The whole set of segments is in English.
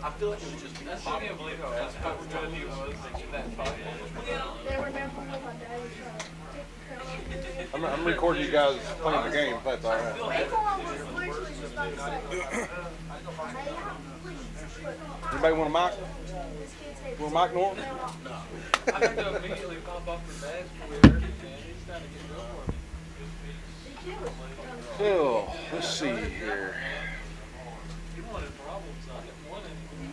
I feel like it was just. I still can't believe how good he was in that fight. There were no people my dad was I'm recording you guys playing the game, if that's all right. Acorn was literally just about to say, may I please put Anybody want a mic? this kid's head Want a mic, Norm? I had to immediately pop off the badge career, man. He's trying to get real for me. So, let's see here. You wanted problems, I didn't want any.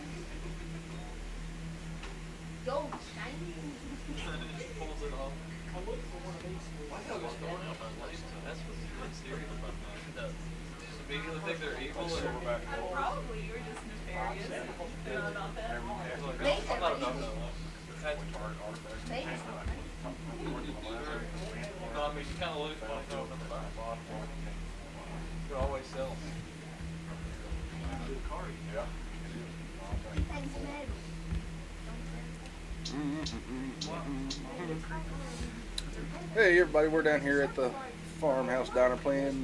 Gold shiny. Just pulls it off. I looked for one of these. Why did I go throwing out my license? That's what's really serious about that. Just immediately think they're evil or Probably you were just nefarious. You know about that? I'm not about that. That's hard. Maybe. No, I mean, you kind of lose money throwing them back. You could always sell them. Yeah. Thanks, Ned. Hey everybody, we're down here at the Farmhouse Diner playing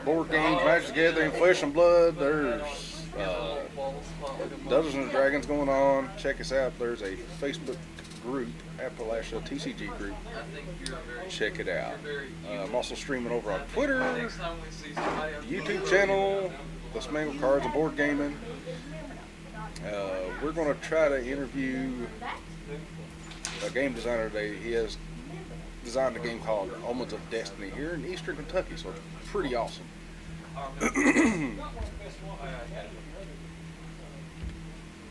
board games, Magic the Gathering, Flesh and Blood. There's Dungeons and Dragons going on. Check us out. There's a Facebook group, AppalachiaTCG group. Check it out. I'm also streaming over on Twitter, YouTube channel, Let's Mangle Cards and Board Gaming. We're going to try to interview a game designer today. He has designed a game called Omens of Destiny here in Eastern Kentucky, so it's pretty awesome.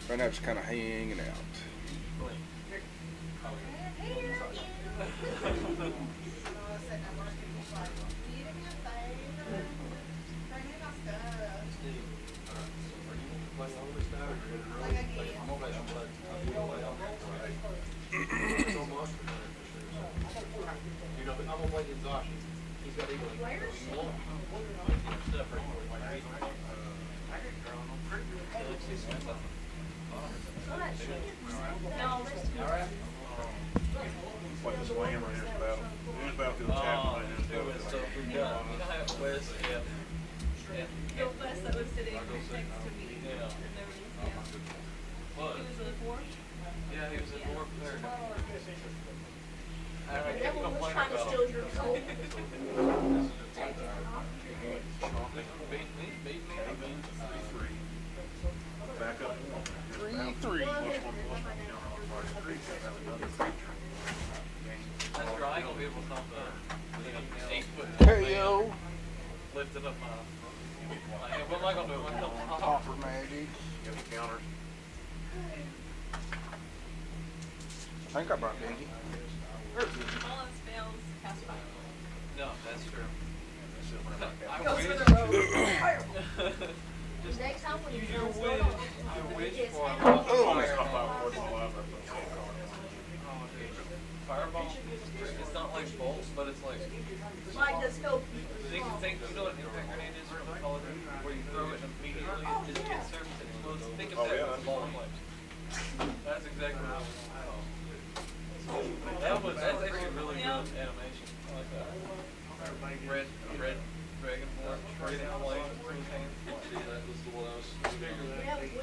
Right now, just kind of hanging out. Like the slammer in his battle. In his battlefield chapter. Bill Fuss that was sitting next to me. Yeah. And there was, he was a fourth. Yeah, he was a dwarf there. I The kept devil was complaining trying to about steal him. your soul. Beat me. Back up. 3-3. That's right, I ain't gonna be able to thump the 8 foot Hey yo. lifted up my hand. What am I gonna do? I'm gonna Copper Magic. Get the counters. I think I brought Dingy. All else fails, cast fire. No, that's true. I Goes wish. for the road. Next time when you You feel wish. so I wish It's for a happening. fireball. It's not like bolts, but it's like like the scope. think you know what impact grenade is, or what they call it, where you throw it and immediately it just hits surface and explodes. Think of that with ball flames. That's exactly what I was. That's actually really good animation. I like that. Red dragon board, straight in flame, three hands. That was the one I was figuring. Yeah, which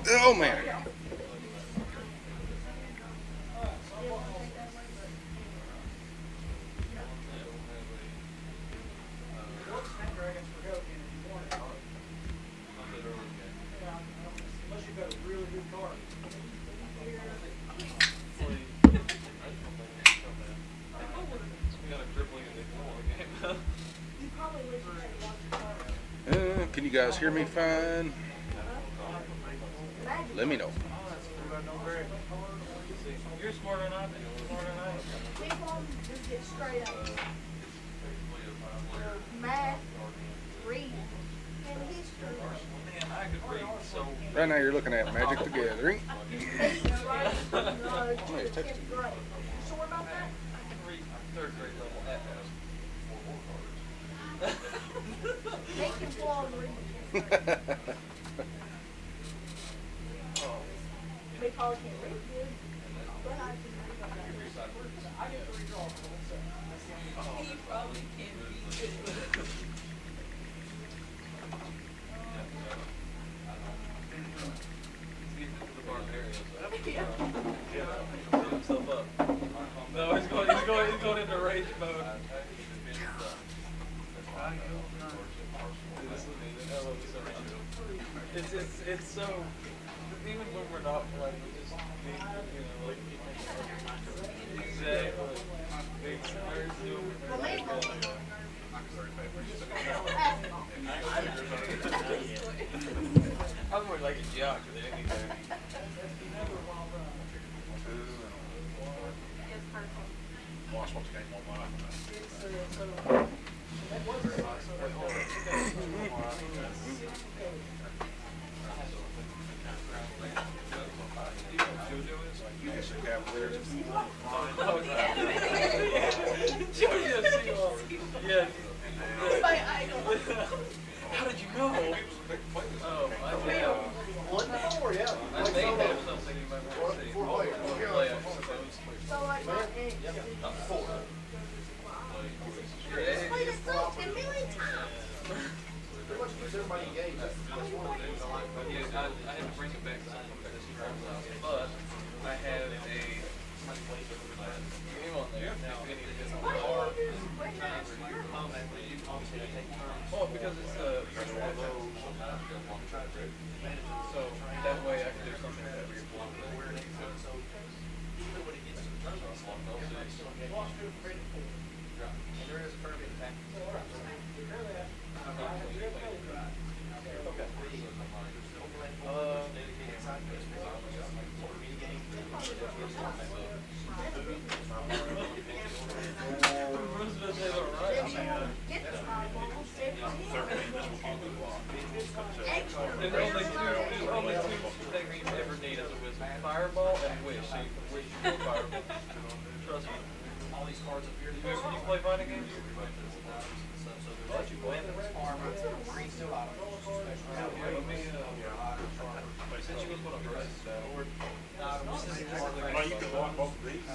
Oh man. Can you guys hear me fine? Let me know. You're smarter than I am. Smarter than I am. people just get straight up. Math, reading, and history. Man, I could read so. Right now you're looking at Magic the Gathering. Things right from the Hey, text 10th me. grade. You sure about that? I can read third grade level at best. They probably can't read good, but I can read them better. He probably can't read it. The barbarians. Yeah. Beat himself up. No, he's going into rage mode. It's so, even when we're not playing, we just need, like, exactly. There's I'm more like a jock than anything. Watch what's game online. Yes, the Cavaliers. Yeah. My idol. How did you know? Oh, I may have something you might want to see. Play, I suppose. So like my ex. Just played it so 10 million times. Yeah, I had to bring it back to but I have a game on there. Now, if any of this well, because it's so that way I can do something that we There's only two things you ever need as a wizard: fireball and wish. So you can wish you go fireball. Trust me. All these cards up here. You play fighting games? Since you was put on the rest of that, Oh, you can lock both of these.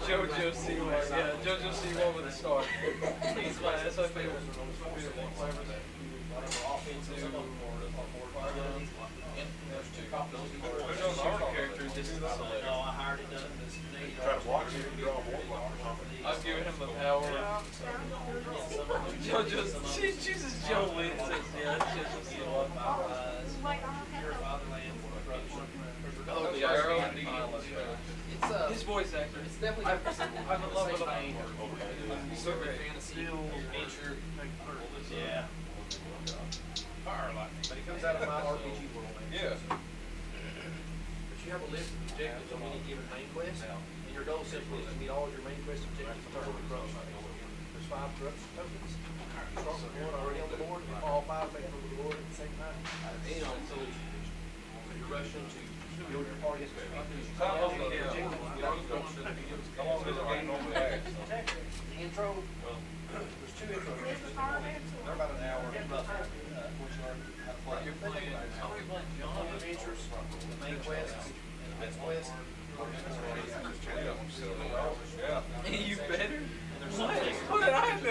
JoJo C1, yeah, JoJo C1 with a star. He's my, that's my favorite characters, this is the select. Try to block you, you draw more block or something. I've given him the power. JoJo's, she chooses Joe Lynn, says, yeah, it's just C1. Oh, the arrow and the his voice actor. It's definitely I'm in love with him. He's so great. Yeah. Fire lightning. But it comes out of my RPG world, man. Yeah. But you have a list of objectives on any given main quest, and your goal simply is to meet all of your main quest objectives in terms of corruption. There's 5 corruption tokens. You start with one already on the board, and all 5 make it over the board at the same time. And so you rush into build your party as How long is the game normally last? the intro, there's 2 intro missions. They're about an hour. You're playing John Adventures, the main quest, and the best quest. Yeah. You better? And there's What? some What did I do?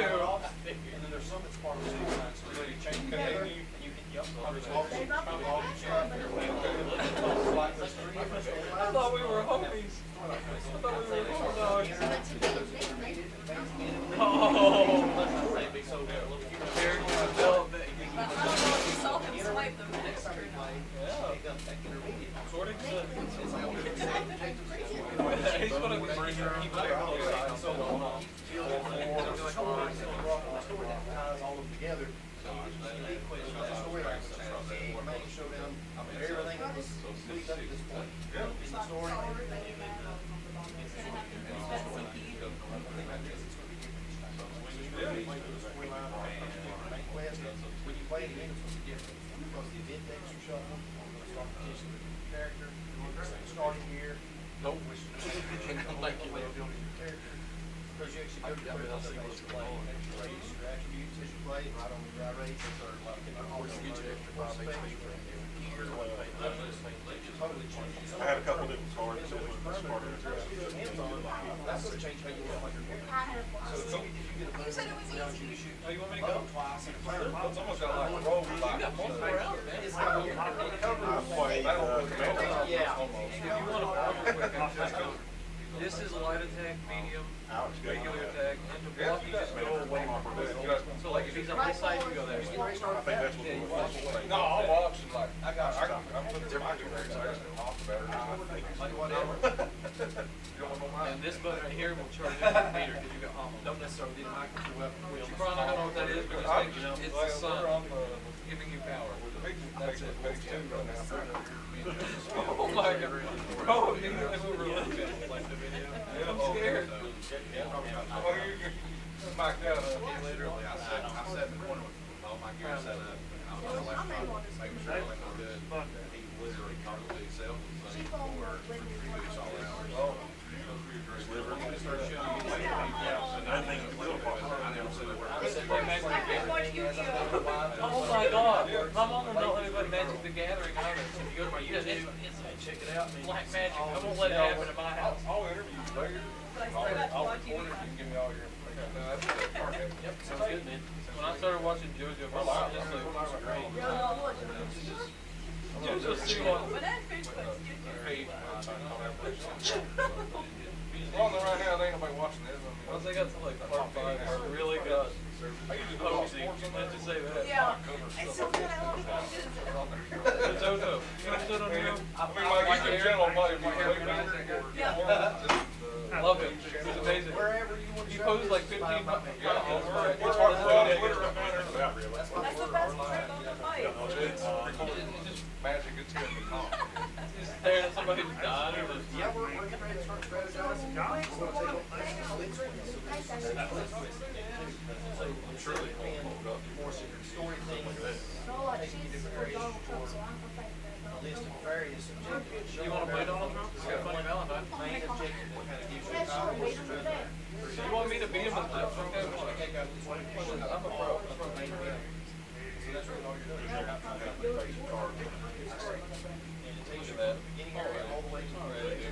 And then there's some that's part of the city science. So you chain together, and you can there's all They love me. I thought we were homies. I thought we were bulldogs. Oh. Character development. I saw him swipe the next turn. Yeah. Sort of good. He's gonna keep it close. Ties all of them together. So you the storyline. Main showdown. Everything that was leading up to this point in the story. When you play it again, it's going to be different. Because the event decks are shuffled, I'm going to start petitioning the character, starting here. Nope. Character. Because objection, go to the page, play, use your attributes as you play, right on the dry erase, and always get your extra 5 HP for totally changes. I had a couple different cards that was part of it. That's gonna change how you look like you're winning. So if you get a bonus, you shoot. Oh, you want me to go? Twice, and player It's almost got like a roll like. got multiple rounds, man. It's how you I played, Commander. Yeah. If you want to block quick, just go. This is light attack, medium, regular attack, and to block you just go away from it. So like if he's on this side, you go that way. I think that's what Yeah, it you was. walk away. No, I'll watch and like, I'm putting it in my computer, so I just talk about it. Like whatever. And this button right here will charge you a meter because you got homos. Don't necessarily need a micro weapon. You probably don't know what that is, but just think, it's the sun giving you power. That's it. Oh my god. Bro, immediately we were looking at like the video. I'm scared. Oh, you're knocked out. Literally, I sat in the corner with all my gear set up, and I was on the laptop, making sure everything was good. He literally probably himself was She like phoned 4 when we were boots all around. Oh. Oh my god. My mom will not let anybody Magic the Gathering either. So if you go to my YouTube, it's Check it out. black magic. I won't let it happen in my house. I'll interview you later. I'll record it, you can give me all your information. Yep, sounds good, man. When I started watching JoJo, my mom just like, JoJo's too long. But that fish was good. Well, right now, there ain't nobody watching this. Once I got to like part 5, I really got posing. Let's just say that. Yeah. And so good, I love it. The JoJo. You know, stood on him. I mean, my YouTube channel might be way better. Yeah. Love him. He's amazing. Wherever you want to He go. posed like 15 Yeah, times. it's hard to put on Twitter right now. There's about really. That's the best trick on the fight. It's just magic. It's good to talk. He's staring at somebody who's dying. Or just, Yeah, we're getting ready to start strategizing. We're gonna take a surely more secret story things. So like she's for Donald Trump, so I'm gonna think A list of various objectives. you want to play Donald Trump? It's got a funny Valentine. Main objective that kind of gives you a that. power Sure, we can do that. You want me to beat him with the okay? I'm a pro. So that's really all you're doing. Look at that. Beginning area all the way to the end.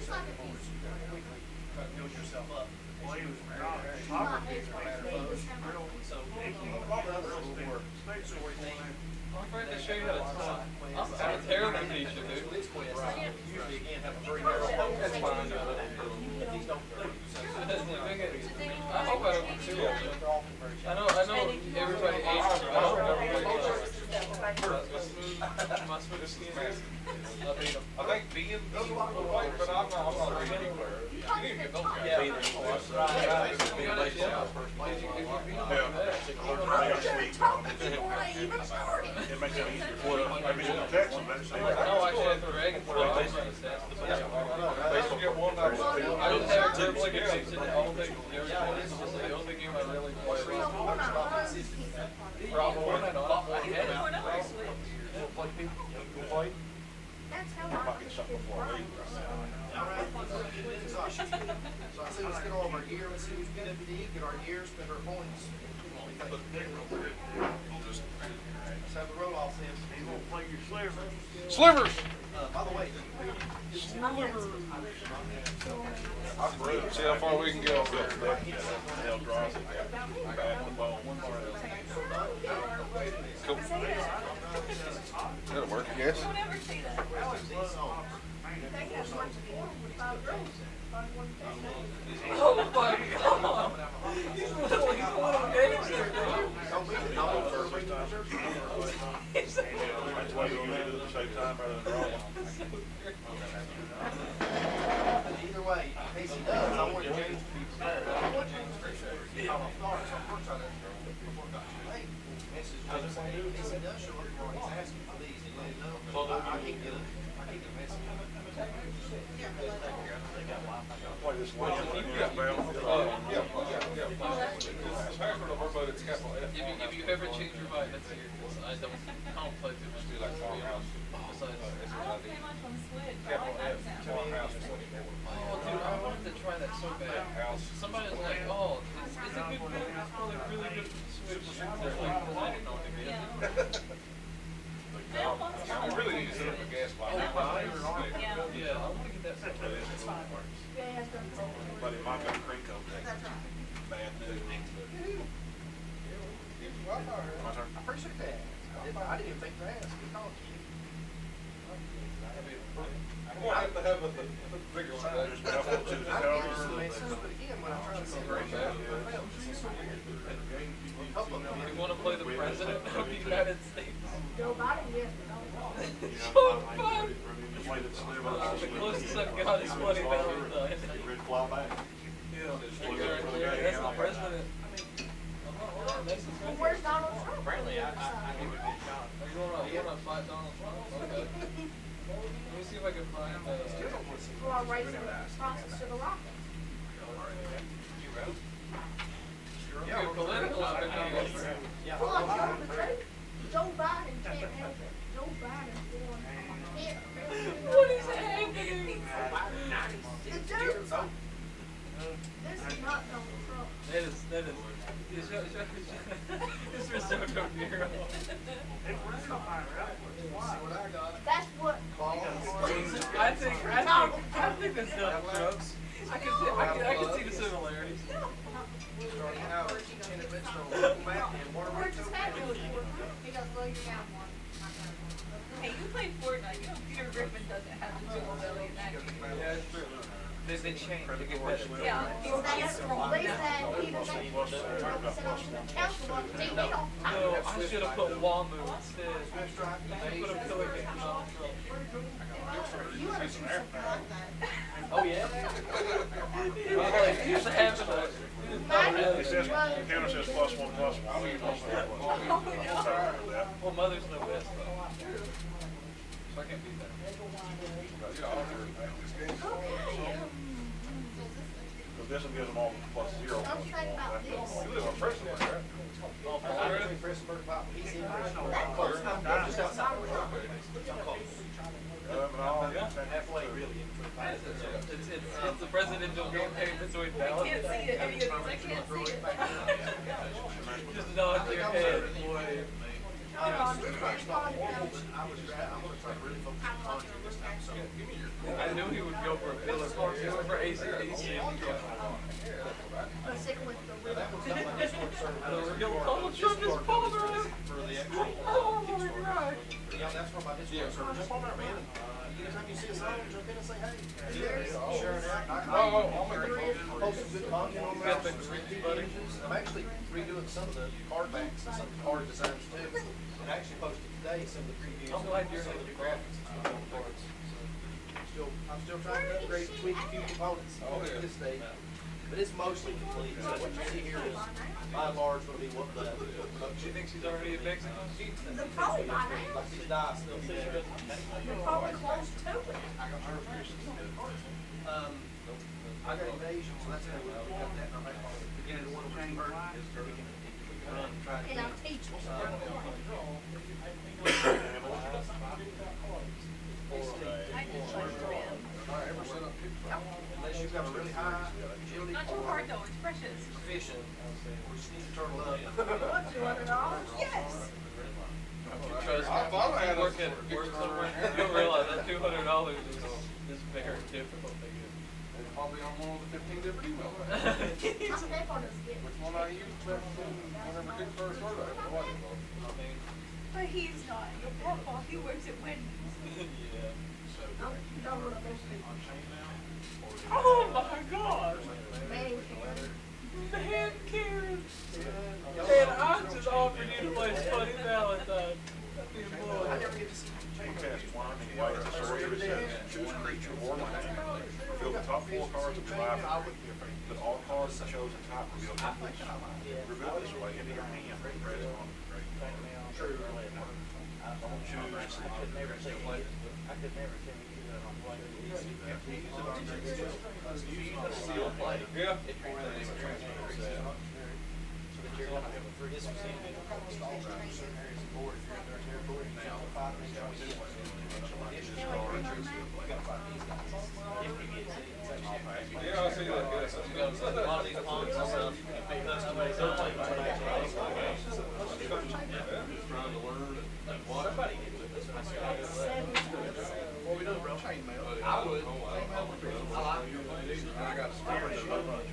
Build yourself up. So, all the other little story thing. I'm afraid to show you how to talk. I'm a terrible teacher, dude. This quest, usually again have a very narrow focus. That's fine. But these don't. I hope I don't get too old. I know everybody ages. I don't remember my smooth skin. I beat him. I think being does a lot of play, but I'm not a really player. You need to get those guys. Yeah. It makes it easier. I mean, in Texas, that's the same. No, actually, I threw Dragon for it. You get one that was- I just have a like a six in the whole thing. This is just the only game I really play. Bravo, I had it. We're not actually. That's how I I might get something before I leave. So I say, let's get all of our gear, let's see who's good at the get our gear, spend our points. Let's have the roll off then. Slivers! By the way, I'm rude. See how far we can go. Cool. That'll work, I guess. Don't ever see that. they have one with 5 girls. 5 1 Oh my god! He's a little gangster, dude. That's why you do it at the same time rather than drawing. either way, in case he does, I want James to be prepared. I want James to be prepared. I'm a star, so I'm first trying to before it got too late. Message James, in case he does show up tomorrow, he's asking for these, and let him know. I can't get a message. Play this one. Password of our boat, it's capital F. If you ever change your mind, that's here. I don't play too much. Be like Farmhouse. Besides, I don't play much on Switch. I Capital like F, that sound. Farmhouse 24. oh, dude, I wanted to try that so bad. House. Somebody was like, oh, Rico Day. That's right. Bad news. My turn. I appreciate that. I didn't even think to ask. Good call. We'll have to have a bigger one. There's Buffalo to the I cover. get some answers, but again, when I try to see Great it, job. it's so weird. Couple of them. You want to play the president of the United States? Joe Biden, yes, Joe Biden. The closest I've got is Bloody Valentine. Yeah, that's the president. I'm not wrong, that's the well, president. where's Donald Trump? Apparently, I think we did shot. You wanna fight Donald Trump? Okay. Let me see if I can find, Well, I'm racing the process to the rocket. yeah, political opinions. Yeah. Well, I'm telling the truth. Joe Biden can't help it. Joe Biden can't. What is happening? The dude's like, this is not Donald Trump. That is, this was so Nero. That's what. I think that's Donald Trump. I can see the similarities. Starting out, and it went from back and water We're went just to happy with you. Because, well, you're down one. Hey, you play Fortnite. You know Peter Griffin doesn't have the dual belly in that game. Yeah, it's true. They changed to get better. Yeah, Well, he's that's strong they now. said he was like, set up the council on TV all the time. No, I should have put Wamu instead. I put a killer game on Donald Trump. You want to shoot something like that. Oh, yeah? He was like, he used to have it. It says, the counter says +1, +1. We don't say that. Well, Mother's no best though. So I can't beat that. Because this one gives them all +0. Don't you think about this? You live on Preston, right? I live in Prestonburg, he's in Prestonburg. Just outside of halfway, really. It's the presidential campaign between I ballots. can't see it. Any of these, I can't see it. Just nod your head, boy. Hold on, just let me call you down. I'm gonna try to really focus on content this time, so give me your. I knew he would go for a pillar for ACDC. I'm sick with the rhythm. Donald Trump is polarized. For the actual. Oh my God. Yeah, that's where my Discord server. Jump on there, man. Anytime you see us on, jump in and say hey. Share it out. I'll make it. Post some good content on there. Got the green buddy. I'm actually redoing some of the card backs and some of the card designs too. And I actually posted today some of the previews. I'm glad you're some of the here. graphics and stuff on the cards. So I'm still trying to upgrade, tweak a few components at this stage. But it's mostly complete. So what you see here is by and large going to be what the She thinks she's already in Mexico? They're probably by now. like these dice still be there. They're probably close to it. I got invasion, so that's how we got that. And I'm like, beginning to one of the first is we can run and try to. And I'll teach them. Unless you've got a really high agility. Not too hard though. It's precious. Fishing, we just need to turtle up. What, $200? Yes. Trust me, I thought I had a- work somewhere, you'll realize that $200 is very difficult to get. Probably on one of the 15 different emails. Not that part doesn't get Which one I used, whenever Dick first heard of it. I wasn't about it. I mean, But he's not. Your papa, he works at Wendy's. yeah. I'm done with those people. Oh my God! Man can. Man cares! And I just offered you to play Funny Valentine. That'd be a I boy. never get to see You cast one, and you white, the sorcerer says, choose creature or land. Reveal the top 4 cards of your library. Put all cards of the chosen type revealed in this. Reveal this way into your hand. Press on the great card. Don't choose. Yeah. Yeah, I see that. A lot of these pawns and stuff, somebody's not playing Somebody get with us. What we doing, bro? Chainmail. I would. I like it. I got a spirit so much.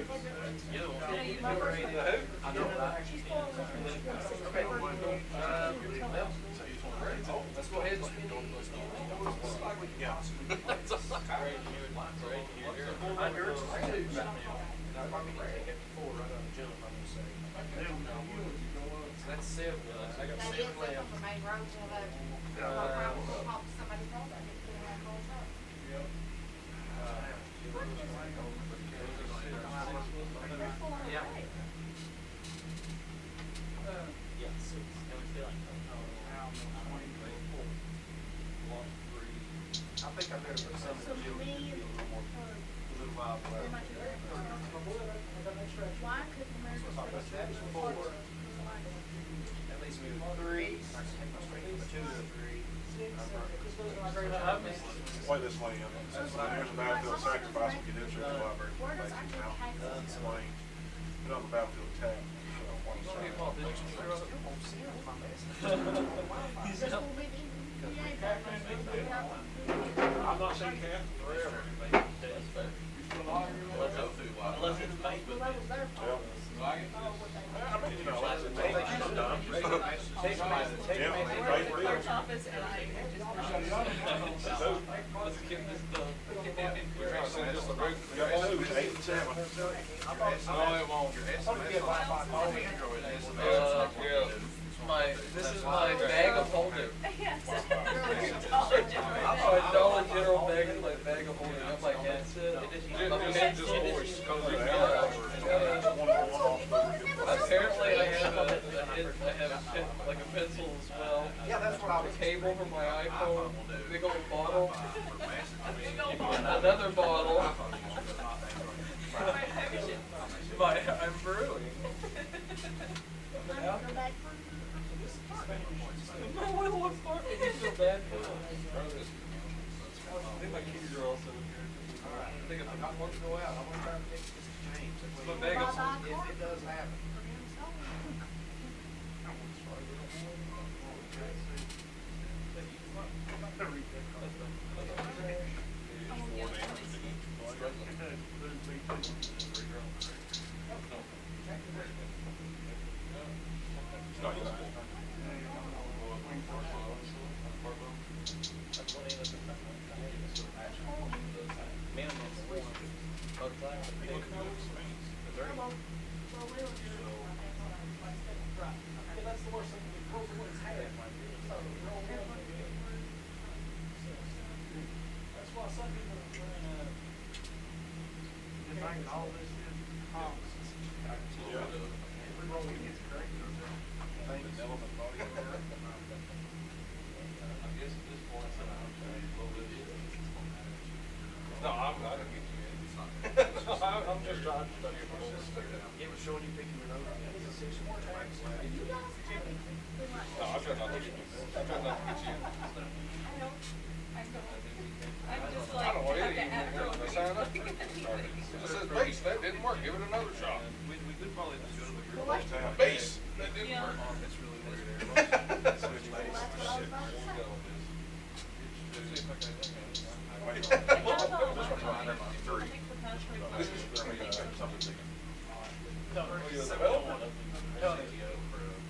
I know that. She's falling asleep. Let's go ahead and spin it. Yeah. That's 7. I got 6 left. Yeah. I think I better put some So in the me, a little while left. why couldn't America That's 4. That leaves me with 3. I can take my strength from 2 to 3. Play this land. There's a battlefield sacrifice we can enter the library. Basic mountains, plain. Put on the battlefield tab. I've not seen Cat forever. Unless it's paint. I mean, you know, maybe she's done. Clerk's office and I Let's get this done. Moved 8 and 7. No, it won't. This is my bag of holding. Yes. I'm sorry, Dollar General bag is my bag of holding. I'm like, that's it. Apparently I have like a pencil as well. Yeah, that's what I was. A cable for my iPhone, a big old bottle, another bottle. I'm brewing. No, I love farming. It's so bad. I think my keys are also in here. I think I'm not going to go out. I'm going to try to fix this change. My bag of If it does happen. No, I'm not gonna get you in. I'm just trying to study for this. It was showing you picking your nose. No, I'm trying not to get you. I'm trying not to get you in. I'm just I like, don't want any have to of you to sign up. It says base, that didn't work, give it another shot. We could probably just go to the group. Base, that didn't Yeah. work. It's really weird. This is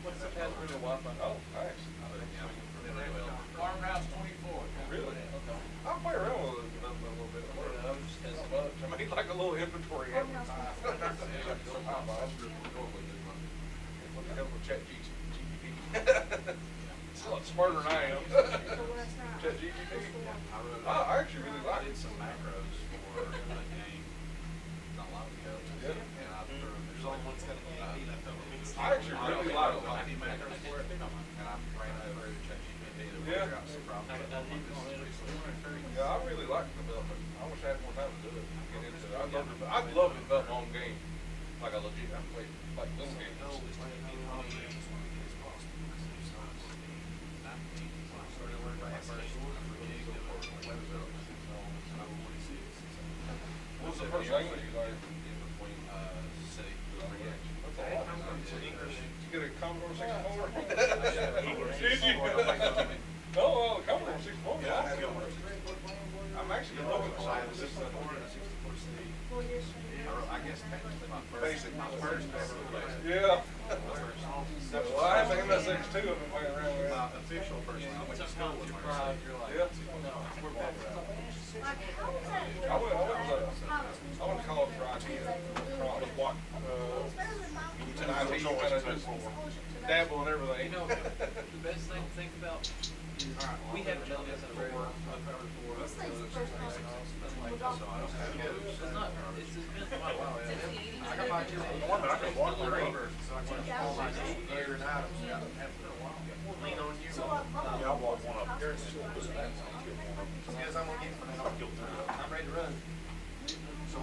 what's the password to Wi-Fi? Oh, nice. Farmhouse 24. Really? Okay. I'll play around with it a little bit. I'm just as much. I mean, like a little inventory. What the hell with ChatGPT? It's a lot smarter than I am. ChatGPT. I actually really like it. Some macros for a game not long ago. Yeah. And there's only one that's got an EMP left over. I actually really like it. I need macros for it. And I ran over to ChatGPT to Yeah. figure out some problems. Yeah, I really like development. I wish I had more time to do it. Get into it. I'd love to develop my own game. Like a legit, I play like little games. What's the first language you learned? Did you get a Commodore 64? Did you? Oh, Commodore 64. Yeah, I have one. I'm actually looking for it. I guess Basic. Yeah. Well, I have the MSX too. I've been playing around with. My official first time. Which is cool. You're proud. You're like, Yeah. no, we're back. Like, how was that? I went to college for IT. Was what? IT kind of just dabble in everything. You know, the best thing to think about is we haven't done this in a very long time. This thing's the first one. It's not, it's just been a while. I got my kids. I wonder, I could walk around. All my gear and items, got them have for a while. Lean on you. Yeah, I walked one up. As good as I'm gonna get for now. I'm ready to run. So,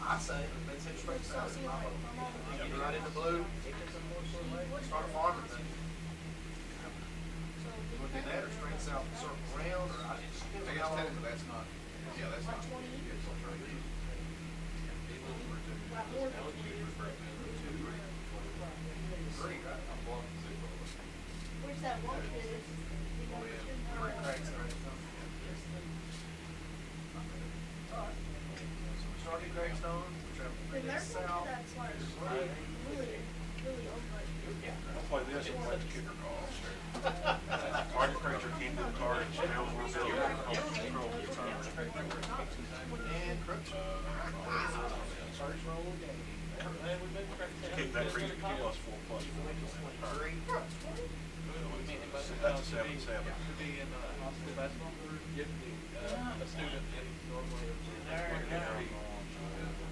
I say, let's hit straight south. Get right in the blue. Start farming thing. We'll do that or straight south and circle around, or I just. I guess technically that's not, yeah, that's not. Where's that one kid? Started Greystone, And there's something that's like really over. I'll play this and play the kicker call. Target creature can't do the card, and spells will build control the turn. and crooks. Search roll game. Kick that creature to +4/+4. Three. That's a 7/7. To be in high school basketball, you have to be a student in normally.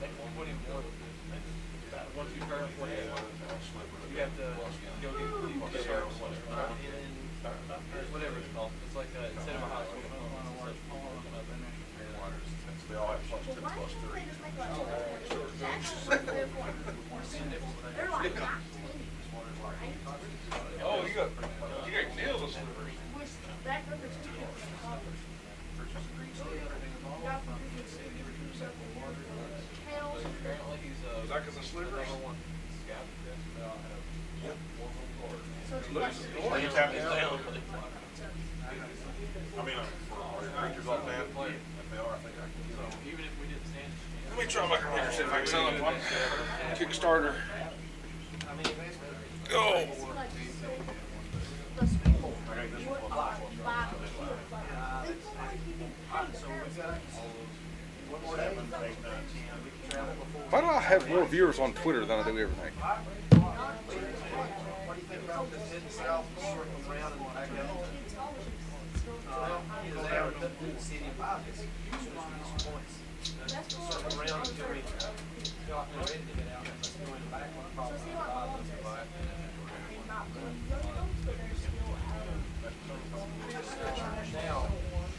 They won't even know once you turn 28, you have to go get service, whatever it's called. It's like instead of a high school diploma, They all have +2/+3. They're like not Oh, you got nails of slippers. back under two. apparently he's Is that 'cause of slippers? number one scout. When you tap this down, I mean, for creatures like that, if they are, I think I can get them. Even if we didn't stand a chance. Let me try my computer, see if I can sell it one. Kickstarter. I mean, basically. Go. I got this one So we've got one more day. 7, 8, 9, 10. Why do I have more viewers on Twitter than I do everything? What do you think about this heading south, circling around and back up? Is there the city of Bibles? Points. Circle around until we feel like we're ready to get out. Let's go in the back one. So see like all of this. And not blue yellows, but they're still Now,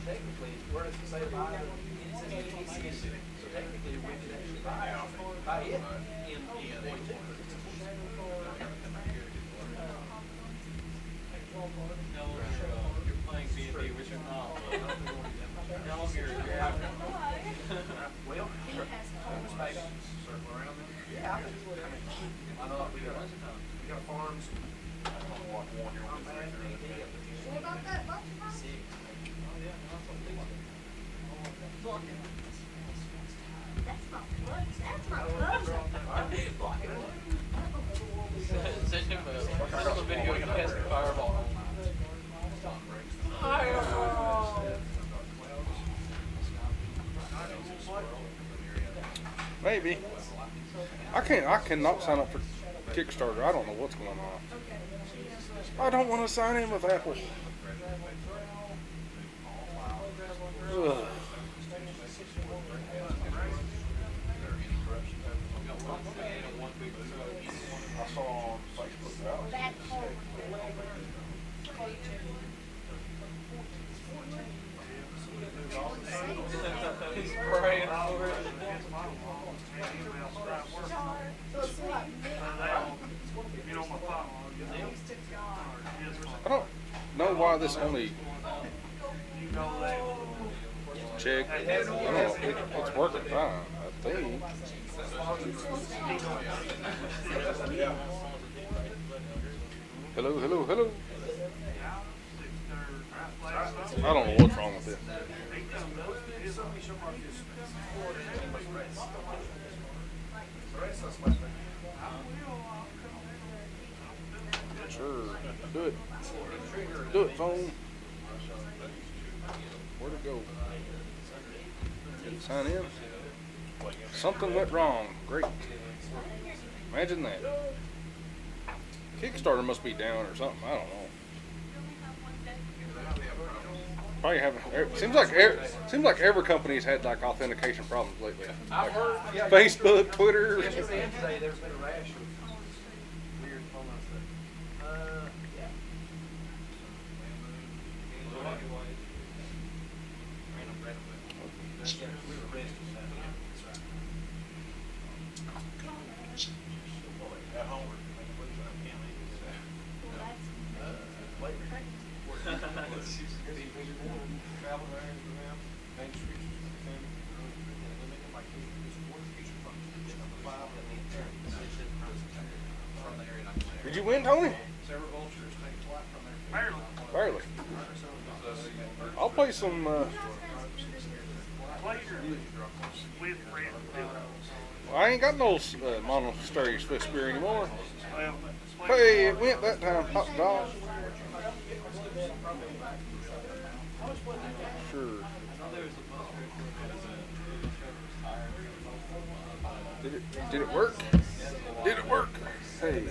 technically, where does it say Bible? It says ATCG. So technically, we could actually buy it in You're playing B&B, which you're not. No, you're out. Well, space. Circle around there. Yeah. I know we got farms. Walk one, you're on the What about that bunch of us? That's not clutch. That's not clutch. Send him a video of casting fireball. Maybe. I cannot sign up for Kickstarter. I don't know what's going on. I don't want to sign in with Apple. Ugh. I saw on Facebook that Back home. He's praying over it. So it's like I don't know why this only check. I don't know. It's working fine, I think. Hello, hello, hello. I don't know what's wrong with it. Sure. Do it. Do it, phone. Where'd it go? Sign in. Something went wrong. Great. Imagine that. Kickstarter must be down or something. I don't know. Probably haven't. Seems like every company's had like authentication problems lately. I've heard, yeah, Facebook, Twitter. Yes, at the end today, there's been a rash of weird phone stuff. Yeah. We were ready for that. At home, Did you win, Tony? Several vultures take flight from there. Barely. I'll play some. I ain't got no monastery Swiss beer anymore. Hey, it went that time. Hot dog. Sure. Did it work? Did it work? Hey.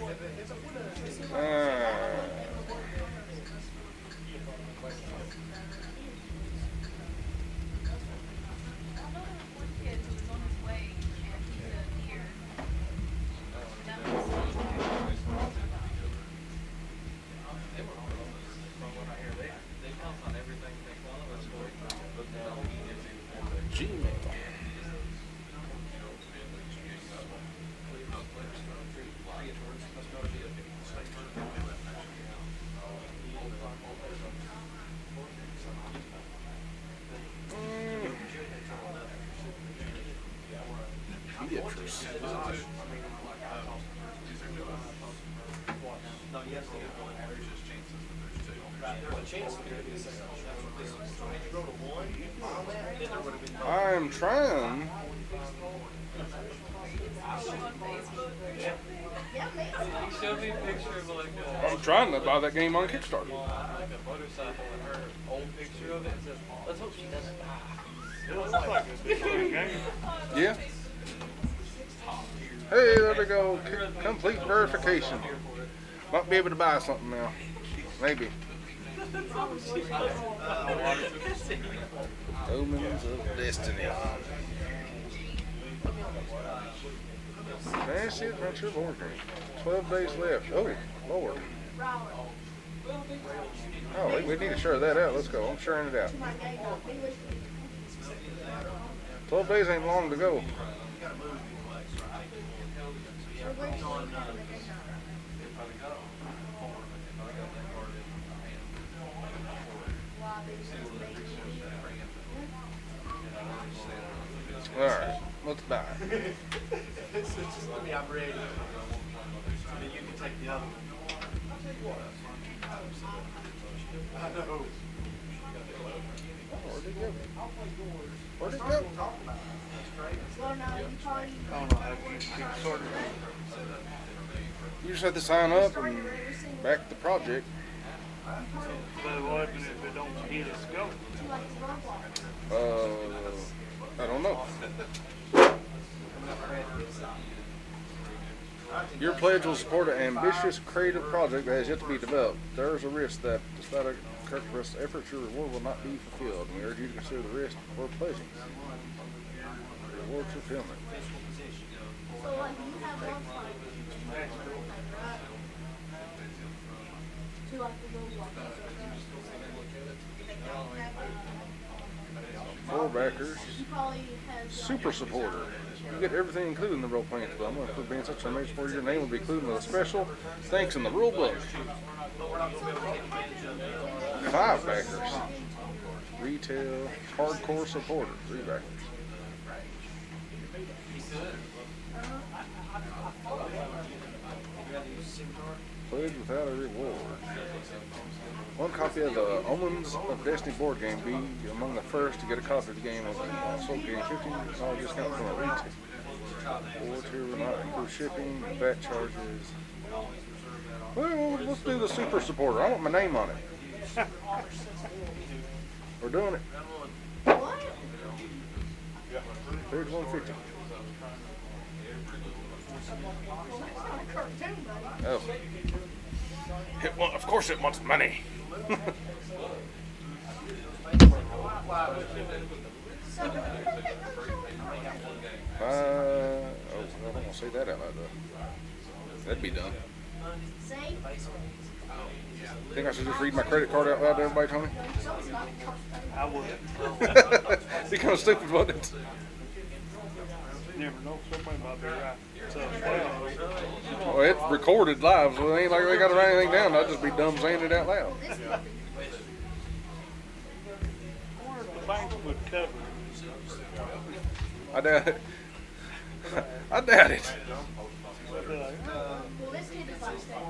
Gmail. Beatrice. I'm trying. Show me a picture of like I'm trying to buy that game on Kickstarter. like a motorcycle and her old picture of it. It says, let's hope she doesn't die. It looks like a big game. Yeah. Hey, there we go. Complete verification. Might be able to buy something now. Maybe. Omens of Destiny. Fantasy Adventure board game. 12 days left. Oh, Lord. Oh, we need to share that out. Let's go. I'm sharing it out. 12 days ain't long to go. Alright, let's buy it. I'm ready. And then you can take the other one. I know. Where'd it go? Where'd it go? Well, no, you probably. I don't know how to use Kickstarter. You just have to sign up and back the project. But what happens if it don't get its go? I don't know. Your pledge will support an ambitious, creative project that has yet to be developed. There is a risk that, despite a characteristic effort, your reward will not be fulfilled. We urge you to consider the risk before pledging. Reward fulfillment. So, like, you have one fight. To, like, the Roblox. Full backers. He probably has. Super supporter. You get everything included in the role playing development. Include being such an amazing for your name will be included with a special thanks in the rule book. 5 backers. Retail hardcore supporter. 3 backers. Pledge without a reward. One copy of the Omens of Destiny board game. Be among the first to get a copy of the game. Also gain $50 discount from a retail. Or to not include shipping, VAT charges. Well, let's do the super supporter. I want my name on it. We're doing it. What? There's 150. Well, that's not a cartoon, buddy. Oh. Of course it wants money. So, Oh, I don't want to say that out loud though. That'd be dumb. see? Think I should just read my credit card out loud to everybody, Tony? So it's not a cartoon. I wouldn't. Be kind of stupid, wasn't it? You never know, somebody might be right. So, well, Well, it's recorded live, so it ain't like they got to write anything down. I'd just be dumb saying it out loud. This is I wonder if the bank would cover it. I doubt it. I doubt it. They'd be like, well, this kid is like that.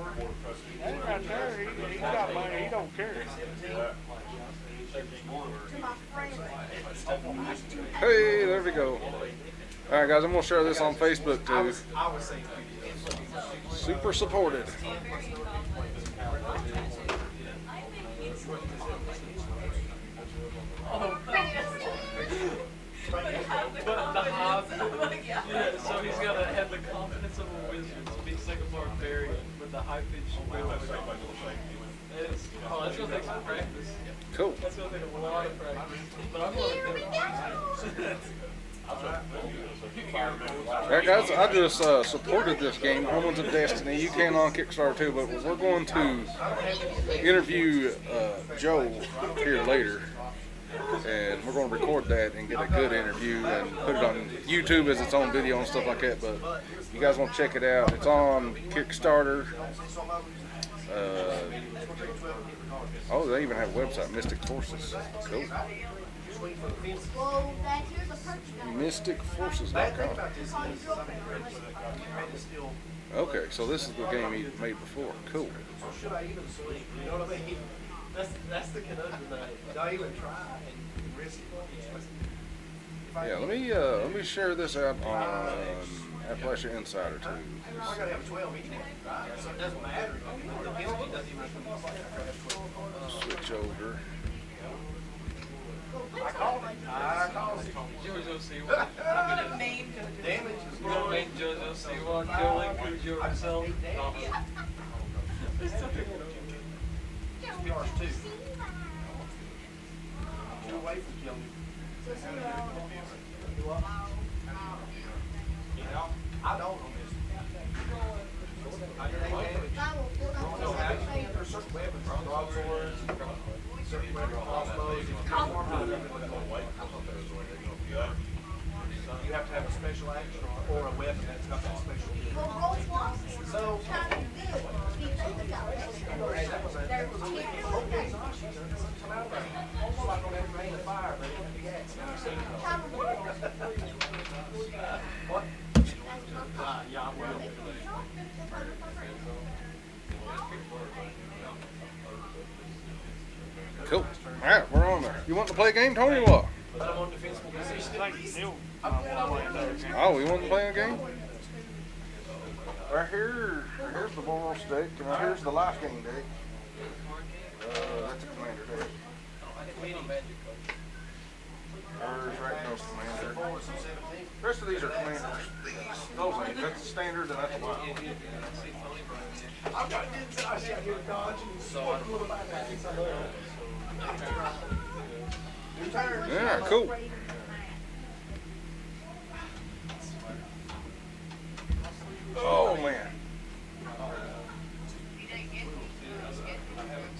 that right there, he got money, he don't care. To my friend. Hey, there we go. All right, guys, I'm gonna share this on Facebook too. Super supported. But the hobbit, yeah, so he's got to have the confidence of a wizard to be second barbarian with the high-pitched will. That's going to take some practice. Cool. That's going to take a lot of practice. But I'm going to do it. Alright guys, I just supported this game, Omens of Destiny. You can on Kickstarter too, but we're going to interview Joe here later. And we're going to record that and get a good interview and put it on YouTube as its own video and stuff like that. But if you guys want to check it out, it's on Kickstarter. Oh, they even have a website, Mystic Forces. Cool. Well, Dad, here's a purchase guide. MysticForces.com. Call your girlfriend. Okay, so this is the game he made before. Cool. Should I even sleep? You know what I mean? That's the conundrum that I even try and risk it. Yeah, let me share this out on Appalachia Insider too. I gotta have 12 each one, right? So it doesn't matter. The penalty doesn't even Switch over. I called it. JoJo Siwa. I'm going to name JoJo. Damage is You're going to make JoJo Siwa kill like yourself. yours too. You're away from killing you. I don't on this. There's certain weapons, broadswords, certain weapons, crossbows. You have to have a special action or a weapon that's got that special ability. So, what? Yeah, I will. Cool. Alright, we're on there. You want to play a game, Tony, or what? But I'm on defensible position. Oh, you want to play a game? Right here, here's the moral stick, and right here's the life game deck. That's a commander deck. There's right goes commander. The rest of these are commanders. Those ain't. That's the standard, and that's the life. I've got inside out here dodging. So Yeah, cool. Oh man.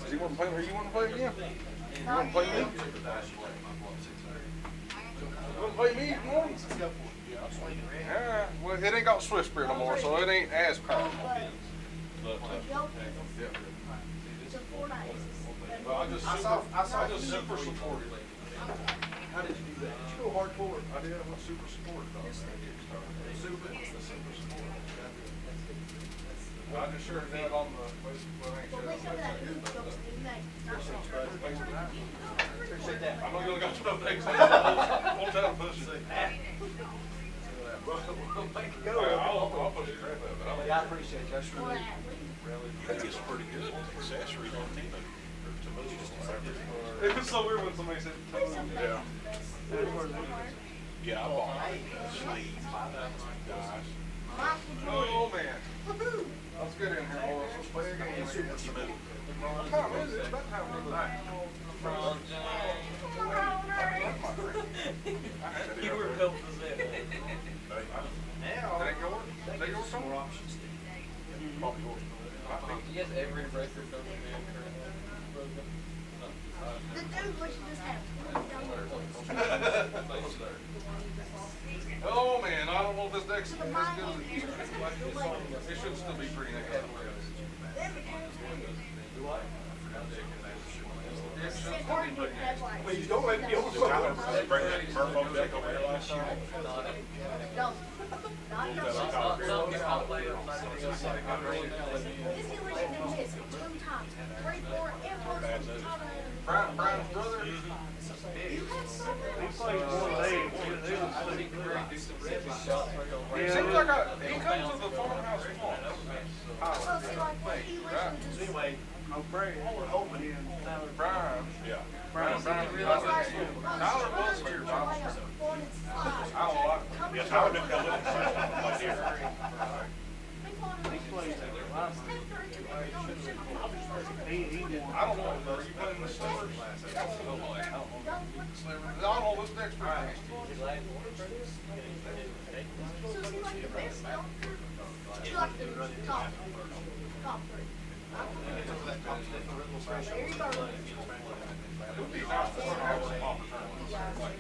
Does he want to play? Or you want to play again? You want to play me? You want to play me? More? Yeah. Well, it ain't got Swift Spirit no more, so it ain't as powerful. But yeah. Well, I just super supported. how did you do that? Did you go hardcore? I did. I went super supported on Kickstarter. Super support. I just shared that on the Facebook. Appreciate that. I'm not gonna go to no things. One time push it. We'll make it go. I'll put a crap up, but I Yeah, I appreciate you. That's really, really. think it's pretty good accessories on Tino. To me, just It was so weird when somebody said toes. yeah. That's where they- Yeah, I bought sleeves, guys. Oh, man. Let's get in here, boys. Let's play a game. What time is it? It's about time for that. LeBron James. You were built for that. Now, They go, they go more somewhere. options. Probably yours. He has every record known to man currently. The dude we should just have. Oh, man, I don't know if this deck's as good as it used to be. It should still be pretty nice. It should still be pretty nice. Please don't let me over. Did bring that Murphy deck over here last year? No. Not Some get caught play up, not anything else. I got really good. This is what you do this 2 times. 3, 4, and 4. Brian's brother, You had something. He played one day. They was He sick. can do some serious shots where he'll it raise seems like he comes to the farmhouse once. So see, like, he Right. was just. Anyway, I'm praying. Hoping. Brian, Yeah. Tyler was here, Tyler. I don't like him. Yeah, Tyler didn't come with us. Like here. He played He won. I don't know, are you playing the Steelers? I don't know, this deck's pretty nice. So see, like, the best number, you like the top 3. There you go. It would be nice for her to have some opportunities. Like,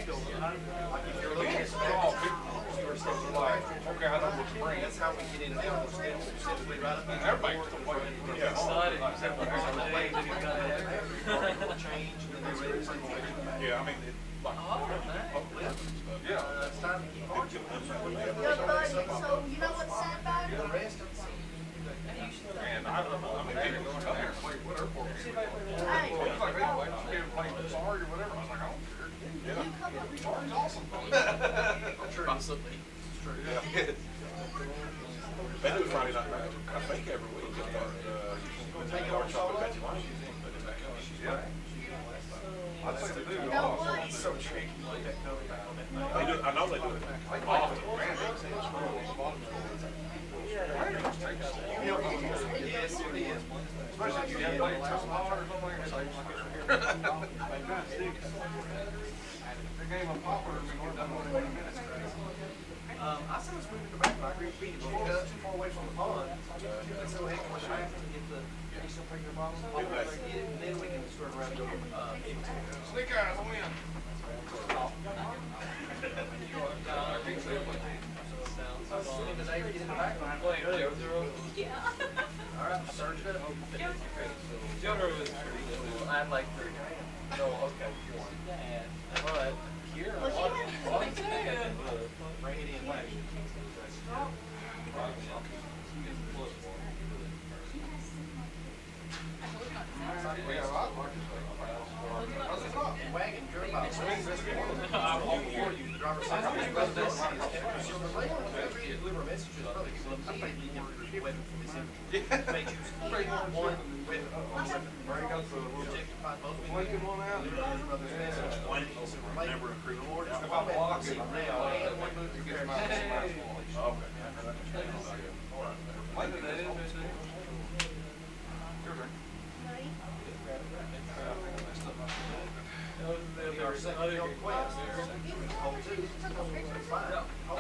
if you're looking at oh, people are like, okay, I know what to bring. that's how we get in and out of the schedule. Specifically right up And everybody's still playing. Yeah. excited, except for LeBron James, and he's got that. change and then they're ready to play. Yeah, I mean, like, Oh, nice. Yeah. It's time to keep on. Yo, buddy, so you know what's sad about it? The rest of the And I don't know, I mean, they can go come here and play whatever. Hey, It's like, they like, you can play sorry or whatever. I was like, I don't care. you come up with Sorry's awesome. Possibly. they do Friday night magic, I think every week. You can take it on shop at Magic Mike. Yeah. I'd say they do. You know what? It's so cheap. They do, I know they do it. Often. yes, it is. Especially if you get played $10 or something, it's like, They got 6. the game of popper, we're done in 20 minutes. I said let's move it back. I agree with Pete. Before we got too far away from the pond, let's go ahead and rush back and get the initial finger bottle. And then we can sort of wrap it up. Sneak eyes, I win. As soon as they get in the back line. Wait, Jotaro? All right, surge it up. Jotaro is pretty cool. I'd like to. No, okay, you want that. But here, Well, she had what is that? Bring it in last. Wagon, driven by I'm all for you. The driver's license. Deliver messages, probably weapon from this image. May choose one weapon. Objective find most Blinking one out. brother's message. Never increase. If I block it, now, one move to get him out of the last one. When did that end, Mr. Your turn.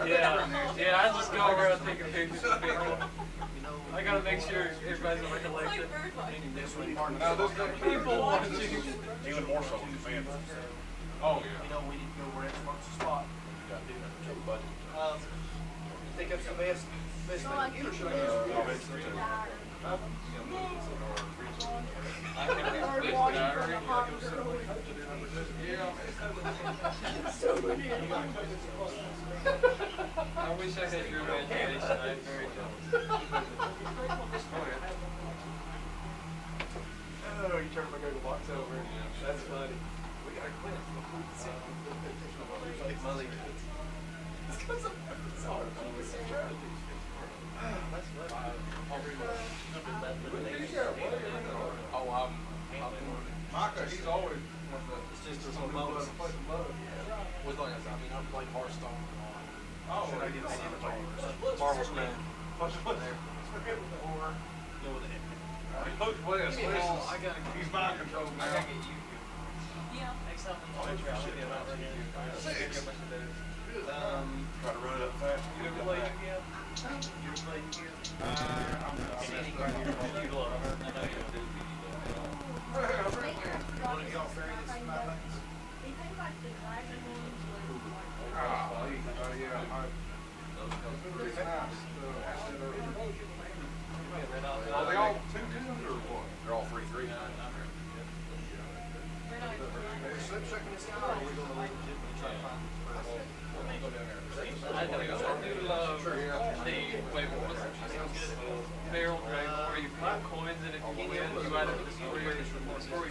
Yeah, I just go around taking pictures of people. I gotta make sure everybody's recollected. Now, this guy, People watching. Even more so with the fans. oh, You yeah. know, we need to go where it marks the spot. You think that's the best thing to get, or should I use? I can do this, but I already like I'm so I wish I had your imagination. I'm very jealous. Oh, you turned my Google box over. That's funny. We gotta quit it. Molly. Micah, he's always one of It's just there's some moments. With like I mean, I played Hearthstone. Should I get Marvel's man? Coach West, I gotta he's mind control I now. gotta get you. Yeah. Next time I'm on the trail, I'll be about to get a bunch of those. Try to run it up fast. You ever play Yu-Gi-Oh? You ever play Yu-Gi-Oh? You love her. I know you do. One of y'all bury this in my buckets. They think like the dragon ones Pretty nice. Are Are they all 2-2s or what? They're all 3-3. Slip checking this out. We're gonna legitimately try to find. I do love the, wait, what was it? Barrel dragon, where you put coins and if you win, you either destroy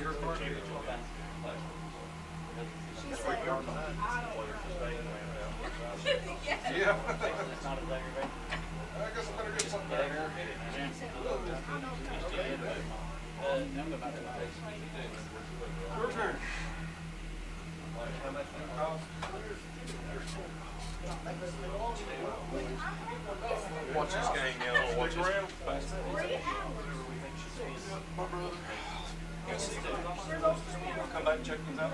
your card or your card. Yeah. I guess I better get something better. Your turn. Watch this game, yeah. Watch this. My brother. Come back and check these out.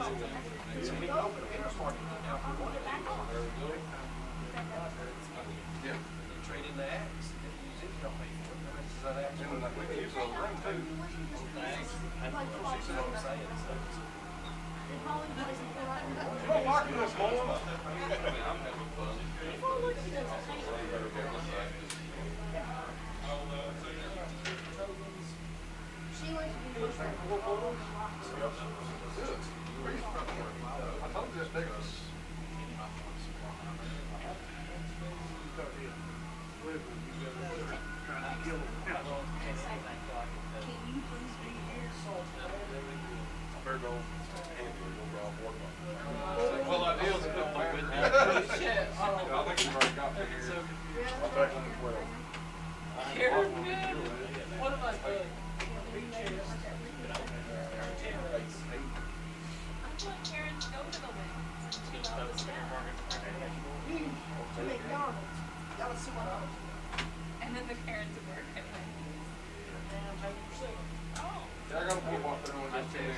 Yeah. Trade in the axe. Use it. Don't pay for it. Is that axe? And we can use those ring too. You don't like this, boy? She went to be with her. I told you it's ridiculous. Better go. Well, I deal with it. Shit. I think you've already got me here. I'll take them as well. Karen, man. What am I doing? I want Karen to go to the Wings. She loves that. To McDonald's. Y'all see what else? And then the Karen to work at Wings. Oh. Yeah, I got a boy walk there when I came in.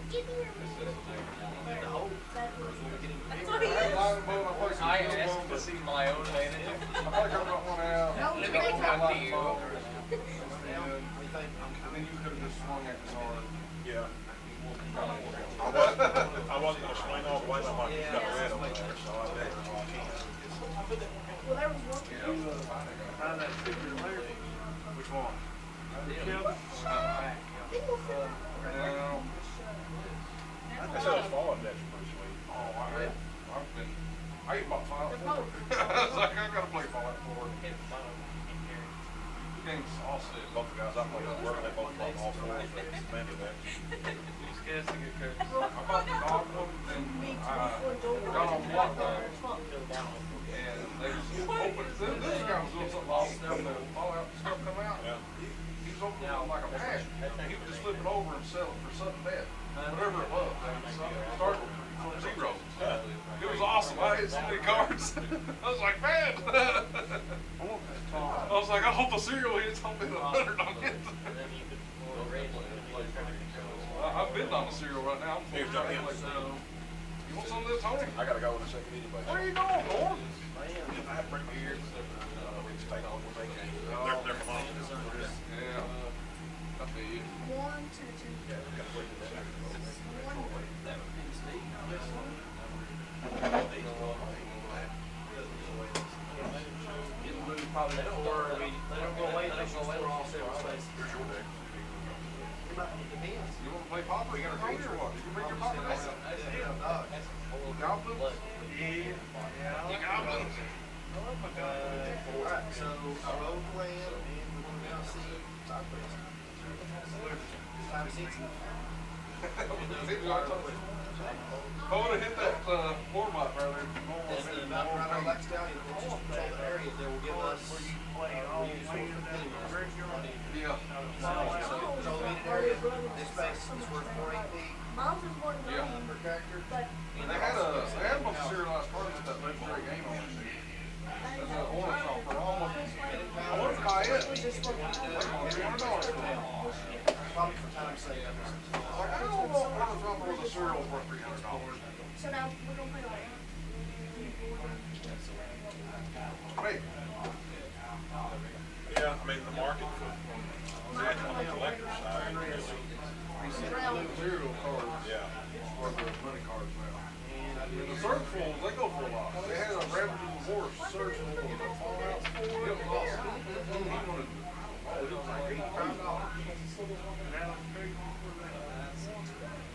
Give me your money. That's what he is. I asked to see my own manager. I probably could have got one out. No, Let you me ain't talk got to you. And then you could have just swung at this hard. Yeah. I wasn't gonna swing all the way, but I got red over there, so I did. Well, there was one. Find that picture later. Which one? People feel Well, That said it's falling, that's pretty sweet. oh, I ate about 5 4. I was like, I gotta play 5 4. The game's awesome. Both the guys I played with work, they both bought all 4 of them. Man, do that. These guys are good coaches. I bought the dog one and got on block there. And they just opened, this guy was doing something off down there, fallout stuff come out. Yeah. He was opening it like a pack. He would just flip it over and sell it for sudden death. Whatever it was. Started from 0. It was awesome. I hit so many cards. I was like, man. I was like, I hope the cereal hits. I'll bid 100 on it. I've bid on the cereal right now. Here's Johnny. You want some of this, Tony? I gotta go in a second anyway. Where you going, Norm? I have to bring beer. We just take on what they can. They're from home. Yeah. I feel you. 1, 2, 2. Probably they don't go away. They don't go away. We're all separate spaces. Here's your deck. Depends. You want to play Papa? You got a coach or what? You can bring your Papa down. Goblin? You Goblin? Alright, so I rolled the land and we're gonna now see side quest. time sensitive. I would have hit that floor mat right there. That's the about right on Black Stallion, which is control the area that will give us. Yeah. Control the meeting area. This space is worth 4 feet. Mom's is more than Yeah. Per tractor. but They had a bunch of serialized cards with that legendary game on it. That's an orange shop for almost. I wanted to buy it. Like on $200 for it. Probably for time's sake. Like, I don't want orange shop with a cereal for $300. so now we're gonna put it away. Hey, Yeah, I mean, the market for that on the collector's side, really, cereal cards. yeah. Or the money cards now. And the search fools, they go for a lot. They had a Ravages of War search full of the Farmhouse. It was awesome. He wanted, oh, it was like $85.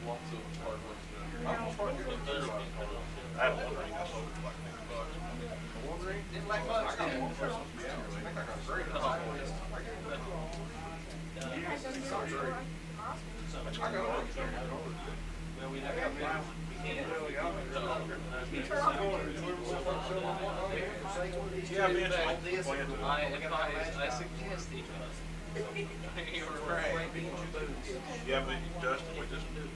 Lots of hard work done. I'm gonna start getting serialized cards. I have one ring I sold for like $50. One ring? I got one for Christmas. Yeah, I think I got a great. I got one. Yeah, eventually. I suggest it. You were right. Yeah, but Dustin,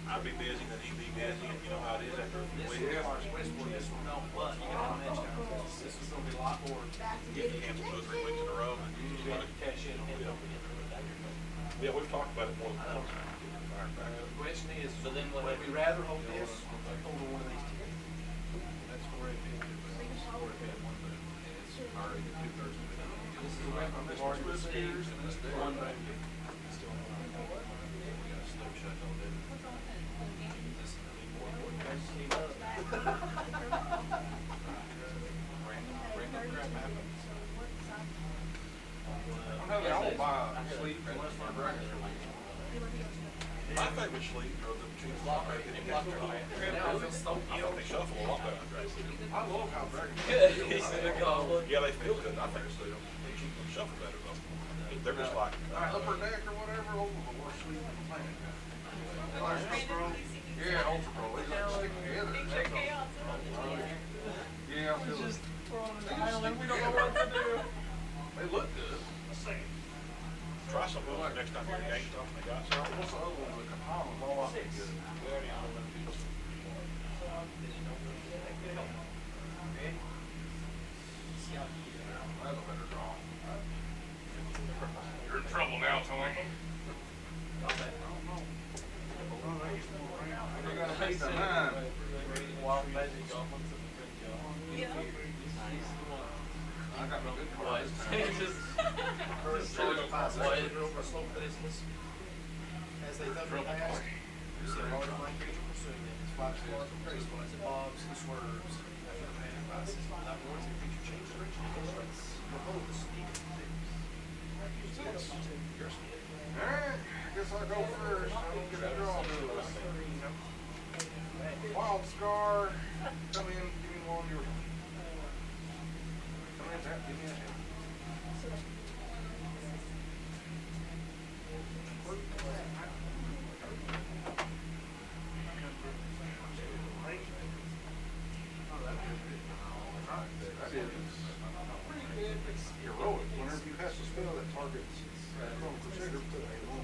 I'd be busy, then he'd be busy, and you know how it is after a week. Get canceled 2 or 3 weeks in a row. Yeah, we've talked about it more than once. The question is, But then what would we rather hold this over one of these two? This is a weapon we've already received. One vote. I'm having all buy sleep and dragon. My favorite sleep are the two block right there. I think they shuffle a lot better. I love how dragon. Yeah, they feel good. I think they keep them shuffle better though. They're just like, Upper deck or whatever, over the worst sleep in the planet. Yeah, Ultra Pro, they like stick together. Yeah, I feel it. They just think we don't know what to do. They look good. try some of those next time you're at GameStop. They got some. What's the other one? The Kapama, all I think good. That's a better draw. You're in trouble now, Tony. You gotta beat the 9. I got my good cards. As they thunder past, you see a large flying creature pursuing them. Its flaps flies and crazy flies, it bobs and swerves. After the man passes, without warning, the creature changes direction and constructs. Behold the sneak. Alright, I guess I'll go first. I don't get a draw to it. Wild Scar, come in, give me one of your. Come in, tap, give me a hit. That is heroic. Whenever you cast a spell that targets from Crusader, put a 1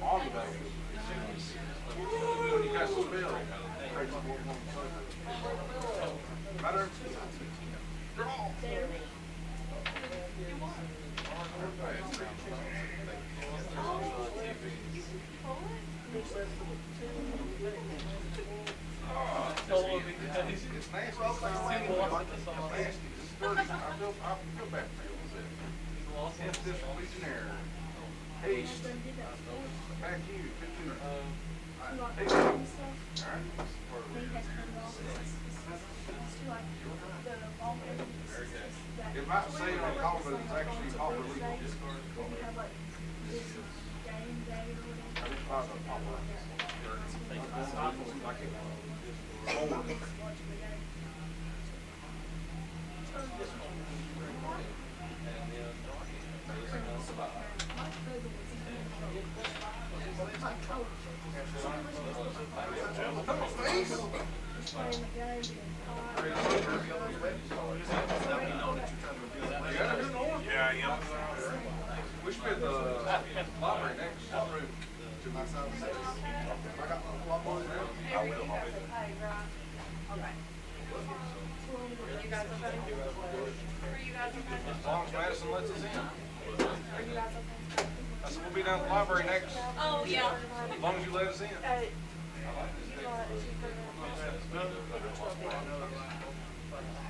on the battlefield. When you cast a spell, creates a 1/1 matter. Draw. It's nasty. It's nasty. It's dirty. I feel bad for you. It's this Legionnaire. Haste. Back you. 15. Haste. Alright. It might say it on call, but it's actually Pauper legal. I just thought of Pauper. Like it. playing the game. Yeah, I am. We should be at the library next. As long as Madison lets us in. I said we'll be down at the library next. Oh, yeah. As long as you let us in.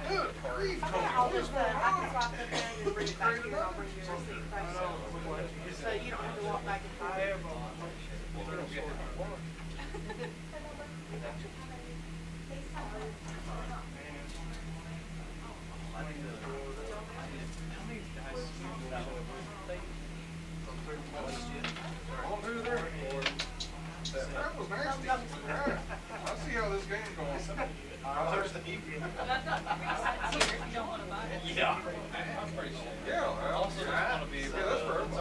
Good grief, Tony. I'll just, I can swap it there and just bring it back here and I'll bring you a receipt back. So you don't have to walk back and forth. On through there. That was nasty. Yeah. I see how this game's going. That's not the reason here if you don't want to buy it. Yeah. Well, Also, just want to be able yeah, that's perfect.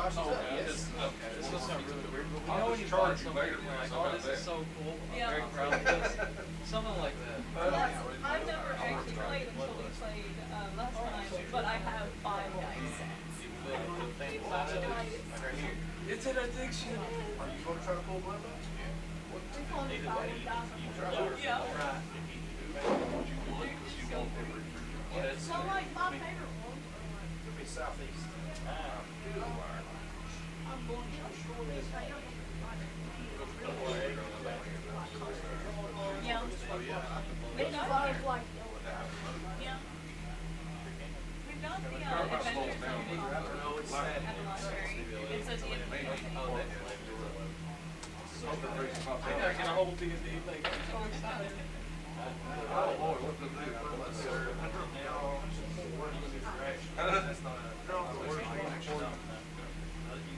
this will sound really weird, but you know when you Charge find you something later, you're like, so oh, about this is that. so cool, I'm Yeah. very proud of this. Something like that. I've never actually played until we played last time, but I have 5 dice sets. It's an addiction. Yeah. So like my favorite one. Southeast. I'm going to school this day. Yeah. It's like Yeah. We've got the adventure zone at the library. It's at the end of the day. I think I can hold D&D thing. I'm so excited. Oh, Lord, what the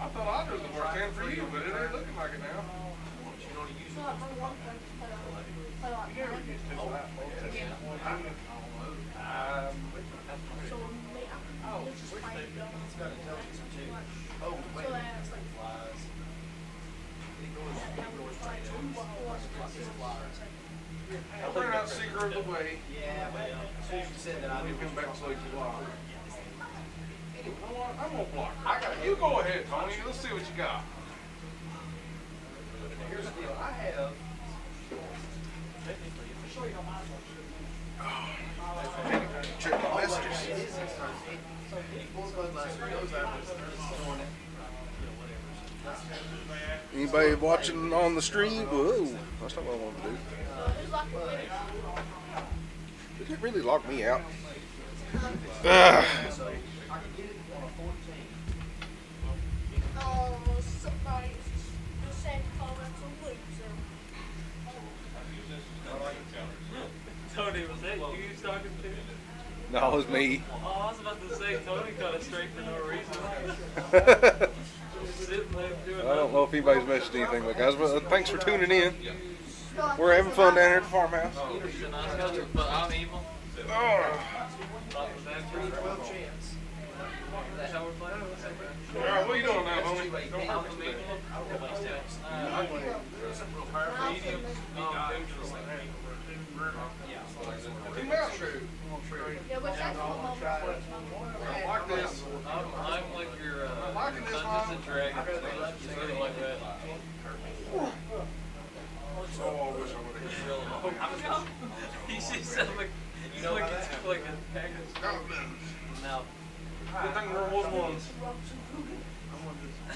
I thought I was the worst hand for you, but it ain't looking like it now. so like my one friend play like so me I just play It's got intelligence too. Oh, so wait. that's like Flies. I'll bring out Seeker of the Way. Yeah, well, as soon as you said that, I I'll knew give him back so he can block. Anyway, I'm gonna block her. You go ahead, Tony. Let's see what you got. here's the deal. I have. Check my messages. It is exciting. So he pulls my glasses, goes out, snoring it. Anybody watching on the stream? Whoa, that's not what I wanted to do. it's like Did it really lock me out? So I can get it on a 14. somebody just said comments on loser. Tony, was that you he was talking to? No, it was me. Oh, I was about to say, Tony cut it straight for no reason. Just sitting there doing I don't know if anybody's messaged anything, but guys, thanks for tuning in. So We're having fun down here at the farmhouse. But I'm evil. Oh. That's 12 chance. That's how we're playing. All right, what are you doing now, homie? Don't hurt me. Team out shoot. yeah, but that's what mom I like this. I'm like your liking this, Dungeons Mom. and Dragons. Something like that. Oh, I wish I would have. He seems like he's like it's like a package. No. Good thing we're one ones.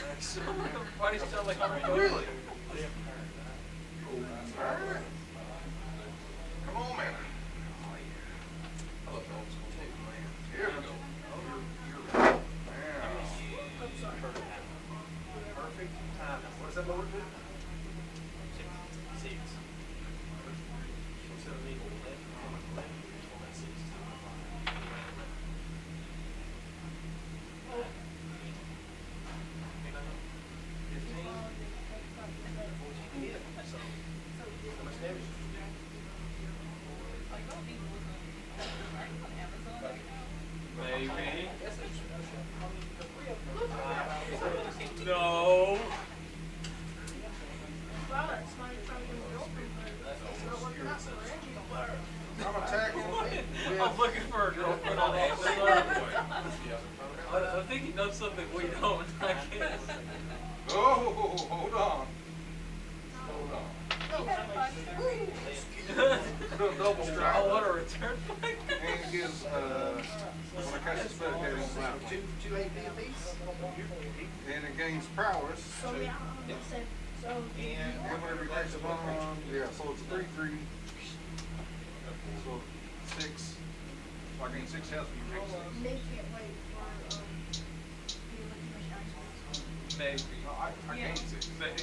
Everybody's still like Really? Alright. Come on, man. Here we go. Perfect time. What does that lower do? 6. Maybe. No. something we don't, I guess. Oh, hold on. Hold on. Double strike. I want a return flag. And it gives, when I catch the spell, it gives Two AP apiece. and it gains prowess. So yeah, so. And whenever you place a bomb, yeah, so it's 3/3. So 6. So I gain 6 health when you take 6. They can't wait for, the Olympic dice. Maybe. No, I gain 6. Maybe.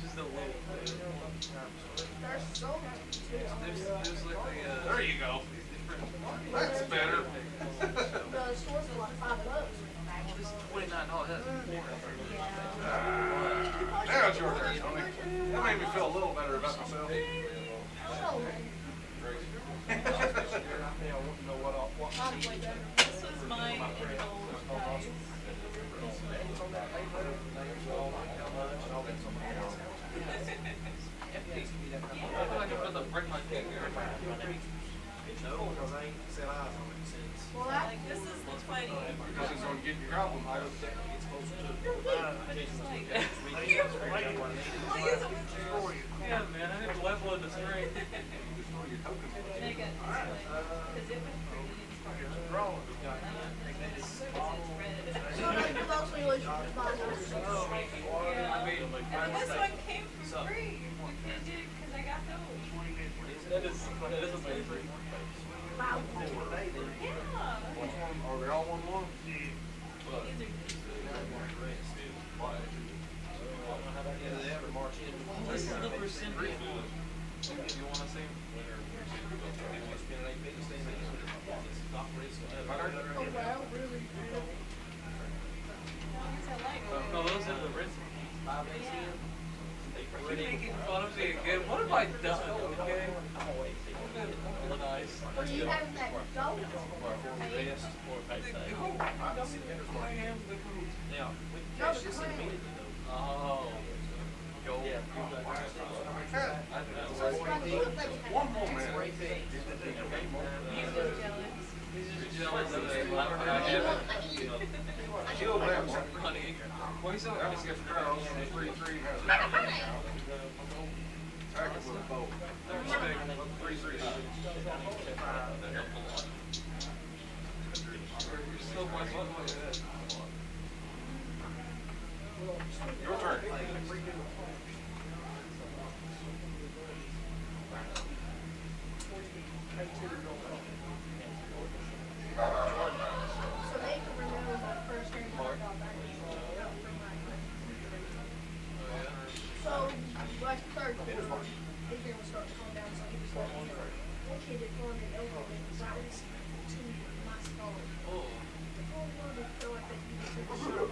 Just a little bit. There's so many too. There's like a, There you go. That's better. The stores are like $5. this is $29. That's Now it's your turn, Tony. That made me feel a little better about myself. So, probably better. This was mine in gold dice. I feel like I'm gonna break my finger. No, because I ain't set eyes on it since. Well, that, Like, this is the 20. Because it's going to get your goblin out. It's supposed to. But it's like, Yeah, man, I didn't level in the screen. make it this way. Because it was pretty inspired. so like, the most realistic is $5. Yeah. And this one came for free. It did, because I got those. That is amazing. Wow. Yeah. Which one? Are they all 1/1? These Yeah, they ever march in. This is the percentage. You wanna see? Spend an AP to stay in the game. It's not risk. Oh, wow, really? No, those are the risks. 5 AC in. You're making fun of me again. What have I done, okay? Nice. What do you have in that gold? Best. I am the coach. Now, we No, catch the this clan. immediately though. Oh. Go. Yeah. So it's like, look like it has- One more man. He's just jealous. He's just jealous of the leopard I have. Kill them. Honey. Well, he said I just get prowess and 3/3 has attack it with a bow. 3/3. So much fun with that. Your turn. So they can remember the first game I got back. So, like third quarter, his game was starting to calm down, so he was like, one kid had run it over me, so I was to my scar. Oh. The whole world would feel like that he was in the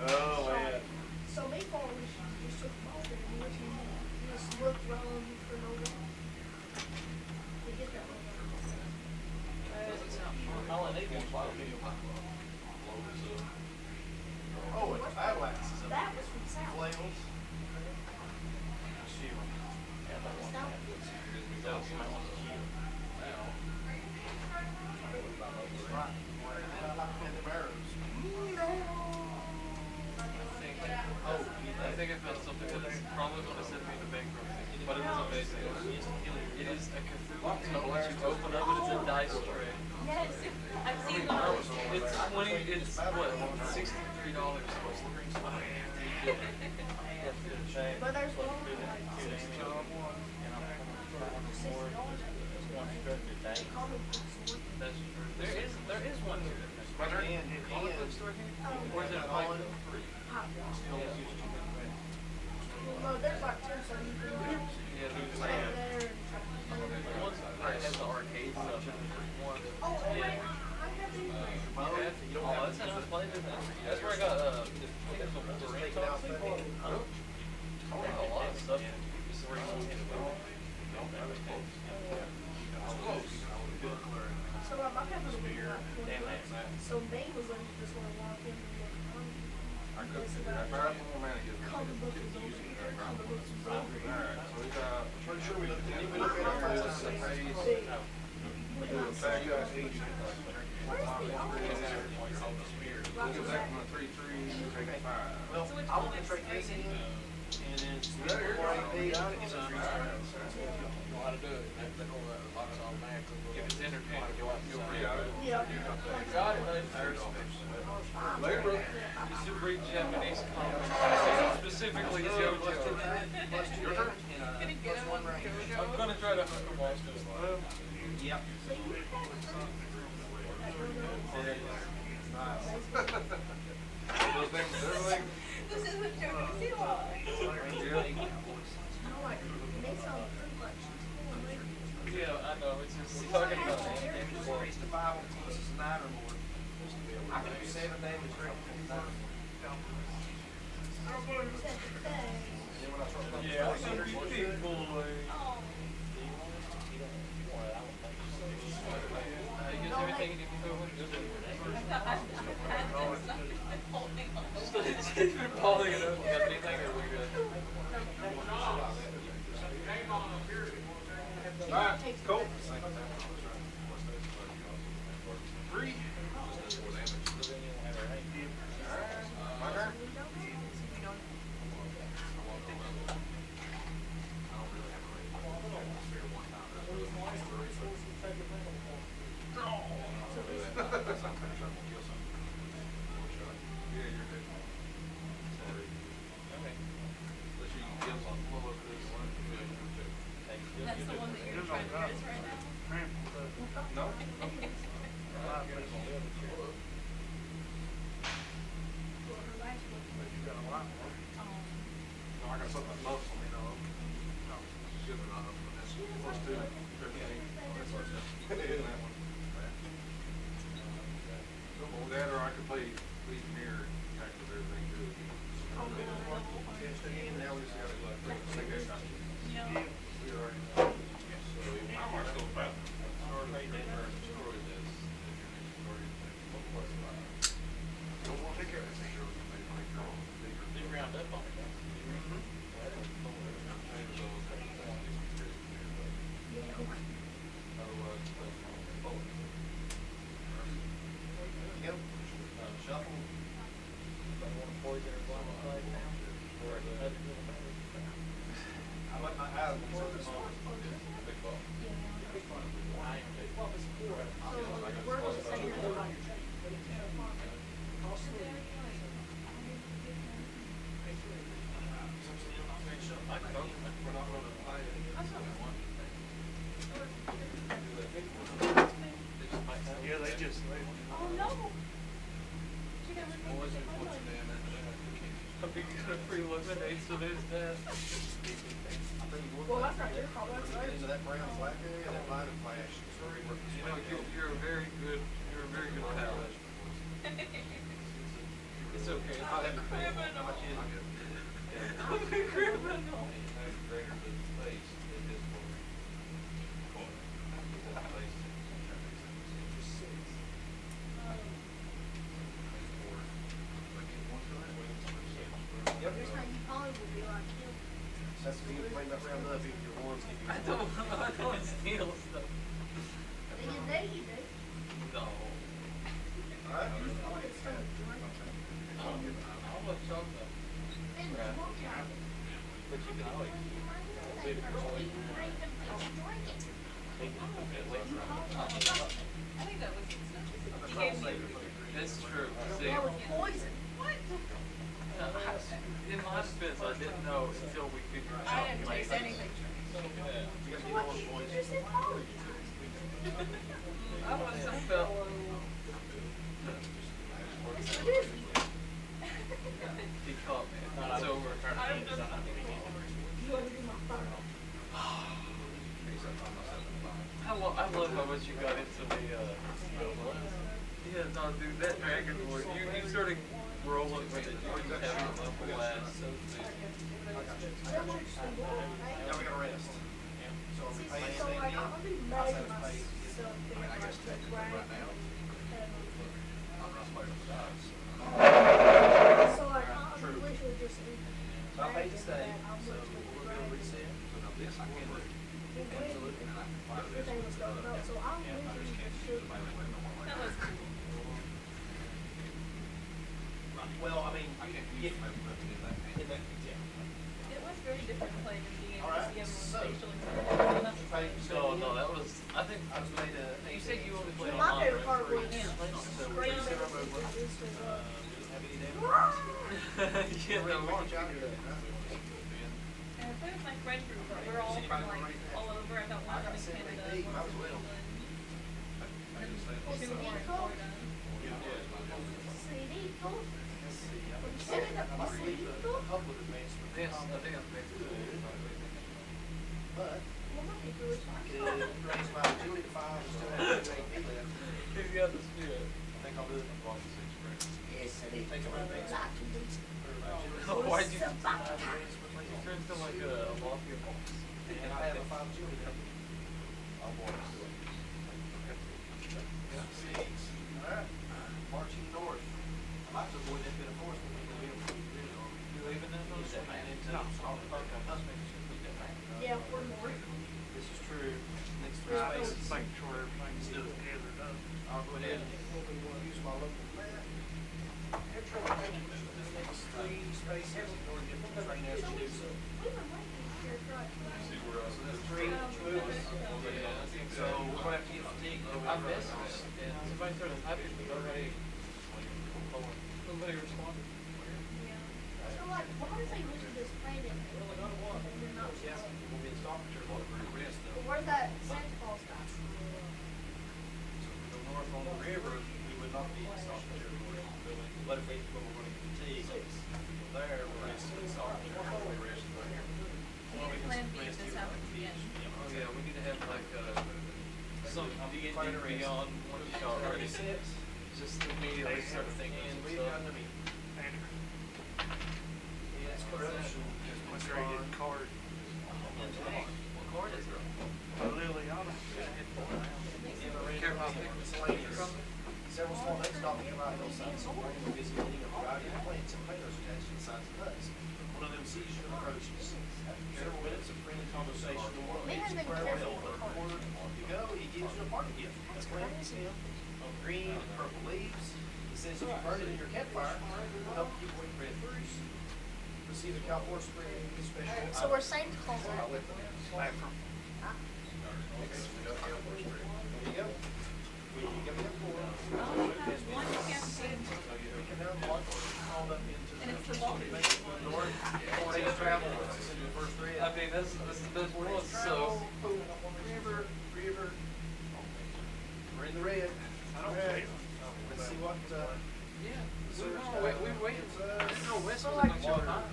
Oh, man. So me falling, we just took him off and he just looked around for no reason. To get that one. Oh, it's Avalanche. That was from South. Flails. I think I found something that is probably going to send me to bankruptcy, but it is amazing. It is a Cthulhu totem that you open up and it's a dice tray. Yes. I've seen those. It's what, $63. But there's one like That's true. There is one here. My turn. Comic book store here? Or is it a fight? no, there's like two, so you can Yeah, there's stay there and one's that has the arcade stuff. One. oh, wait, Yeah. I have these. Oh, that's how I was playing it. That's where I got, I think that's what Wolverine talks about. I got a lot of stuff. So I have a little so they was like just want to walk in and look I could do that. But I don't want to get comic book is over there, comic books is over there. Alright, so we got, pretty sure we looked at it. This is a phase. We do a back. Goes back from a 3-3, you take a 5. Well, So which I will one is trade this in, graded? and then submit it for AP, it's a free start. Know how to do it. They call that lots automatically. If it's entertaining, you'll have to sign it. Yeah. Got it, Labor. You should read Japanese comics, specifically JoJo. Plus two Your turn. and, Gonna get plus one him on range. JoJo. I'm gonna try to hook them off this one. Yep. Those names, everything. This is what JoJo see why. Yeah, I know, it's just talking about Damage increased to 5 on teams is 9 or more. I can do 7 damage rate. Yeah, I think you big boy. Oh. You get everything you need to do. Just keep it falling it up. You got anything or we good? Alright, cool. 3. My turn. That's the one that you're trying to get us right now? No? No, I got something that loves me, no. Should have not, but that's plus 2. 13. That one. That or I could play Legionnaire and tackle everything good. Now we just gotta Yeah. I might go back. Don't want to take care of this. You round up on it, Yep. Shuffle. I like my eyes. Yeah, they just, Oh, no. She got rid of it. I'll be gonna pre-eliminate so there's that. Well, that's not your fault, that's Get theirs. into that brown black area, that line of flash. You know, you're a very good palate. It's okay. I'll have to pay. Criminal. How much is it? I'm a criminal. Yep. This time you probably will be like him. That's the thing, play that round up, if your ones give you. I don't steal stuff. They get they, you do. No. Alright. Oh, it's so drunk. I'll let chocolate. And the one time, But you can always. they were eating right and drink it. I think that was he gave me. That's true. See, That was poison. What? in my defense, I didn't know until we figured out. I didn't taste anything. Yeah. You gotta So get what all did the you points. just apologize? I was I felt. Excuse me. He caught me. It's over. I don't know. You want to be my father? I love how much you got into the, yeah, no, dude, that Dragon Lord, you started rolling with it, you were having a little blast, so Now we gotta rest. So are we paying So anything like, in? I'll be I mad said at it's paid. myself. I guess technically right now, I'm not playing with dice. So like, I'll be literally just. So I paid to stay, so we're gonna reset. So now this I can do. Absolutely. And I can find this Everything was going up, so I'll literally just shoot. That was cool. Well, I mean, I can't if, use nothing in that hand. in that, yeah. It was very different playing and being able to Alright, see everyone's so- facial expressions. No, that was, I think, I was made a. you said you only played My online, favorite right? part was Yeah. great benefits of this was, Have any damage? Yeah, no, we March can out figure here. it out. And I played with my friend group, but we're all from like all over. I got one from Canada, one from England. Two more in Florida. Cedito. A couple of advancements. Yes, I think I'm next to it. But Well, my paper was I could raise my agility to 5 and still have 2 AP left. He's got the spirit. I think I'll do it. Yes, I did. Think I'm gonna make Like to do Oh, why'd you? some- You turned into like a mafia boss. And I have a 5 agility left. Alright, marching north. I like to avoid that bit of force when we go in. You leaving that on? Get that man into all the park. Let's make sure we get that. Yeah, we're more. This is true. Next 3 Right. spaces. Make sure everything's gathered up. I'll go ahead and use my local map. Next 3 spaces or different terrain as you do so. We were waiting here for like. Three moves. So we're gonna have to get fatigued. I missed it, and somebody started typing, but nobody responded. Yeah. So like, why does they look at this planet and they're not Yeah, we'll be in Stockton. But where's that Santa Claus guy? Go north on the river, we would not be in Stockton. But if we were going to fatigue, there, we're going to see Stockton. We rest right here. Plan B if this happens again. Oh yeah, we need to have like some D&D beyond one shot already. Just immediately start thinking We've stuff. got to meet. It's corruption. My graded card. What card is it? Liliana. Careful how thick the slate is. Several small lakes dotted nearby hillsides, some rain will visit eating a variety of plants and potatoes attached to the sides of huts. One of them sees you and approaches. After several minutes of friendly conversation, the one They leaves haven't you been farewell, careful but with the before you go, he gives you a party gift. A plant stem of green and purple leaves. He says if you burn it in your campfire, it will help keep away red fruits. Receive a California spring special. So we're Santa Claus. Out with them. Back from. There you go. Will you give me that for? I only have one campaign, We can now march all up into and it's the longest. north. 4 days travel. This is the first 3. I mean, this is the best 4 one, days travel. so. Boom. River. We're in the red. Okay. Let's see what, Yeah, we were waiting. No, Wes So was like gonna show water. high.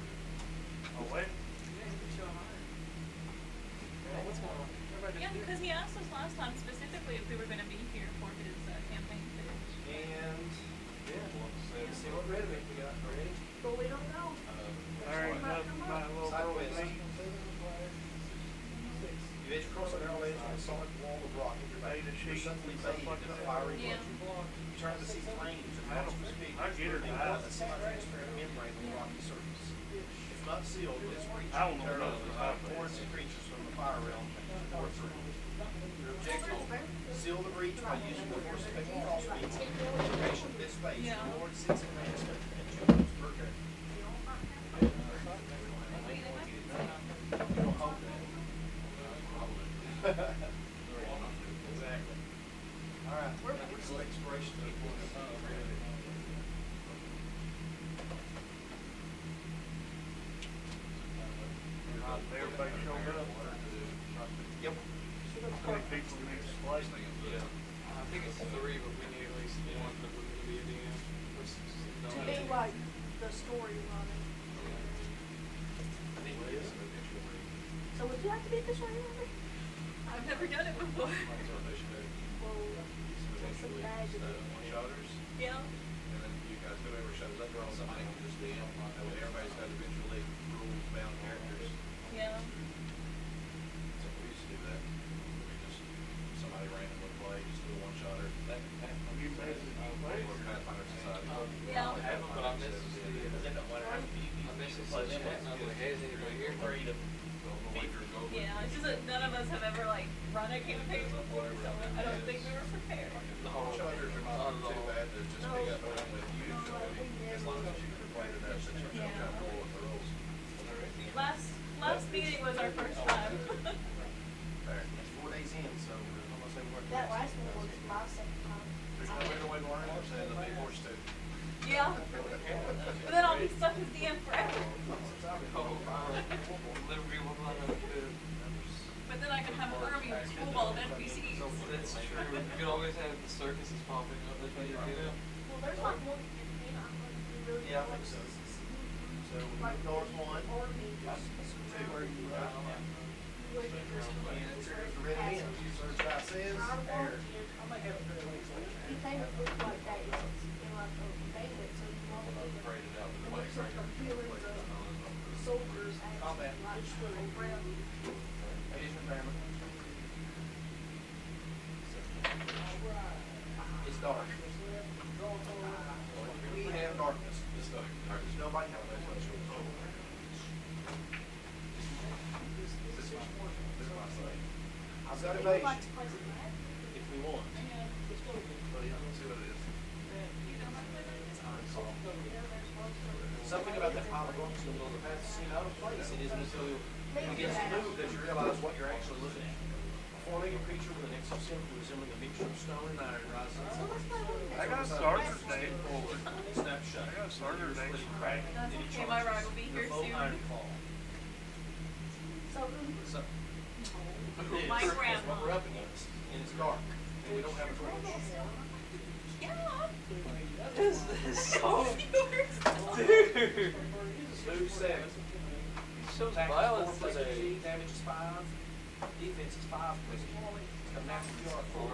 Oh, wait. Yeah, he could show high. What's going on? Everybody Yeah, just because he asked us last time specifically if we were gonna be here for his campaign finish. and, yeah, let's see what red we got. Ready? But we don't know. There ain't nothing my little girl Sideways. needs. You edge across a narrow ledge on a solid wall of rock at your back. Made a You're sheet, suddenly stuff bathed like in a that. fiery Yeah. glow. You turn to see flames and monstrous figures. I get her burning to on a semi-transparent membrane on the rocky surface. If not sealed, this breach I don't will know tear nothing open about by that. hordes of creatures from the fire realm to pour through. Your objective: seal the breach by using the force effective crossbeams. Duration of this phase, Yeah. your Lord sits in master and 2 moves per turn. You don't hold that. Exactly. All right, we're some exploration to the point of Everybody showed up. Yep. How many people need to play? I think it's 3, but we need at least one that we're gonna be at the end. To be like the story running. So would you have to be this way, Robert? I've never done it before. Well, there's some bad to do. One-shotters, Yeah. and then you guys, whoever shows up, they're on something, can just be in. That way everybody's got eventually rules-bound characters. Yeah. So we used to do that. We just, somebody random would play, just do a one-shotter. That happened. You made it. Or Pathfinder Society. Yeah. I haven't, but I missed it. I missed it. So I was like, hey, is anybody here? Yeah, it's just that none of us have ever like run a campaign before, so I don't think we were prepared. Charters are not too bad to just pick up on with usually, as long as you can play it up, that you're Yeah. comfortable with the rules. Last meeting was our first time. It's 4 days in, so almost everywhere. That last one was my second time. There's no better way to learn it than to be forced to. Yeah. But then I'll be stuck as DM forever. But then I can have an army of schoolball of NPCs. That's true. You could always have the circuses popping up if you did it. Well, there's like one campaign I think we really Yeah, I like. think so. So we Like moved north one. army, just Where you, where you just there's the red end. Search by says, air. You think it looks like that, it's in like a banquet, so you walk in there, and there's like a feeling of soldiers and Combat. like around you. Addition requirement. It's dark. We have darkness. Nobody has that. I've got Would you evasion like to play some of that? if we want. Something about that pile of books in the middle of the path seems out of place. It isn't until you begin to move that you realize what you're actually looking at. A four-legged creature with an exoskeleton resembling a mixture of stone and iron rises So inside. let's play one of I those. got a starter's name. Snapshot. I got a starter's name. Crack. That's okay, my ride will be here Your bow soon. iron claw. So who? So, My That's grandma. what we're up against, and it's dark, and we don't have a torch. Yeah. This is so Dude. Move 7. shows Attack violence is 4 plus today. PG, damage is 5. Defense is 5 plus PG. It's got natural PR 4.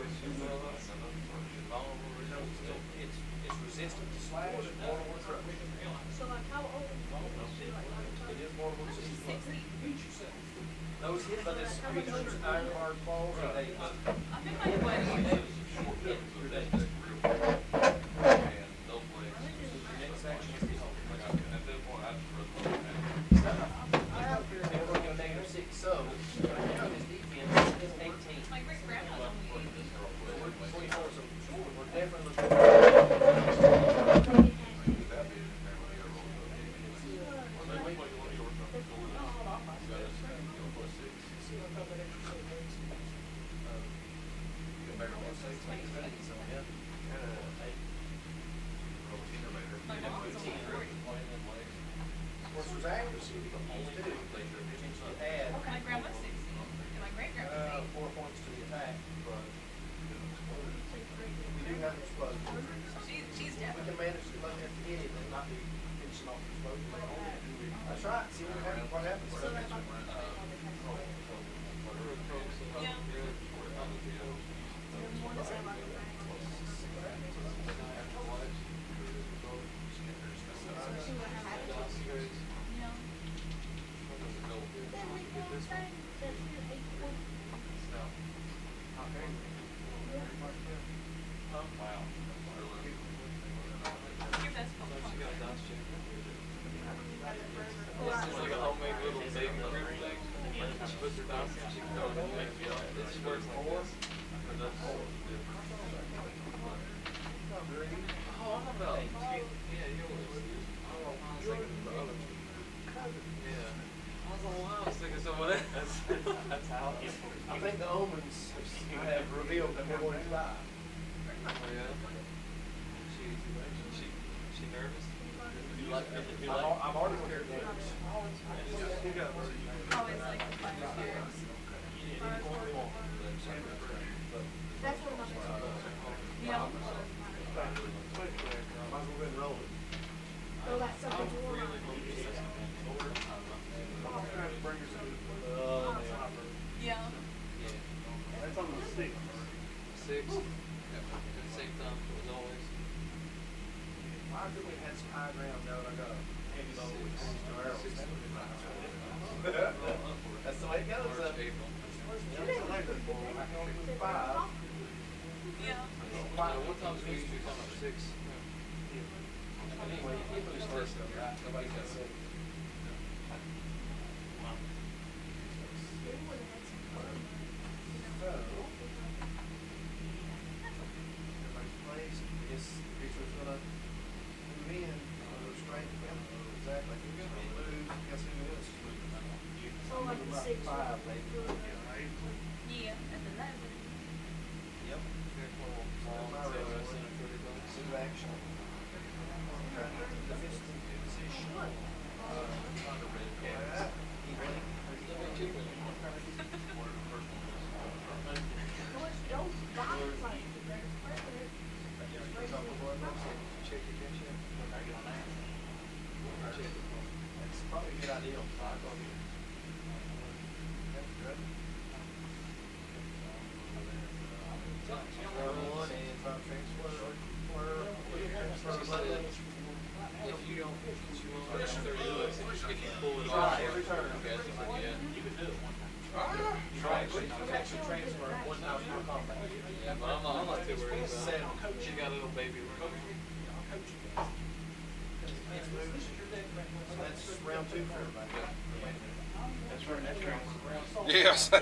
It's resistant to slash, mortal or crush. So like how old? It is mortal or 60. 60. Those hit by this creature's iron hard claws are days. I think my wedding. Hit your days. And they'll play. Your next action is behold. At that point, I just run We're going to negative 6, so his defense is 18. My great grandma's only 80. We're 24, so we're definitely looking. My mom's only 40. Sorcerer's accuracy, only 2. Potentially add My grandma's 60. And my great grandma's 80. 4 points to the attack. We do have explosion. She's dead. We can manage to let it hit it and not be finishing off the explosion. That's right. See what happens. What happens? Yeah. Yeah. Your best phone call. This is like a homemade little baby group thing. She puts her dice and she can throw it in the baby. It just works like this. But that's oh, I'm about, yeah, yeah. I was like, wow, I was thinking someone else. That's how it is. I think the omens have revealed that we're going to die. Oh, yeah. She nervous? You like, I'm already prepared to lose. Always like the fire spirits. That's one of my favorites. Yeah. Might as well go ahead and roll it. So that's something you want. Yeah. That's on the 6th. 6. At the same time, as always. Why could we have some high ground now that I got a heavy load with two arrows? That would be nice. That's the way it goes. March, April. I can only move 5. Yeah. What time's we usually come up 6? Anyway, you get those first though, right? Nobody got 7. six. Yeah, at the 11. Yep. Zoo action. Defensive position. Those boxes like they're president. That's probably a good idea. One and five transfer. If you don't, push 30 bucks, if you pull it Try off. every turn. Yeah. You could do it one time. Try it, you can actually transfer 1,000 more combat. Yeah, but I'm not too worried about it. She got a little baby. That's round two for everybody. That's right, that's right. Yes. I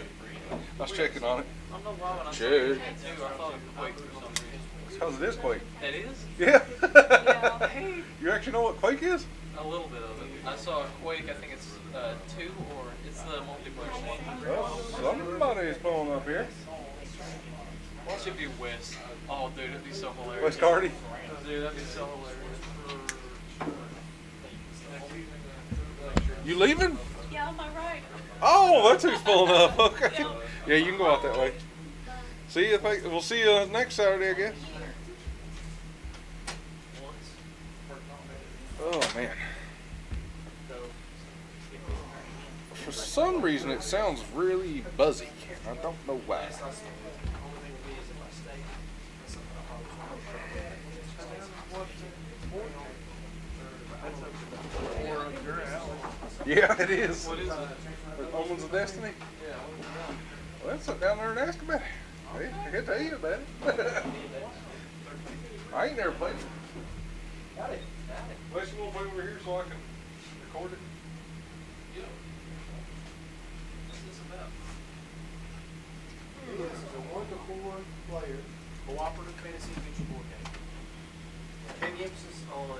was checking on it. I don't know why when I saw Cheers. it too, I thought it was Quake for some reason. Because it is Quake. It is? Yeah. Yeah. Hey. You actually know what Quake is? A little bit of it. I saw a Quake, I think it's 2 or it's the multiplayer one. Well, somebody's pulling up here. It should be West. Oh, dude, it'd be so hilarious. West Cardi. Dude, that'd be so hilarious. You leaving? Yeah, on my right. Oh, that's who's pulling up. Okay. Yeah, you can go out that way. See you. We'll see you next Saturday, I guess. Oh man. For some reason, it sounds really buzzy. I don't know why. Yeah, it is. What is it? Omens of Destiny. Yeah. Well, let's sit down there and ask about it. Hey, I can tell you about it. I ain't never played it. Unless you want to play over here so I can record it. This is a 1 to 4 player cooperative fantasy adventure board game. Heavy emphasis on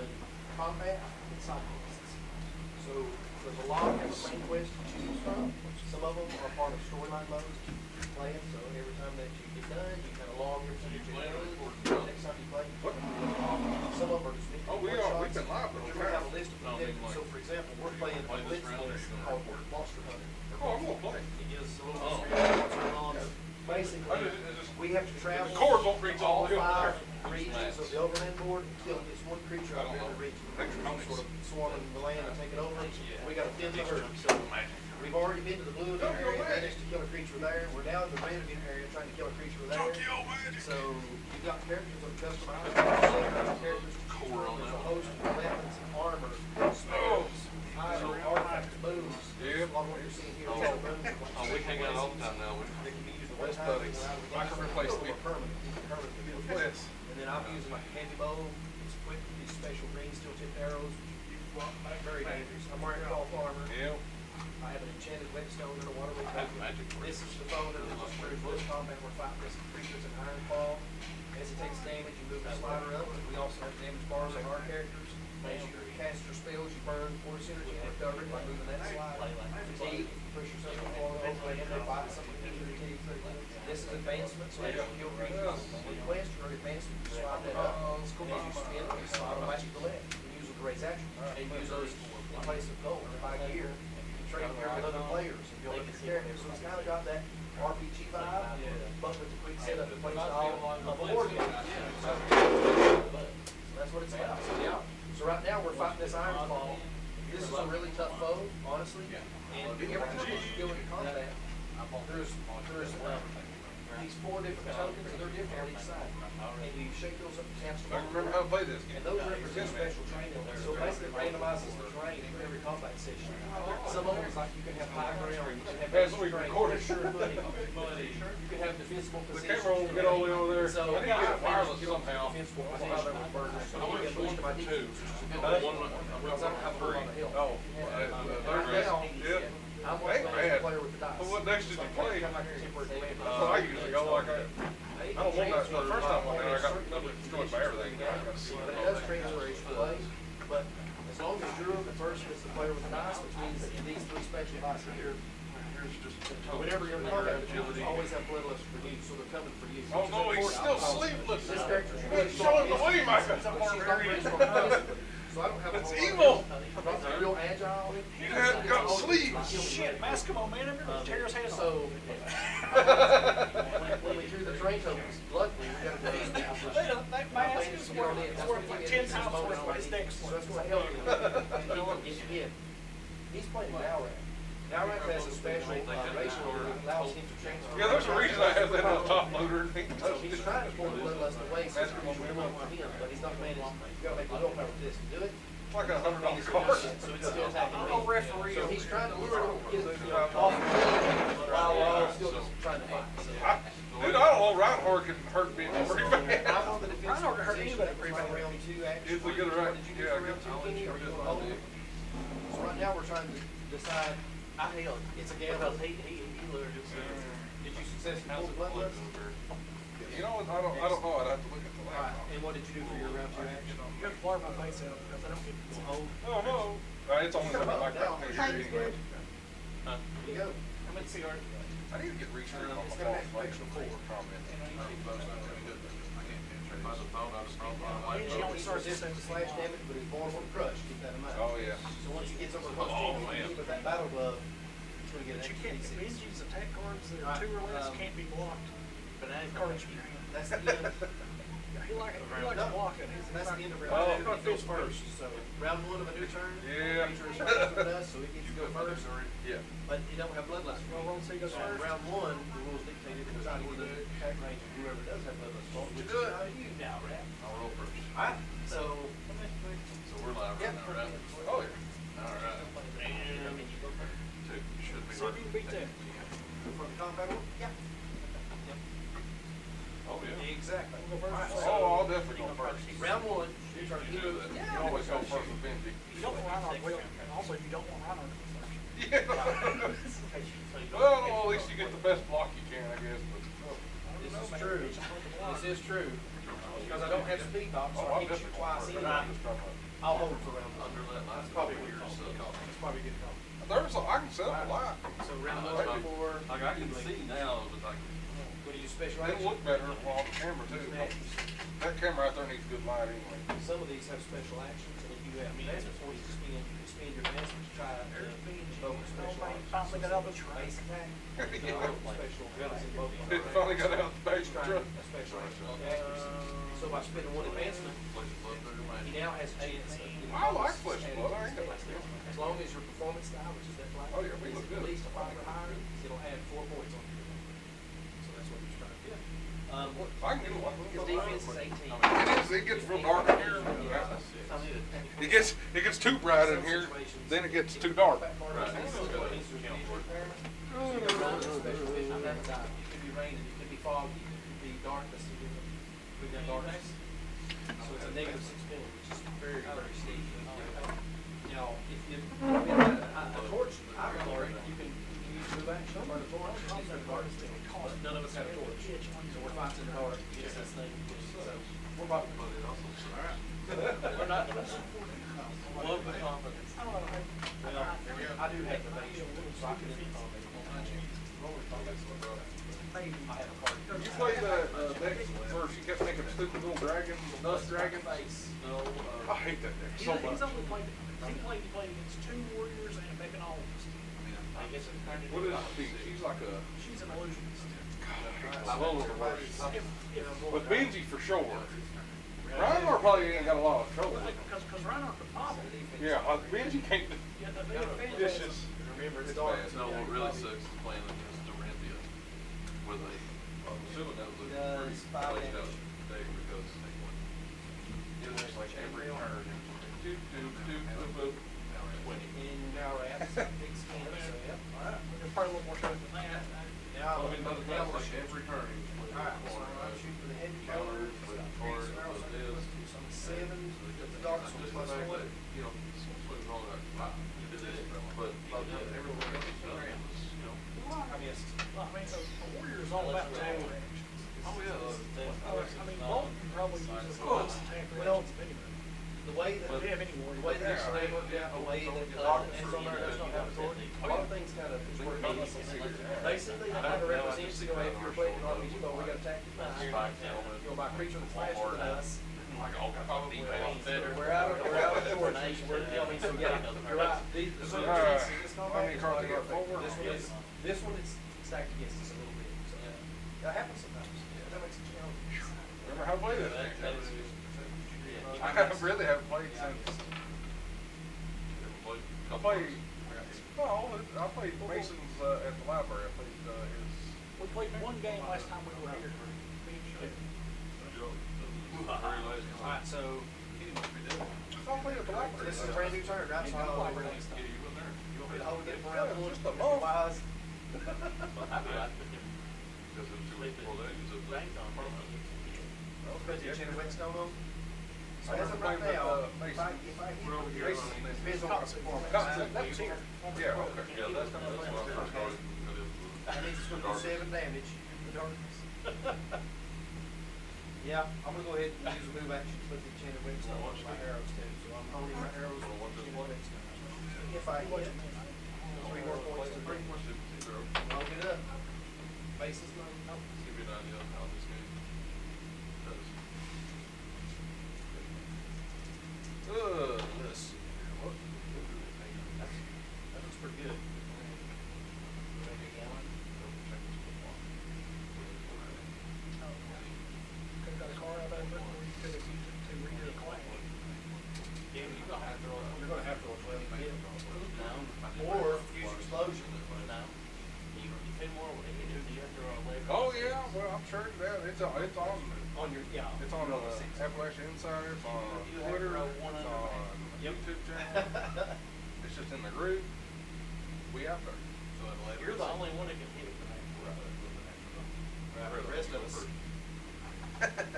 combat and side quests. So there's a lot of main quests to choose from. Some of them are part of storyline modes that you play in. So every time that you get done, you kind of log everything that you're doing. Next time you play, some of them are just big Oh, we are. We've been live, but But you're gonna have a list of objectives. So for example, we're playing a blitz list called Monster Hunter. Oh, I'm gonna play. It gives a little history of what's going on. Basically, we have to travel The chords won't reach all all the way up 5 regions of the overland board and kill this one creature out of every region. Sort of swarming the land and take it over. We gotta thin the herd. So we've already been to the blue event area, managed to kill a creature there. We're now in the red event area trying to kill a creature there. So you've got characters that are customized. Characters to choose from. There's a host of weapons, armor, spells, artifacts, booms. A lot of what you're seeing here is all booms. Oh, we hang out all the time now. They can be used Best one time, buddies. I can replace them permanently. Yes. And then I'm using like a heavy bow, it's quick, these special green steel tipped arrows, very dangerous. I'm wearing golf armor. Yeah. I have an enchanted whetstone and a waterway That's token. magic for This is the foe that is just through close combat. We're fighting this creature's an iron claw. As it takes damage, you move the slider up. We also have damage bars on our characters. As you cast your spells, you burn force energy and recover it by moving that slider. Fatigue, you push yourself forward, hopefully end up fighting something. This is advancement, so as you kill creatures with quest or advancement, you slide that up. As you spin, you slide them back to the left. You use them to raise action. And you use those in place of gold. And by gear, you trade gear with other players and build up your characters. So it's kind of got that RPG vibe, but with the quick setup and play style of a board game. So that's what it's about. So yeah. So right now we're fighting this iron claw. This is a really tough foe, honestly. And everything you go into combat, there's these 4 different tokens, and they're different on each side. And you shake those up and cast them. I remember how to play this game. And those represent special training. So basically it randomizes the terrain for every combat session. Some of them is like you can have high ground, you can have That's basic what we terrain, recorded. sure footing, you can have defensible The positions. camera won't get all the way over there. So I need to get it wireless somehow. defensible position with burgers. So you get boosted by defense. Huh? Because I don't have a whole lot of health. Oh, Right now, yeah. I'm one of the Bad. player with the dice. Well, what next did you play? Kind of like a temporary command. So I usually go like that. I don't want that for the first time one now. I got nothing destroyed by everything. I got to see But it it all does day. transfer each play, but as long as you're the person that's the player with the dice, which means that these 3 special dice here, whenever you're in combat, you always have bloodlust for you, so they're coming for you. Oh no, he's still sleepless. This character's Show him the way, Micah. So I don't have a It's whole lot evil. of- I'm not real agile. He hadn't got sleeves. Shit, mask him on, man. I'm gonna tear his head off. So, when we do the train tokens, luckily, we got to do That mask is worth like 10 times worth of his deck. So that's what helped him. He can get hit. He's playing Nowrak. Nowrak has a special racial that allows him to transfer. Yeah, there's a reason I have that on the top loader. And So he's trying to pull the bloodlust away, so it's going to be one for him, but he's not managed. You got to make a willpower test to do it. It's like a $100 card. So it's still attacking me. I'm a referee. So he's trying to lure him, get it, off the field, while we're still just trying to fight. So Dude, I don't know. Reinhardt can hurt me pretty bad. I'm on the defensive Reinhardt can hurt position anybody pretty for bad. round 2 action. If we get it right, What did you do yeah, for round 2, I'll let Kenny? you Are you do it. hold it? So right now, we're trying to decide, it's a gamble. He lured himself. Did you successfully pull bloodlust? You know what? I don't know. I'd have to look at the Alright, laptop. and what did you do for your round 2 action? You have to blur my face out because I don't get to hold. Oh no. It's only gonna be like that picture anyway. Here you go. How much cigar? I need to get research on my It's phone. gonna make extra Like, 4. comment. He only starts this Resistance to slash damage, but he's vulnerable to crush. Keep that in mind. Oh yeah. So once he gets over close to you, with that battle glove, he's going to get But an you extra can't, D6. Benji's attack cards that are 2 or less can't be blocked. But now he's Cards gonna you have. That's the end. He likes blocking. That's the end of Oh. round 2. He goes first. So round 1 of a new turn. Yeah. Creature is stronger than us, so he gets to go first. Yeah. But you don't have bloodlust. Well, roll so he goes So first. round 1, the rules dictated to try to get the attack range of whoever does have bloodlust fault, which is you now, right? I'll roll first. Alright, so So we're live right now, right? Oh yeah. All right. Two, should be. See if you can beat that. for the combat one? Yeah. Oh yeah. Exactly. We'll go first. Alright, Oh, I'll definitely go first. round 1, your turn. He moves. You always go first with Benji. You don't want Reinhardt will, and also you don't want Reinhardt to go first. Yeah. Well, no, at least you get the best block you can, I guess. But This is true. This is true. Because I don't have speed box, so oh, I I'll can't shoot definitely go twice first. anyway. I'll hold for round 1. That's probably a good call. That's probably a good call. I can set up a lot. So round 1 for, Like I can see now, but like, what do you use special It'll action? look better on the camera too. That camera right there needs good light anyway. Some of these have special actions, and if you have advancement for you, expend your advancement to try to invoke a special action. Finally got out of the truck. Base attack. Yeah. Special abilities invoke. It finally got out the back of the Try truck. a special action on accuracy. So by spending 1 advancement, he now has a chance of getting I like bonuses flesh and added blood. to I his ain't got stats. that. As long as your performance style, which is that black, Oh, yeah, we look is good. at least a 5 or higher, it'll add 4 points on your So that's what he's trying to get. I can get one. His defense is 18. It gets real dark in here. It gets too bright in here, then it gets too dark. It could be raining, it could be foggy, it could be darkness, we've got darkness. So it's a negative 6 penalty, which is very, very steep. Now, if you, a torch, I've learned, you can use move action, burn a torch, use the dark, but none of us have a torch. So we're fighting in the dark, it's this thing, so we're about to put it also. We're not one for confidence. Well, I do have the base, so I can end the combat. I have a card. Did you play the deck where she kept making stupid little dragons, dust dragons? No, I hate that deck so He's much. only played against 2 warriors and a mechanologist. I guess it's kind of. What is she? She's like a. She's an illusionist. I love her words. If With Benji for sure. Reinhardt probably ain't got a lot of trouble. Because Reinhardt could bobble. Yeah, Benji can't. Yeah, the big advantage It's is just. Remember, it's it's dark. bad. No, what really sucks is playing against Dorinthia with a, I'm assuming that was a Does pretty 5 played out damage. day because they went, it was like every turn, doop, doop, doop, doop, doop. In now rats, big skin, so yeah, alright. there's probably a little more to it than that. Now, I mean, that's like every turn he was playing alright, the so corner, I'm shooting for the heavy counters, counters, with cards, with this. 7, with the dark one plus 1. You know, swings on like, wow, you did this, but everyone else, you know. I missed. Well, I mean, a warrior is all about attack reactions. Oh, yeah. I mean, Bolton probably uses the most attack reactions of anybody. the way that, Do you have any more? the way that it's worked out, the way that, it's on there, that's not have authority. A lot of things kind of just work on us. Basically, it kind of represents, you know, if you're playing an RPG, but we got a tactic. You know, by a creature that's faster than us. Probably better. We're out of sorts. I mean, so yeah, you're right. This many cards you got? Four? This one is stacked against us a little bit, so that happens sometimes. That makes it challenging. Remember how to play this? I really haven't played since. I played. No, I played Mason's at the library. I played his. We played one game last time we were here. Alright, so, I played at the library. this is a brand new turn, right? So I'll over next time. You want me to hold it around a little Just a bit month. wise? Put the chain of whetstone on? So as of right now, if I hit depends on what's performing. That was here. Yeah, okay. Yeah, that's kind of That means it's gonna do 7 damage in darkness. Yeah, I'm gonna go ahead and use a move action to put the chain of whetstone on my arrows too, so I'm holding my arrows on the chain of whetstone. If I hit, 3 more points to bring. Hold it up. Bases low. Nope. Let's see. That looks pretty good. Could've got a car out of it, or you could have used it to read your claim. You're gonna have to roll 12. Or use explosion. Oh yeah, well I'm sure that it's on. On your, yeah. It's on Appalachia Insider. It's on Twitter. It's on YouTube channel. It's just in the group. We out there. You're the only one that can hit it from that. The rest of us.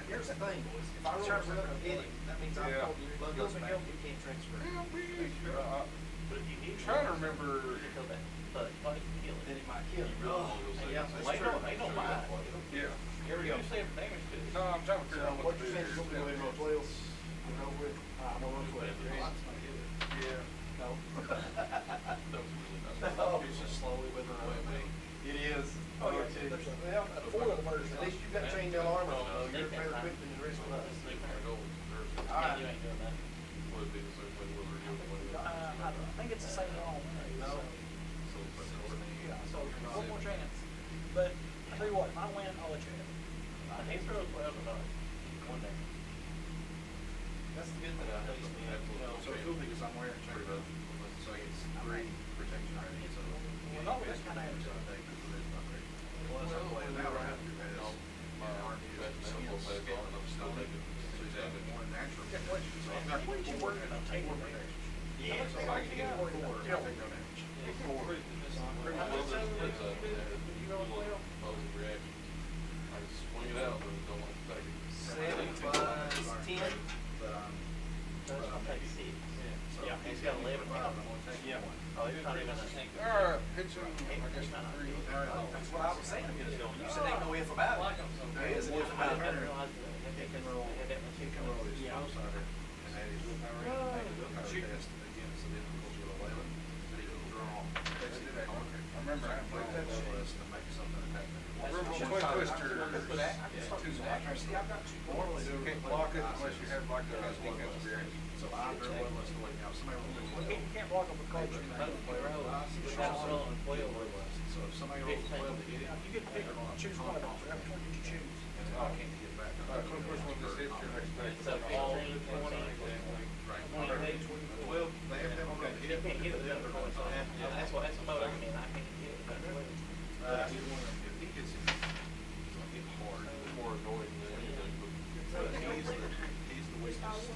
Here's the thing, boys. If I roll something and hit him, that means I've told you, blood goes back, it can't transfer. But if you need I'm trying to remember. Then it might kill you. Yeah, that's Ain't true. no mind. Yeah. Here we go. You say damage to it. No, I'm trying to figure out What what to you do. think, we'll go ahead and roll 12, we'll go with, I'm gonna roll 12. Yeah. No. It's just slowly withering away, man. It is. Oh, yeah, there's a foil version. At least you've got chainmail armor, though. You're better equipped than the rest of us. Alright. You ain't doing that. I think it's the same one. No. Yeah, so one more chance. But I tell you what, if I win, I'll let you have it. He's throwing 12 or not. One day. That's the good thing about these, man. You know, So it's cool because I'm wearing chain up, so it's 3 protection rating, so. Well, no, that's kind of So I think it's not great. Plus I'm playing now right after that. My arm is I'm still making 1 natural. So I'm not What did you work on taking protection. yeah. So if I can get 4, I'll take no damage. Seven plus 10. But I'll take 6. so Yeah, he's got 11 now. Yeah. Oh, he's not even a thing. Alright, pitching, I guess, 3. That's what I was saying. You said ain't no if about it. There is an if about it. he can roll his outsider, and add his willpower in, make a willpower test against the difficulty of 11, and he will draw basically the card. I remember I played that shit. Plus to make something attack. I remember Twin Twister. See, I've got 2 points. You can't block it unless you have like a defensive reaction. So either one was the way, now somebody rolls a 12. You can't block them with cards. So if somebody rolls a 12 to hit it, You get to pick, choose one of them. Which one did you choose? and I can't get back. Twin Twister one just hits your next day. So 15, 20, Right. 12. They have to have a good You hit. can't hit it with the other points. That's what, that's what I mean. I can't hit it. If he gets it, it's gonna get hard. More annoying than anything, but he's the weakest,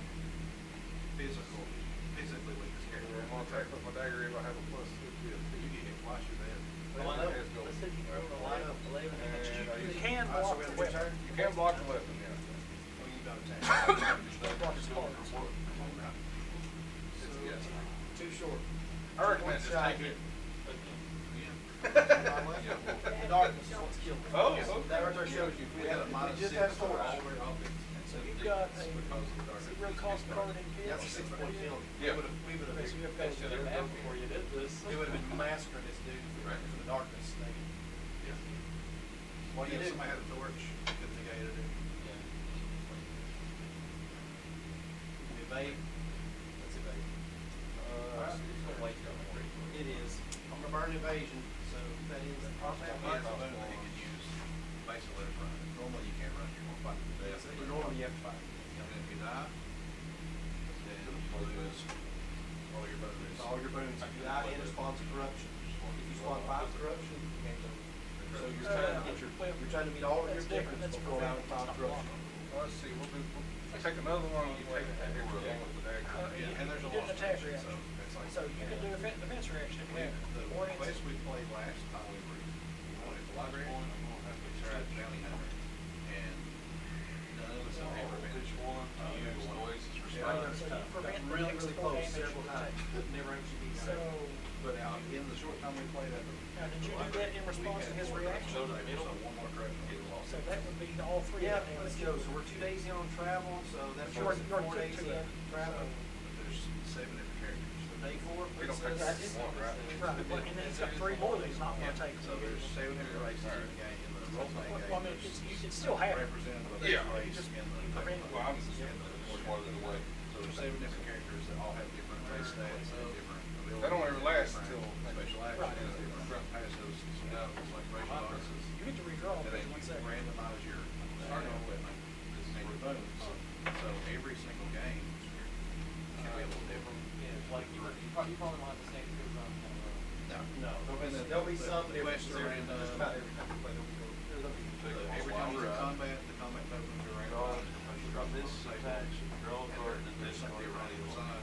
physically weakest character. I'm gonna attack with my dagger if I have a plus 2. You get hit twice, you're dead. Well, I know. Let's see if you can roll a line up 11 and You can block the weapon. You can block the weapon, yeah. Well, you got attack. Block his cards. Too short. I recommend just taking it. The darkness is what's killing. Oh, That right there shows you. We had a We minus just 6 had a for torch. all their offense, and So you've got a Because of the dark. zero cost card in kids. That's a 6-point penalty. Yeah. We would have, Okay, so you have They got should have mapped before you did this. we would have been massacring this dude Right. for the darkness thing. Yeah. What do you do? Somebody had a torch, could negate it. Evade. Let's evade. It is. I'm gonna burn evasion, so that is. He has a boon that he can use, basically let it run. Normally you can't run, you're gonna fight to the death. But normally you have to fight. And then if you die, then you lose all your bonuses. It's all your boons. If you die, it spawns a corruption. If you spawn 5 corruption, game's over. So you're trying to get you're trying to meet all of your That's different. objectives That's before allowing preventing. 5 It's not corruption. Let's see, we'll take another one, you take it here with the dagger. Yeah, and there's a You did lot an attack of reaction. it's like. So you can do a defense reaction if you have The warnings. place we played last time we were at the library, we tried Bounty Hunter, and none of us have ever been use Oasis So Respect. you prevent the Really, next really 4 close damage several you times, take. but never actually beat So, But out in the short time we played at the. now, did you do that in response to his reaction? One more correction, get lost. So that would be all 3 Yeah, of them. let's go. So we're 2 days in on travel, so that's You're- 4 you're days to in that. travel. There's 7 different characters. So day 4, We don't princess. take one, right? Right, but- and then he's got 3 more that he's not gonna take. So there's 7 different races in the game, in the role-playing Well, game. I mean, you can still have it. Representative of Yeah. each race in the. prevent- Well, I'm just more farther away. So there's 7 different characters that all have different race stats and different abilities. They don't ever last different until- special actions, different passes, like racial bonuses. You get to redraw That for ain't 1 you second. randomize your starting equipment and your boons. So every single game can be a little different. Like you probably want the same two runs. No. There'll be some The questions are differences in, just about every time we play. There'll be. Every time you're in combat, the combat tokens are randomized. Drop this, say that, draw a card, and then there's something around either side.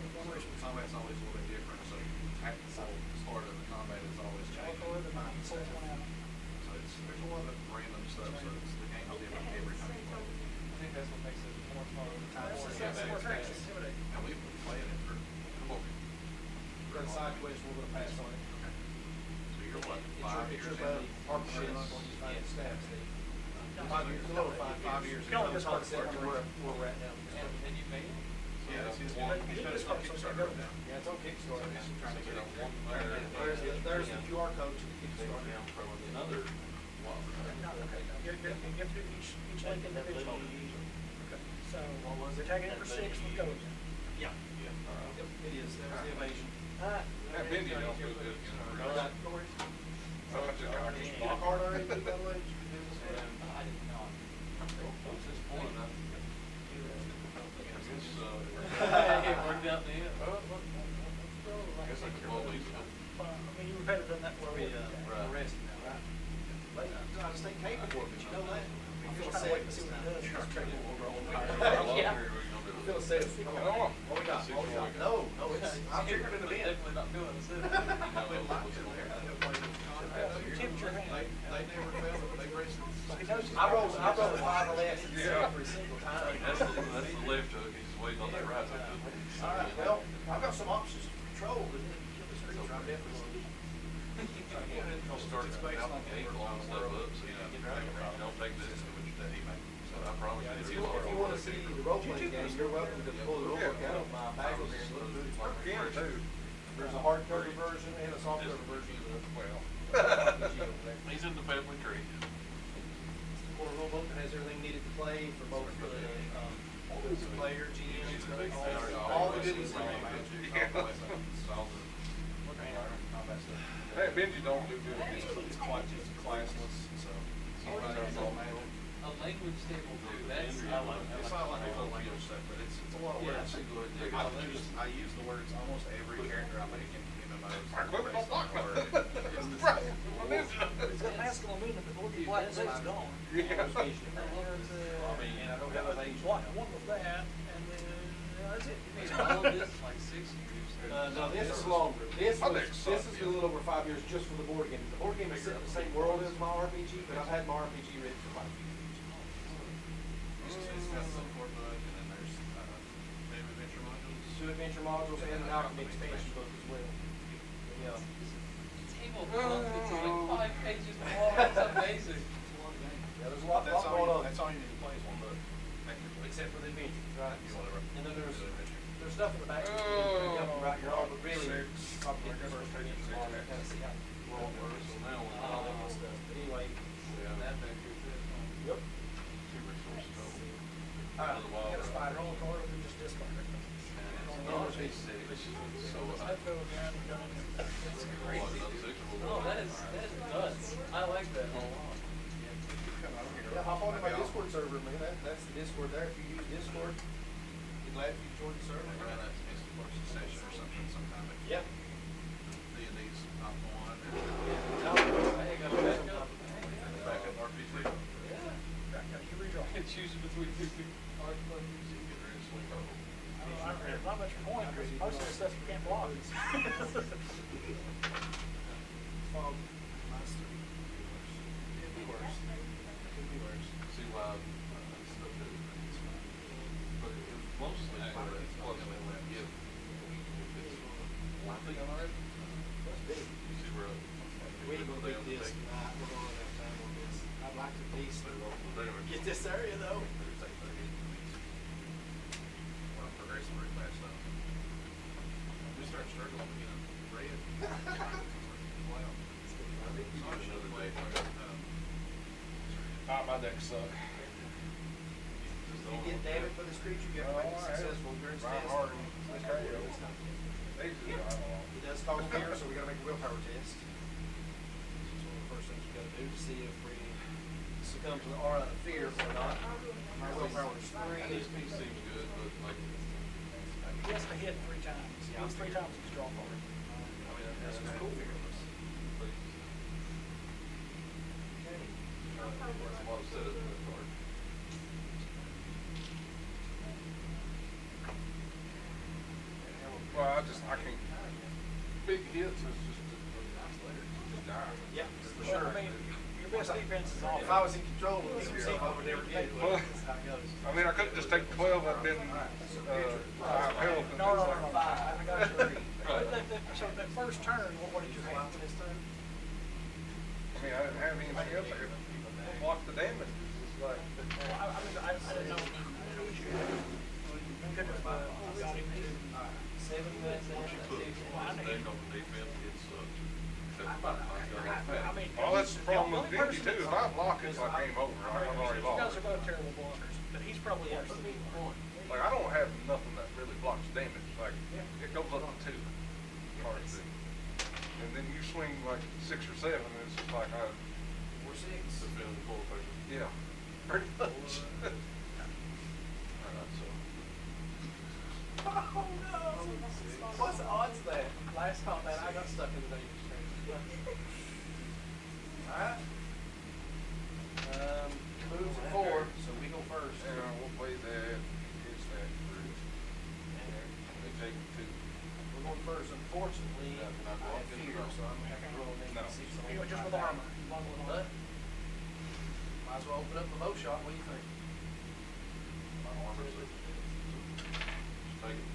Combat's always a little bit different, so tactical part of the combat is always changing. So there's a lot of random stuff, so the game's different every time you play it. I think that's what makes it more fun. That's more fast. And we've been playing it for, We're gonna side quest, we're gonna pass on it. so you're what, It's 5 your years buddy, in? Park Shit, on these fine stats, Steve. 5 years, a little 5 years. You can only just Concept start where we're at now. And you made it? Yeah, he's got his Kickstarter right now. Yeah, it's on Kickstarter. He's trying to get it on There's the QR code to the Kickstarter. Another. You have to do each link individually. So, we're tagging it for 6, we'll go again. Yeah. It is, there's the evasion. That Bendy don't do good. All right, Corey. So much of our just Block hard already, by the way? I did not. What's this point? It worked out in the end. I mean, you better done that where we, Arrested now, right? But I just think capable, but you know that? I I'm feel just trying to wait to see safe. what he does. Yeah. I feel safe. Come Come on. on. What we got? What we got? No, it's, I'm figuring it in. Definitely not doing this. Temperature hand. They never failed, they raced it. I rolled 5 or less every single time. That's the left hook, he's waiting on that right hook. All right, well, I've got some options to control, and then kill this creature, I'm definitely gonna. It's based on the eight long stuff up, so you don't take this that he made. So I promise you. If you wanna see the role-playing game, you're welcome to pull the rulebook out of my bag over here and look through it. Again, too. There's a hardcover version and a softcover version of the Well, RPG over there. He's in the family tree. For a rulebook that has everything needed to play for both the player, GM, all the goodies in there. hey, Benji don't do good. It's quite just classless, so. A language table too, that's, I like. It's not like a whole language stuff, but it's a lot of words. I use the words almost every character I make in MMOs. My equipment don't block me. Right. It's got masculine movement, but look at black and it's gone. Yeah. And I don't have a page. One with that, and then, that's it. All of this is like 6 years. No, this is longer. This I was, think so, this is a little over 5 years just for the board game. The board game is set in the same world as my RPG, but I've had my RPG written for 5 years. It's got some core book, and then there's, maybe adventure modules. 2 adventure modules and an alchemy expansion book as well. Yeah. Table book, it's like 5 pages long, it's amazing. Yeah, there's a lot That's going on. all you need to play is one book, technically. Except except for the adventures, right? And then there's stuff in the back that you can help you write your own, but really, probably get the first page of the bar, kind of see how the world works and all that good stuff. But anyway, yep. Alright, got a spider on the card, we just discard it. That's crazy. Oh, that is nuts. I like that a lot. Yeah, hop on to my Discord server, man. That's the Discord there. If you use Discord, be glad if you join the server. We're gonna have to miss the first session or something sometime. Yeah. D&D's not on. Hey, got a backup? Back up RPG. You redraw. It's usually between two people. You get ready to swing over. There's not much point, because most of the stuff you can't block. Fog Master. Could be worse. Could be worse. See why stuff that it's fine. But it was mostly for that plus they let give. If it's one thing on it, That's big. you see where We ain't gonna beat this tonight. We're gonna have time on this. I'd like to at least get this area though. Progressing very fast now. We start struggling again. Red. Wow. Another day. My deck suck. You get damage for this creature, you have to make it successful endurance test. It does cause fear, so we gotta make a willpower test. It's one of the first things we gotta do to see if we succumb to the aura of fear or not. My willpower is 3. This piece seems good, but like, He has to hit 3 times. He hits 3 times his draw card. I mean, that's cool. But that's a lot of setup in that card. Well, I can't. Big hits is just die. Yeah, for Well, sure. I mean, your best defense is off. If I was in control of this, I would never get it. Well, That's how it goes. I mean, I couldn't just take 12 and then 5 health and No, things like 5. I got you. Right. So that first turn, what did you have? I mean, I didn't have anything else. I could block the damage. It's just like, Well, I mean, I didn't know. We could have got him to. 7 minutes in. Once you put one deck on the defense, it sucks. Except for I mean, well, that's the problem with Dingy too. If I block it, it's like game over. I've already you guys lost. are both terrible blockers, but he's probably actually one. Like, I don't have nothing that really blocks damage. Like, it goes up to 2 cards. And then you swing like 6 or 7, and it's just like, 4, 6. defend the full paper. yeah, pretty much. Alright, so. Oh no! What's the odds of that? Last combat, I got stuck in the dangerous range. Alright. Moves at 4, so we go first. And we'll play that. It's that through. And they take 2. We're going first. Unfortunately, I have fear, so I'm gonna have to roll an No. 86 on You know, just with armor. You want with But, armor. might as well open up the bow shot. What do you think? My armor says, just take it.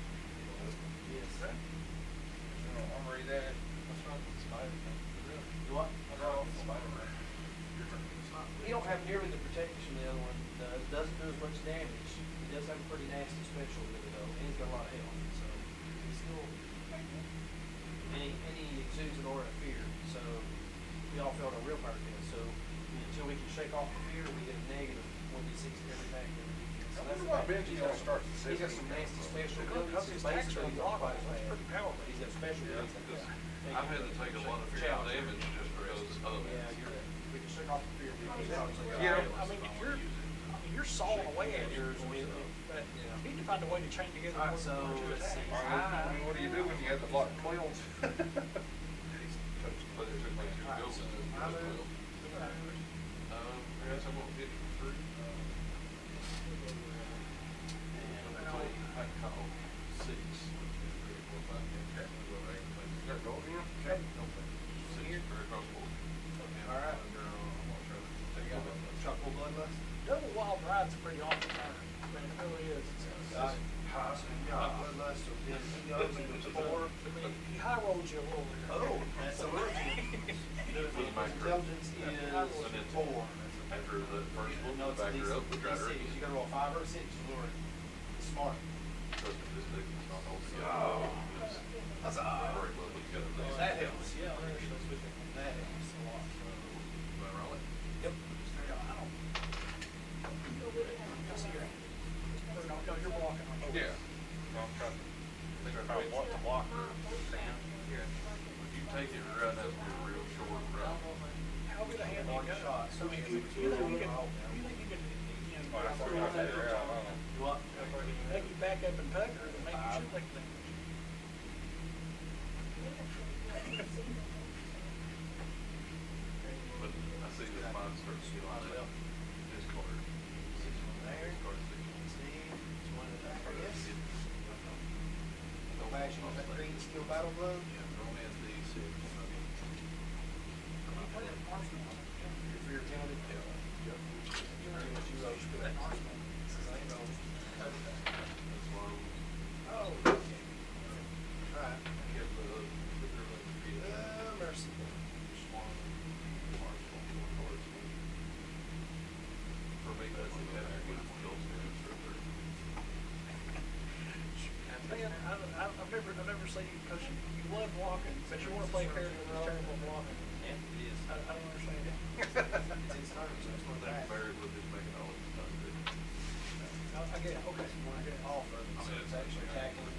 Yes, sir. I'm ready that. What's wrong with the spider? You what? Spider-Man. He don't have nearly the protection the other one does. Doesn't do as much damage. He does have a pretty nasty special with it though, and he's got a lot of health. So he's still. And he exudes an aura of fear. So we all failed our real power test. So until we can shake off the fear, we get a negative 1d6 in every attack. I wonder why Benji don't start the He's got some nasty special abilities. His attacks are Basically, blocked. quite That's fast. pretty powerful. He's got special Yeah, abilities. because I've had to take a lot of fear damage just because of it. Yeah, we can shake off the fear. Yeah. I mean, if you're sawing away at yours, I mean, but you need to find a way to chain together. Alright, more so than two let's see. attacks. I mean, what do you do when you have to block 12? But it took me 2 goes and then I it was move. 12. I guess I'm gonna hit it for 3. I call 6. 3, 4, 5. Okay. There, go in. Okay. 6 very across the board. Alright. Chocolate bloodlust. Double wild ride's a pretty awful turn. I mean, it really is. Bloodlust, so then he goes into 4. I mean, he high rolled you a little bit. Oh, that's a virgin. Intelligence is 4. After the first one, No, it's back her up, we tried her. D6. You gotta roll 5 or 6, or it's smart. Trust me, this thing is not holding together. That's Very well put together. That helps, yeah. That helps a lot. Am I rolling? Yep. No, you're blocking. Yeah. No, I'm trying to think if I want to block her. Yeah. If you take it right now, it's gonna be a real short route. How good a hand do you got? So you think you can, Oh, that's what I figure out. I don't know. You what? make you back up and tug her, and make you shoot like that. But I see this mine starts to get on that. This card. There. This card, 6. See, it's one of the yes. Go back, you got that green steel battle glove. Yeah, romance D6. Your fear counted. Yep. You roll. That's why Oh. Alright. kept the Mercy. Swan, Marshall, 4 cards. For me, that's the category of skills stands for 30. Man, I've never seen you, because you love blocking, but you want to play a character that's terrible at blocking. Yeah, it is. I don't understand it. It's in terms, that's what That that. married with this making all this stuff. I get it, okay. I get it. Off of it, so it's actually attacking.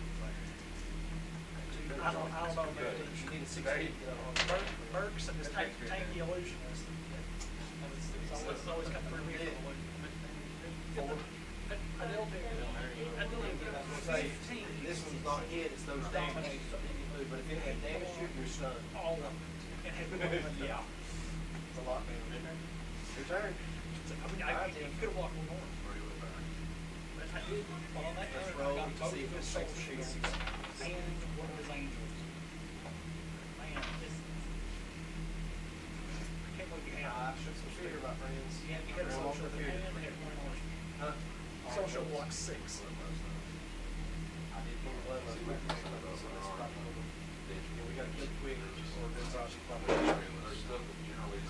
I don't know, man. You need a 16 to get on. Burks and this tanky illusionist. It's always come through me for the illusion. I dealt with Say, 15. this one's not hit, it's those damage. But if it had damage, you're stunned. All of them. And had one of them. Yeah. It's a lot, man. Your turn. I mean, I could have walked one more. But I did, but on that Let's turn, roll I got to both see of if his it's soul soul shields shields. and one of his angels. Man, this, I can't believe you I have. shook some fear, my friends. You had a social and had one on. Huh? Social block 6. I did pull 11. So that's probably we gotta kill quick, or this option probably. There's stuff that generally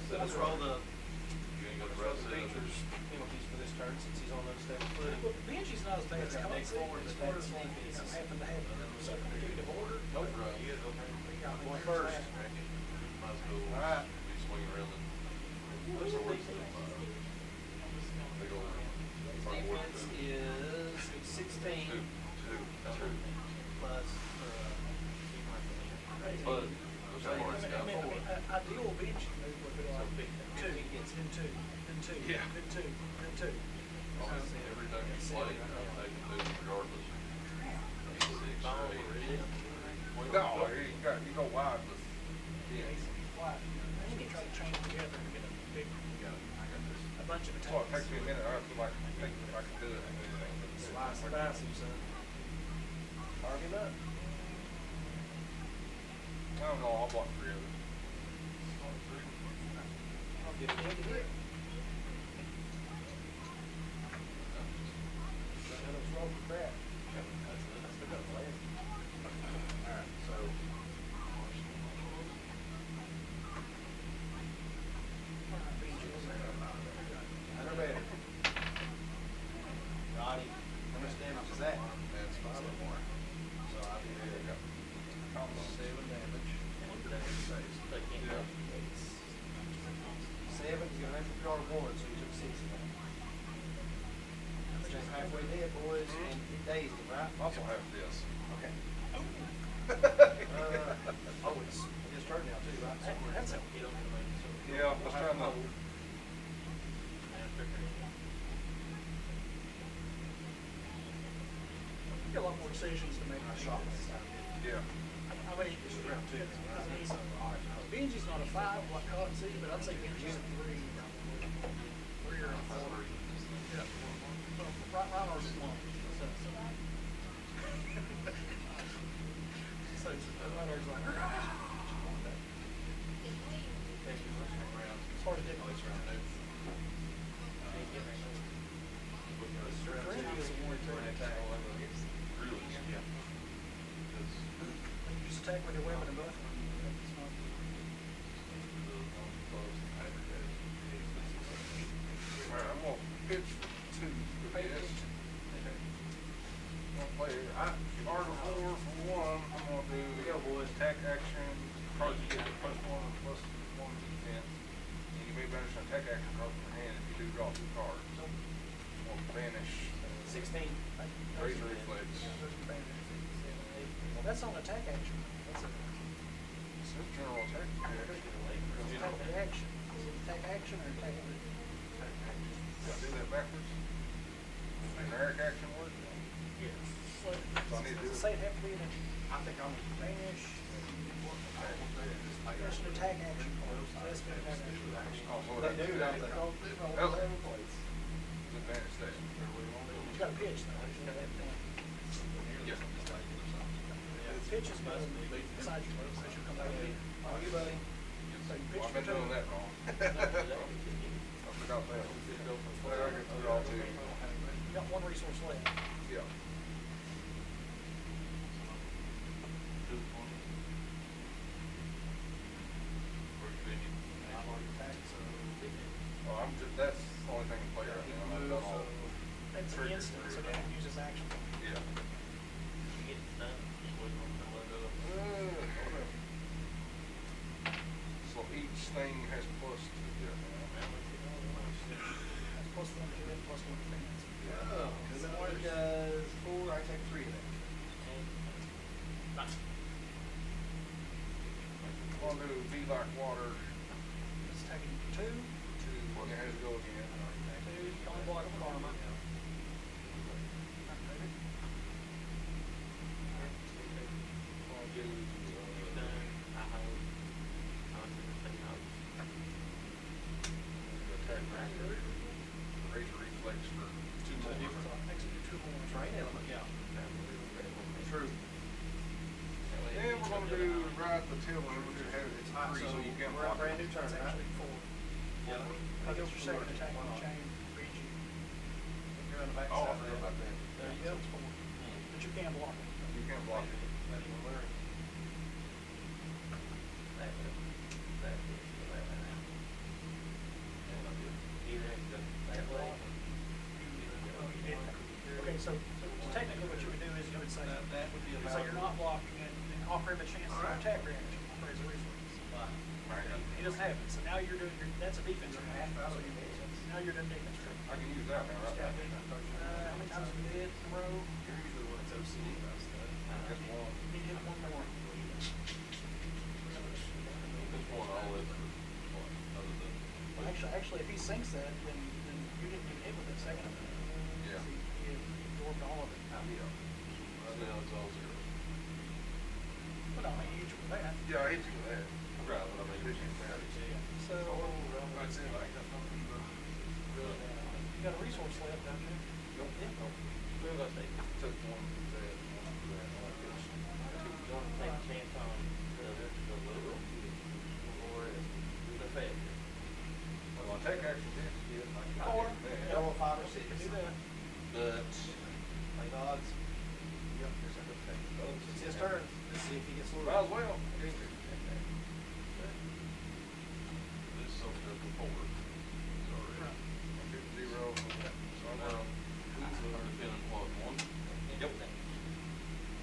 Let's roll the you ain't got the roll rest the of it. features penalties for this turn since he's on unstable footing. Well, Banshee's not as bad as Next Cox, forward, as but far that's as like, defense. it happened to have a substitute order. Nope. I'm Going first. Might as well All right. be swinging around and What's the swords defense? big old Defense is 16 two. plus, But, I mean, ideal Banshee move would be like 2, then 2, then 2, Yeah. then 2, then 2. every time you play, I'm taking two regardless. 6 or 8. No, you go wide with. Why? I'm gonna try to chain them together and get a big, a bunch of Well, it attacks. takes me a minute. I feel like thinking if I can do it. And anything, but slice and dice him, son. Target up. I don't know. I'll block 3 of them. I'll give it to hit. Let us roll for crap. Alright, so. Under better. Got him. How much damage is that? That's 5 or more. So I'll be ready to go. 7 damage. Yeah. 7, he's gonna have to draw 1, so he took 6 of that. Just halfway dead, boys, and he dazed him, right? Also have this. Okay. Oh, it's his turn now too, right? That's a, Yeah, let's try and. you got a lot more decisions to make. I shot this time. Yeah. I mean, Benji's not a 5 like Cotsy, but I'd say Benji's a 3. 3 or a 4. Yeah. Right on our slump. So, right ours like, it's hard to do. Trinity is a warrior turn attack. Really, yeah. You just attack with your weapon and buff. take action card from your hand if you do draw 2 cards. Or vanish, 16. razor reflex. Well, that's on attack action. That's a, It's just general attack. attack action. Is it attack action or attack? Did I do that backwards? Generic action word? Yes. So I need to do it. Say it have to be in a I think I'm. vanish. There's an attack action card. So that's been attack action. Oh, so They that's do, don't they? Okay. It's advantage stat. You got a pitch though. You know that thing. Yes. Pitch is going inside your boat. Pitch will come back in. Oh, you buddy. So you pitch Well, I've been for doing 2. that wrong. I forgot that. Well, I get to draw 2. You got 1 resource left. Yeah. Well, I'm just, that's the only thing to play right now. I've done all. That's an instant, so they can use his action. Yeah. So each thing has plus 2. Yeah. That's plus 1 to it, plus 1 to fans. Cause if one does 4, I take 3 of that. I'll do be like water. It's taking 2. 2. It has to go again. 2, you only block a karma. I'll do attack razor reflex for 2 more. So it makes it do 2 more. Train element, yeah. True. Then we're gonna do ride the tiller, we're gonna have it, it's 3, so you can't we're on block brand it. new turn, It's right? actually 4. Yeah. I guess your second attack on the chain, read you. You're on the back Oh, I side. forgot about that. There you go. It's 4. But you can block it. You can't block it. Okay, so technically what you would do is you would say, so you're not blocking it and offer him a chance to attack reaction for his reflex. He doesn't have it, so now you're doing, that's a defense attack. So now you're doing defense trick. I can use that now, right? How many times have we did in a row? Just one. Need to hit 1 more. Well, actually, if he sinks that, then you didn't even hit with that second attack. Yeah. He absorbed all of it. But I mean, huge with that. Yeah, I hit you with that. Right, but I mean, this is bad. So, you got a resource left, don't you? Nope. Yeah. Took one from that, one from that, I like this. Well, I take action, yes, yeah, I can Or, do that. Double 5 or 6. you can do that. But. Play odds. Yep, there's a good thing. It's his turn. Let's see if he gets Might as well. Get it. Right. 0. So I'm down. Yep.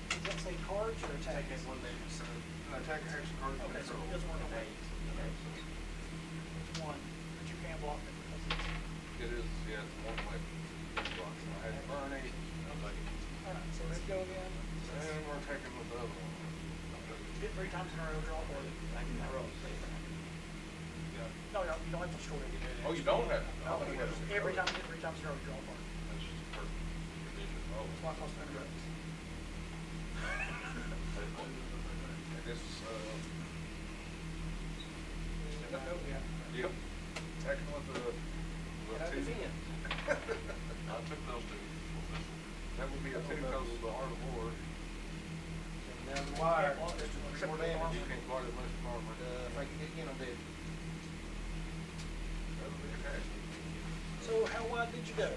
Does that say cards or attack? Attack action card. Okay, so it doesn't work on that. It's 1, but you can't block it because it's. It is, yeah, it's one way. I had Bernie. Alright, so let's go again. And we're taking with the other one. Hit 3 times in a row, draw 4. No, you don't have to destroy it. Oh, you don't have to? No, every time you hit 3 times in a row, draw 4. That's just a perfect condition. Oh. That's why it costs 100 bucks. And this, Yeah. yep. Attacking with the, How two. defend? I took those 2. That would be a 2 because of the art of war. Now the wire, just 3 more damage. You can't block it unless you're armored. If I can get again, I'm dead. That would be a cash. So how wide did you go?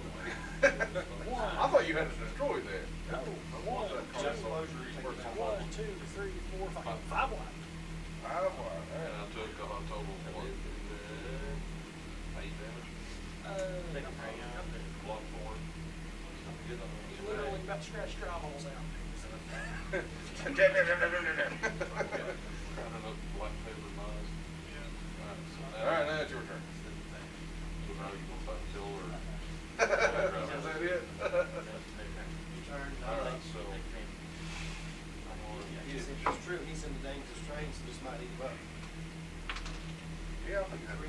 I thought you had to destroy that. No. One, Just two, closure, you take it. 1, 2, 3, 4, 5. 5 wide. 5 wide. And I took a total of 8 damage. Block 4. You literally about to scratch your eyeballs out. Kind of black paper knives. Alright, now it's your turn.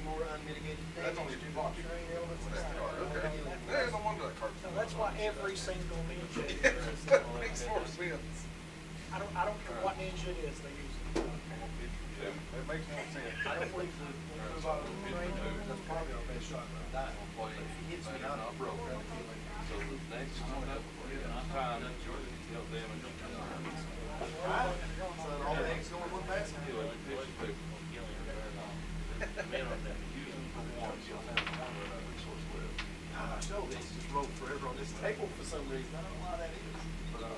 three more unmitigated That's damage only to two the boxes. terrain elements and That's the card, stuff. okay. Yeah, no wonder that card's. So that's why every single ninja uses That makes more sense. I don't care what ninja it is, they use it. Yeah, that makes more sense. I don't believe the terrain element, that's probably our best shot at dying. But if he hits me, I'm not broke. So the next one up, time, dealt damage. Alright, so all the eggs going one basket. Gosh, oh, this just rolled forever on this table for some reason. I don't know why that is. But I'm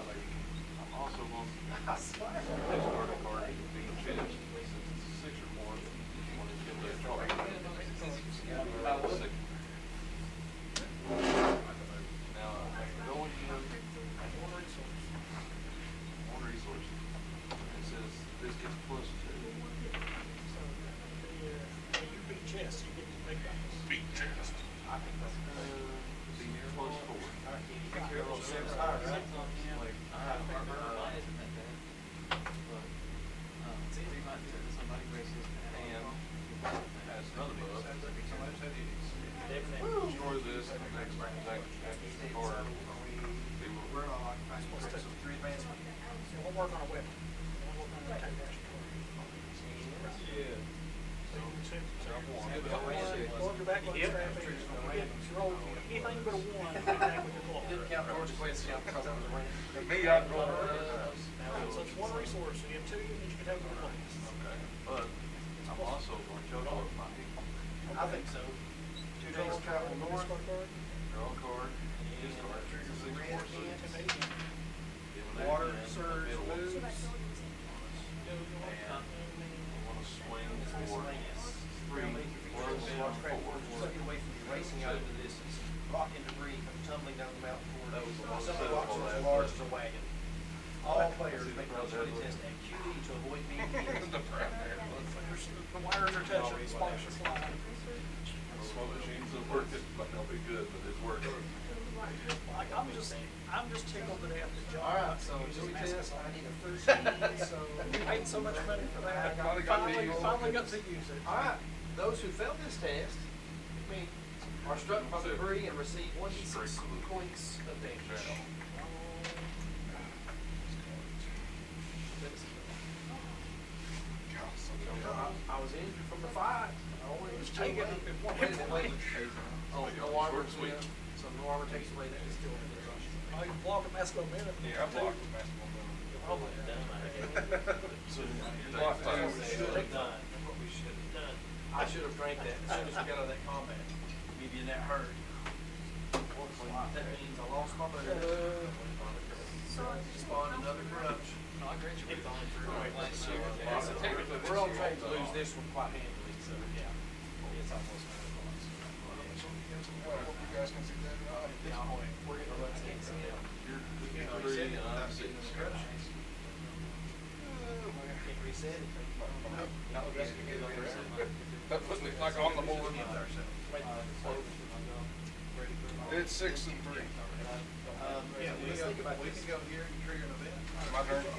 also going to I swear. start a card being finished, since it's 6 or more, when it's in the card. Now, going to one resource, it says this gets +2. So, you beat chess, you get the big guys. Beat chest. I think that's be +4. Be careful, Sam's higher, right? Like, and has another buff. Destroy this and the next card. They will We're on like, I'm supposed to take some 3 advancement. We'll work on a weapon. We'll work on a attack action card. Plug your back on the trap. If you roll anything but a 1, you attack with your claw. Didn't count George's way, it's count because I was running. Me, I'd roll. So it's one resource, so you have 2 that you can have in place. Okay, but I'm also going to go with my people. I think so. 2 days travel north. Discard card. Draw a card, discard, trigger 6 Red forces. hand. Water, surge, moves. And I want to swing for 3 plus 4. Suck it away from you, racing out into this rock and debris, tumbling down the mountain toward That was the one some set rocks up on are as that large as first. a wagon. All players make an ability test at QD to avoid being hit. The prep there. The wires are touching, sparks are flying. Smoke machines will work, it might not be good, but it's working. Like, I'm just tickled to death that John. Alright, so Joey test, I need a 13, so. We paid so much money for that. Finally got to use it. Finally got to use it. Alright, those who failed this test, are struck by debris and receive 1d6 points of damage. I was injured from the fight. I always take it. Wait a minute. Oh, no armor, so no armor takes away that is still in the rush. Oh, you block a masculine minute. Yeah, I blocked with basketball. Oh, my God. So Blocked what time. we should have done. What we should have done. I should have drank that as soon as we got out of that combat. Maybe in that hurt. That means I lost my motor. Spawned another corruption. No, I graduated. So technically, we're on track to lose this one quite handily, so yeah. It's almost 9 o'clock. I hope you guys can see that. At this point, we're getting a can't see it. You're 3 and I'm 6. Can't reset it. That puts me like on the board. It's 6 and 3. Yeah, let's think about this. go here and trigger an event. My turn. You're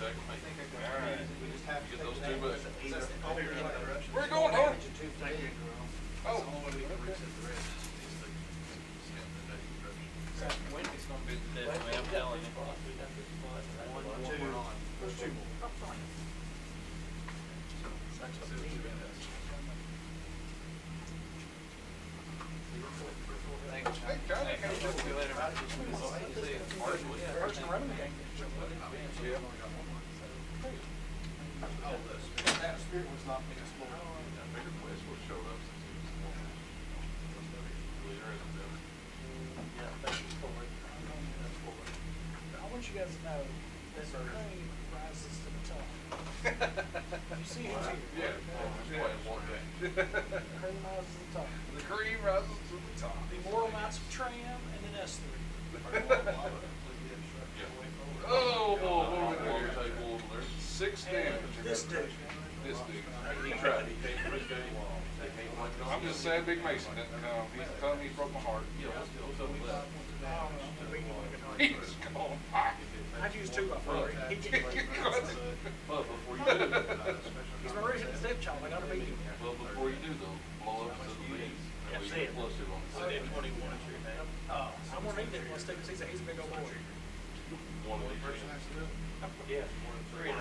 taking me. Alright. We just have to Get take those that. 2 bucks. Where you going, Norm? Damage in 2 for the Oh. Wendy's gonna be the death, man, I'm telling you. 1, 2, there's 2 more. Hey, Johnny, how you doing? Person running the game. Yeah. That spirit was not being explored. I figured Westwood showed up since he was one. Really, there isn't them. Yeah, that's just forward. That's forward. I want you guys to know that the cream rises to the top. You see who's here. Yeah, just playing one game. The cream rises to the top. The cream rises to the top. The Immortal Knights of Tram and then S3. Oh, boy, Water what are we doing? table over there. 6 damage. This dude. This dude. He tried, he came for his game. They came like I'm just sad Big Mason didn't come. He's telling me he broke my heart. I don't know, maybe he would've been hard. He was gone. I've used two before. He Well, before you do, He's my original stepchild, I gotta beat him. well, before you do though, blow up to the bees. And we get close to them. So then 21 is your name. I'm gonna need that one stick, cause he's a big old boy. One of each. Yeah, 3.5.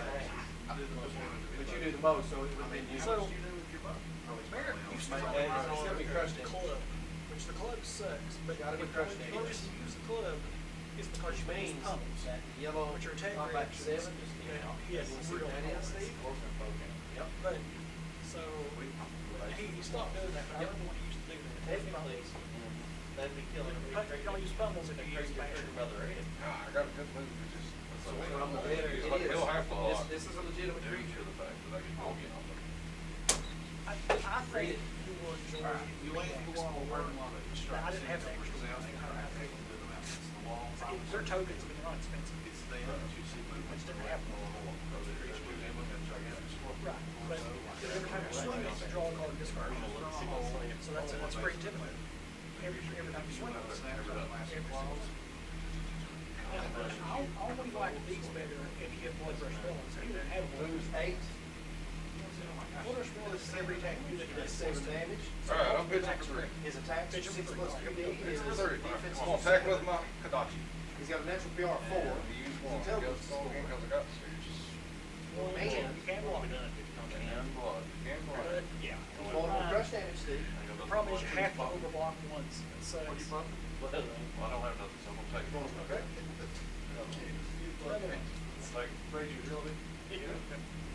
But you do the most, so it would be you. So, Barrett used to Yeah, it's gonna be crushed in. club, which the club sucks, but Gotta be the crushed in. only reason you use the club is because you use Means pummels. that yellow, Which are attack top back reactions. 7. Yes, real That is, pummels. Steve? Yep. But, so, he stopped doing that, but I remember when he used to do that. Definitely. That'd be killing me. You don't use pummels if you use masher. I got a good move. It's just, So I'm the better, it it's like is. he'll have to lot. This is a legitimate Due creature. to the fact that I can go get on them. I think you will enjoy it. You ain't the one on burning lot of I didn't have the extra Out, stuff. I don't have to do them out. It's the wall. Their tokens have been not expensive. It's the end that you see movement. Which didn't happen. Right, but every time you swing, you draw a card and discard it. So that's pretty typical. Every time you swing, it's every single. I only like these better if you get blood rush villains. He didn't have blood Lose 8. Blood rush villains is every attack you do that That's does 7 damage. All right, I'm pitching for 3. His attack is 6 plus 3D. His For 30. defense I'm gonna is attack 7. with my Kadachi. He's got a natural PR 4. He used one. He goes strong again because I got Stooges. Man. You can block. And blood. And But, blood. yeah. Multiple crush damage, Steve. The problem is you have to overblock once. So What are you pumping? Well, I don't have nothing, so I'm gonna take it. Okay. It's like crazy, really.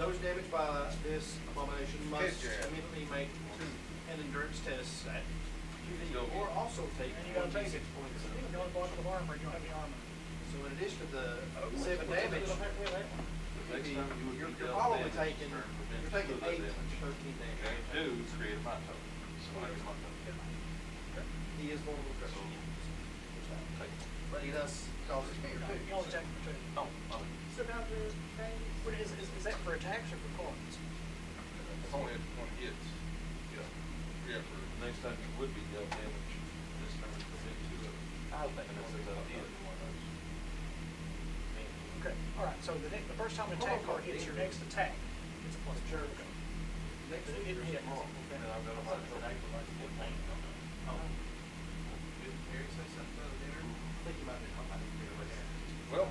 Those damaged by this abomination must Hit you. immediately make 2 an endurance tests at QD, Go. or also take And you gotta take 6 it. points. You don't block with armor, you don't have any armor. So in addition to the 7 damage, Next time you would you're be dealt probably damage, taking, turn prevents you're taking further 8 to damage. 13 damage. And you do create a mind token. So I get my token. He is vulnerable to So, crush. take it. But he does cause it fear too. You only attack for two. Oh, oh. So now the thing, What is that for attacks or for cards? It's only when it hits. Yeah. Yeah, for Next time you would be dealt damage, this time it's within 2 of it. And it says at the end of one of those. Okay, alright, so the first time an attack card hits your next attack, it's a plus two. Next It didn't hit. And I've got a mind token. I think you might be. well,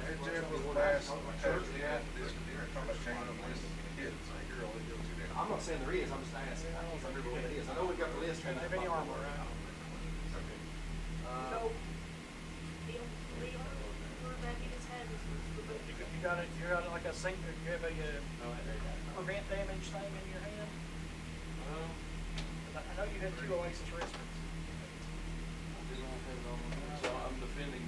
here's Jeff was what I asked. This talking about changing the list of hits. I think you're only doing 2 damage. I'm not saying there is, I'm just asking. I can't remember what it is. I know we've got the list. Don't have any armor, right? no, the armor that he just had is You got it like a sink, you have a prevent damage thing in your hand? I know you had 2 Oasis wristbands. So I'm defending.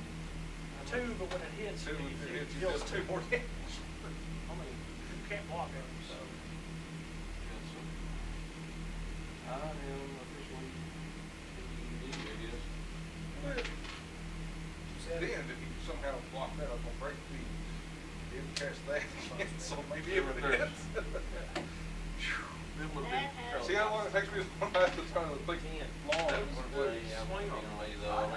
2, but when it hits, Two, when it hits, it you deals deal 2 more damage. You can't block it, so. I am officially ED, I guess. Then, if you somehow block that up on break feed, he'll catch that again, so maybe it would hit. It would That be. See how long it takes me to run past the turn of the thing? Long. That was a swing on me though.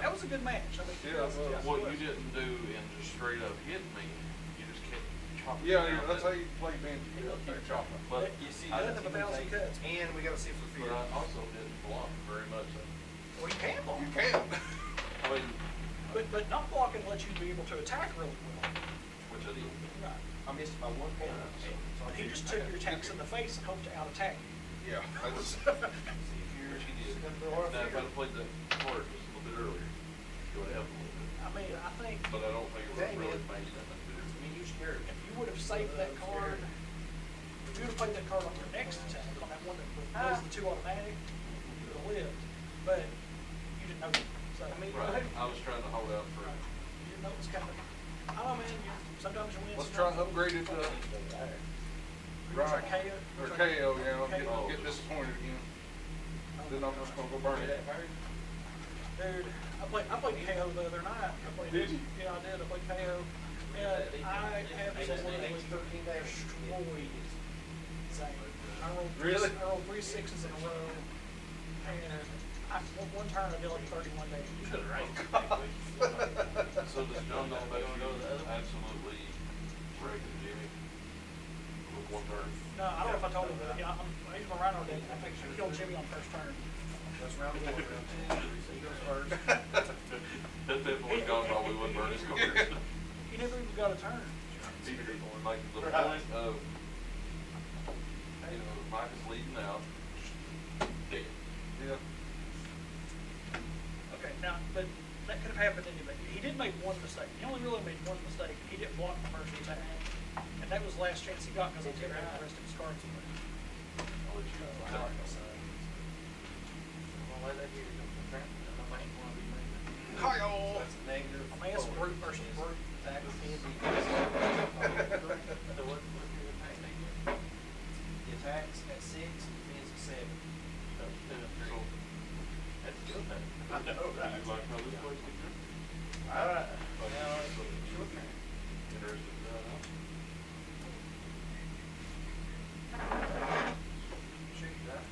That was a good match. I mean, Yeah, What you didn't do and just straight up hit me, you just kept chopping. Yeah, down that's how that- you play bench. You keep chopping. But You see, I Doesn't have a thousand cuts. and we gotta see for But fear. I also didn't block very much. Well, you can block. You can. I mean, But not blocking lets you be able to attack really well. which I did. Right. I missed by 1 point. But he just took your attacks in the face and hoped to out-attack you. Yeah, that's, Which he did. Now, if I'd have played that card just a little bit earlier, it would have helped a little bit. I mean, I think But I don't think it would have Dang, really man. made that much difference. I mean, you scared if you would have saved that card, if you would have played that card on your next attack, on that one that was the 2 automatic, you would have lived. But you didn't know that. So, I mean, Right, I was trying to hold out for, you didn't know it was coming. Oh man, sometimes you win. let's try upgraded, Try KO. or KO, you know, get disappointed again. Then I'm just gonna go burn it. Dude, I played KO the other night. Did you? Yeah, I did. I played KO. And I absolutely destroyed Zane. Really? I rolled 3 6s in a row, and one turn I did like 31 damage. You should have ranked. So does John know about you absolutely breaking Jimmy with one turn? No, I don't know if I told him that. Yeah, I use my Rhino deck. I killed Jimmy on first turn. That's round one, round two, he goes first. That definitely gone while we wouldn't burn his cards. He never even got a turn. Like the point of, Mike is leading out. Dead. Yeah. Okay, now, but that could have happened anyway. He did make one mistake. He only really made one mistake. He didn't block the first attack. And that was the last chance he got because I took out the rest of his cards away. I'll let you Hi-yo. That's a negative. I mean, it's brute versus brute. Attack with him. The attacks at 6, defense at 7. That's good, man. I know, right? You like how this place gets good? Alright. Interested in that, huh? Shoot, right?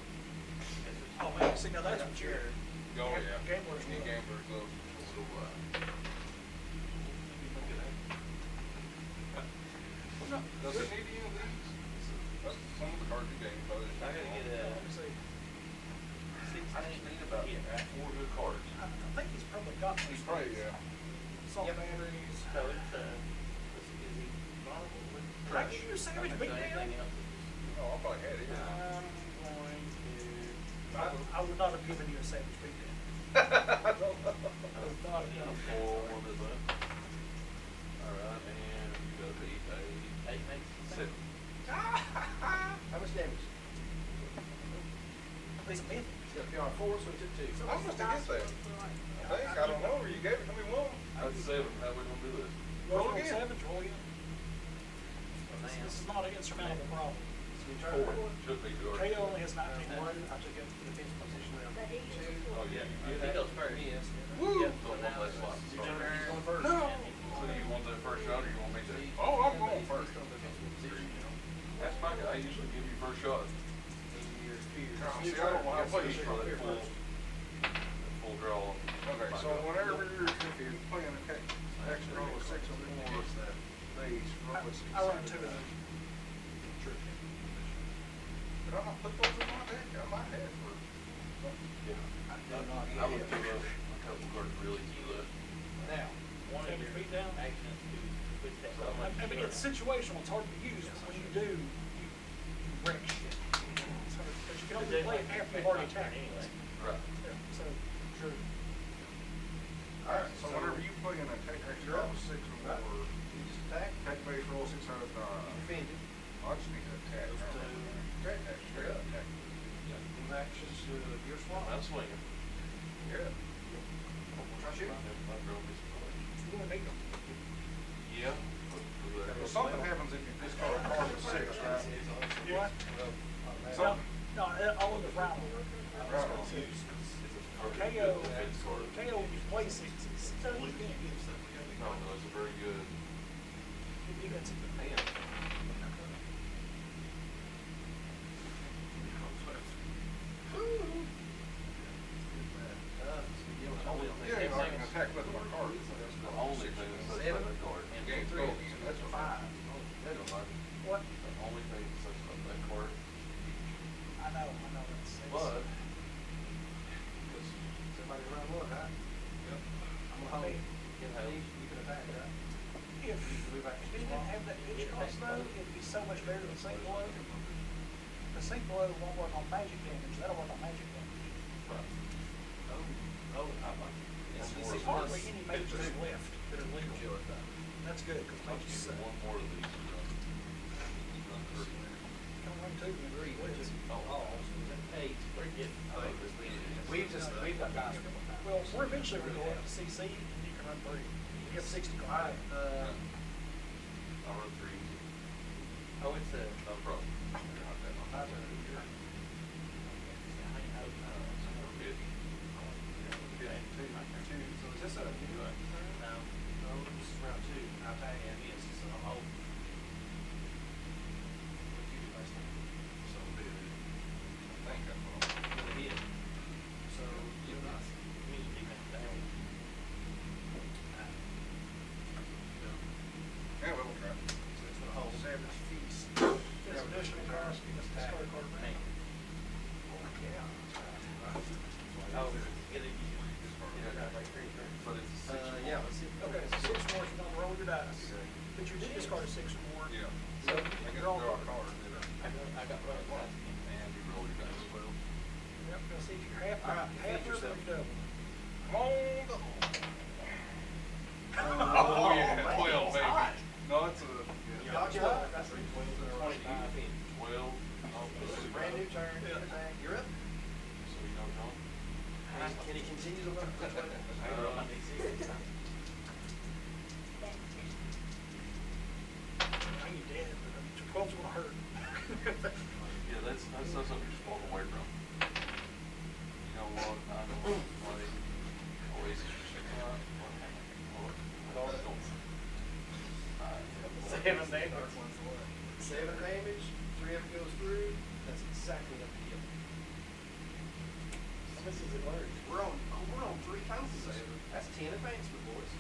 Oh, man, see, now that's what you're. Oh, yeah. Gamblers Need love. gamblers love. So, does it need any of these? That's some of the cards you game. I gotta get Let me see. 16 about it, right? 4 good cards. I think he's probably got these. He's probably, yeah. Salt batteries. So it's, is he vulnerable with? Did I give you a savage beatdown? No, I probably had it. I'm going to. I would not have given you a savage beatdown. I would not have done it. 4, 1 is left. Alright, and you got the 8 makes 7. How much damage? He's a mythic. He's got PR 4, so he took 2. How much to get that? I think, I don't know, you gave it to me one. That's 7. How we gonna do this? Roll again. savage, roll again. This is not an insurmountable problem. So we 4. turn 4. Should be good. KO only has 19. 1, I took up the defense position round But he 2. Oh, yeah. He goes first. Yes. Woo! Yep, So so one now less it's slot. Your turn, he's going first. No. So do you want that first shot or you want me to? Oh, I'm going first. That's my guy. I usually give you first shot. See, I don't know how to play these For that cards. full draw. Okay, so whenever you're playing a action roll of 6 or more, these roll of 6. I run 2 of them. Did I not put those in my deck? I might have for something. I would give up a couple cards really key left. Now, One of Savage your beatdown. actions to put that. I mean, it's situational, it's hard to use, but when you do, you wreck shit. So, but you can only play it after you've already attacked. Anyway. Right. Yeah, so, sure. Alright, so whenever you play an attack action roll of 6 or more, you just attack. attack base roll 600, Defend it. I just need to attack. Attack, straight up attack. Move actions to your swap. I'm swinging. Yeah. Try shoot. My girl is You want to make them. Yeah. Well, something happens if you discard a card with 6, right? What? Something. No, all of the round. Right. KO, KO, when you play 6, it's so you can't use them. No, it's a very good. Defensive. Yeah, you know, I can attack with my cards. The only thing that's such a card. Game 3, that's a 5. What? The only thing that's such that card. I know, it's. But. Somebody around one, right? Yep. I'm gonna hold. You can attack, right? If it didn't have that pitch cost though, it'd be so much better than Sink Blow. The Sink Blow won't work on magic damage, that'll work on magic damage. Right. Oh, I like it. It's hardly any mages left that are legal. That's good, because I'll mages give suck. you one more of these. Run 30. Come run 2 and agree with it. Eight, forget. We've got dice. Well, we're eventually gonna go up to CC, and you can run 3. You have 60 Alright, cards. I'll run 3. Oh, it's a. No problem. my turn. So is this a new one? No. No, this is round 2. I attack. Yeah, yes, so I'm old. What you do last time? So big. Can he continue to learn? I ain't dead, but 12's gonna hurt. Yeah, that's something you're supposed to away from. You know what, I know, like, always, Seven damage. 7 damage, 3 of it goes through, that's exactly what he killed. This is it works. We're on 3 times the same. That's 10 advancement, boys.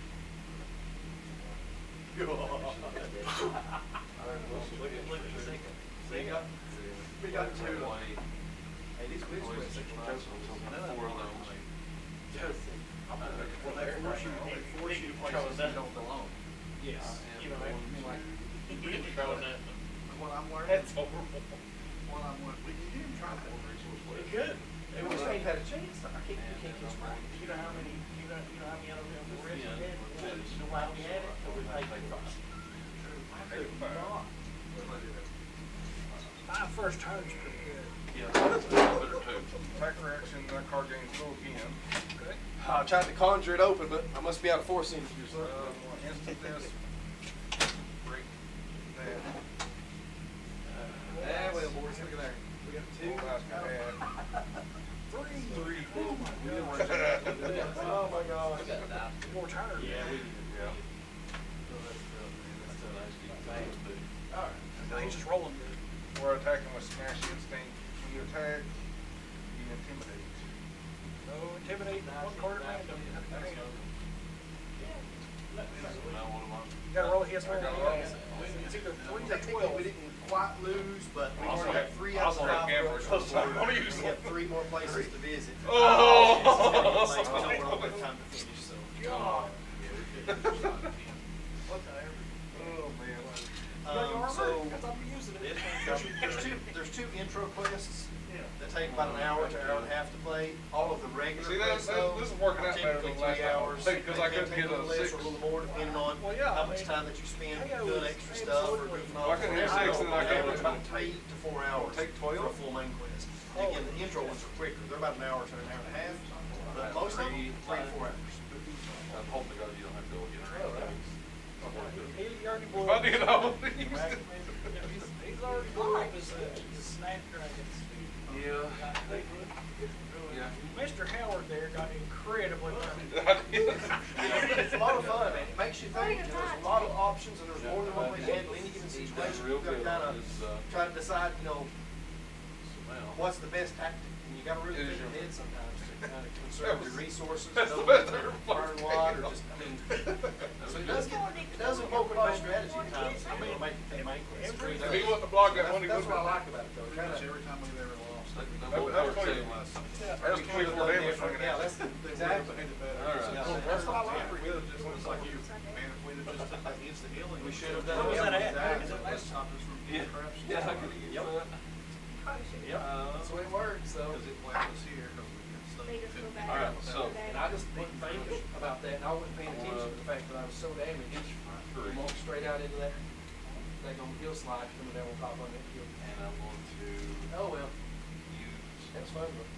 We got 2. Hey, these quiz questions are Well, they force you to play something you don't belong. Yes. You know, like, What I'm learning. that's horrible. What I'm learning. We didn't try that resource It list. could. They wish they had a chance. I can't catch right. You know how many, you know how many other people we had? You know why we had it? Because we paid for it. My first turn's pretty good. Yeah, that's better too. Attack reaction, that card gains go again. Okay. I tried to conjure it open, but I must be out of force energy or something. Instant this. Break that. Ah, well, boys, look at there. We got 2. Old eyes can add. 3. Oh my gosh. More turns. Yeah. Alright. No, he's just rolling good. We're attacking with Smash Instinct. When you attack, you intimidate. So intimidate one card random. You gotta roll, he has to roll. It's either 3 or Technically, 12. we didn't quite lose, but we Also already have- have 3 out of also have 5 gamblers. drugs. I'm gonna use We them. have 3 more places to visit. Oh! We don't want to have time to finish, so. God. Oh, man. So, I thought you were using it. there's two intro quests that take about an hour to an hour and a half to play. All of the regular See, quests, this is working out better typically than last 3 time. hours. Because I couldn't They get can a take less 6. or a little more, depending on Well, yeah, how I much mean, time that you spend Hey, doing extra stuff or goofing off. I couldn't hear 6 and then I couldn't It's do average it. about 3 to 4 hours. Take 12? For a full main quest. And again, the intro ones are quicker. They're about an hour to an hour and a half. But most of them, 3 to 4 hours. I'm hoping to God you don't have to go again. He already blew I up. did all He's already blew up his snapdragons. Yeah. Yeah. Mr. Howard there got incredibly funny. I did. It's a lot of fun, man. It makes you think. And there's a lot of options, and there's more than one way to handle any given situation. Real You've got to good kind on of his, try to decide, smell. what's the best tactic. And you got to really It is think your- ahead sometimes to kind of conserve your resources. That's the know best when to I ever burn a lot, or just, so it does invoke a lot of strategy at times. I mean, make quests. If he wouldn't have blocked that one, he That's would what I have. like about it, though. Pretty much every time we've ever lost. That was 24 damage. Yeah, that's exactly. That's what I like. We would've just, it's like you, man, if we'd have just took that instant healing. We should have done What was that at? Exactly. Is it last Stop us from Yeah. getting traps. Yeah, I could use Yep. that. Yep, that's the way it works, so. Because it left us here, because we got stuff. Made us go back. All right, so. And I just didn't think about that, and I wasn't paying attention to the fact that I was so damaged. We walked straight out into that, on hill slide, coming down on top of it. And I'm going to Oh, well, use. that's fun, but.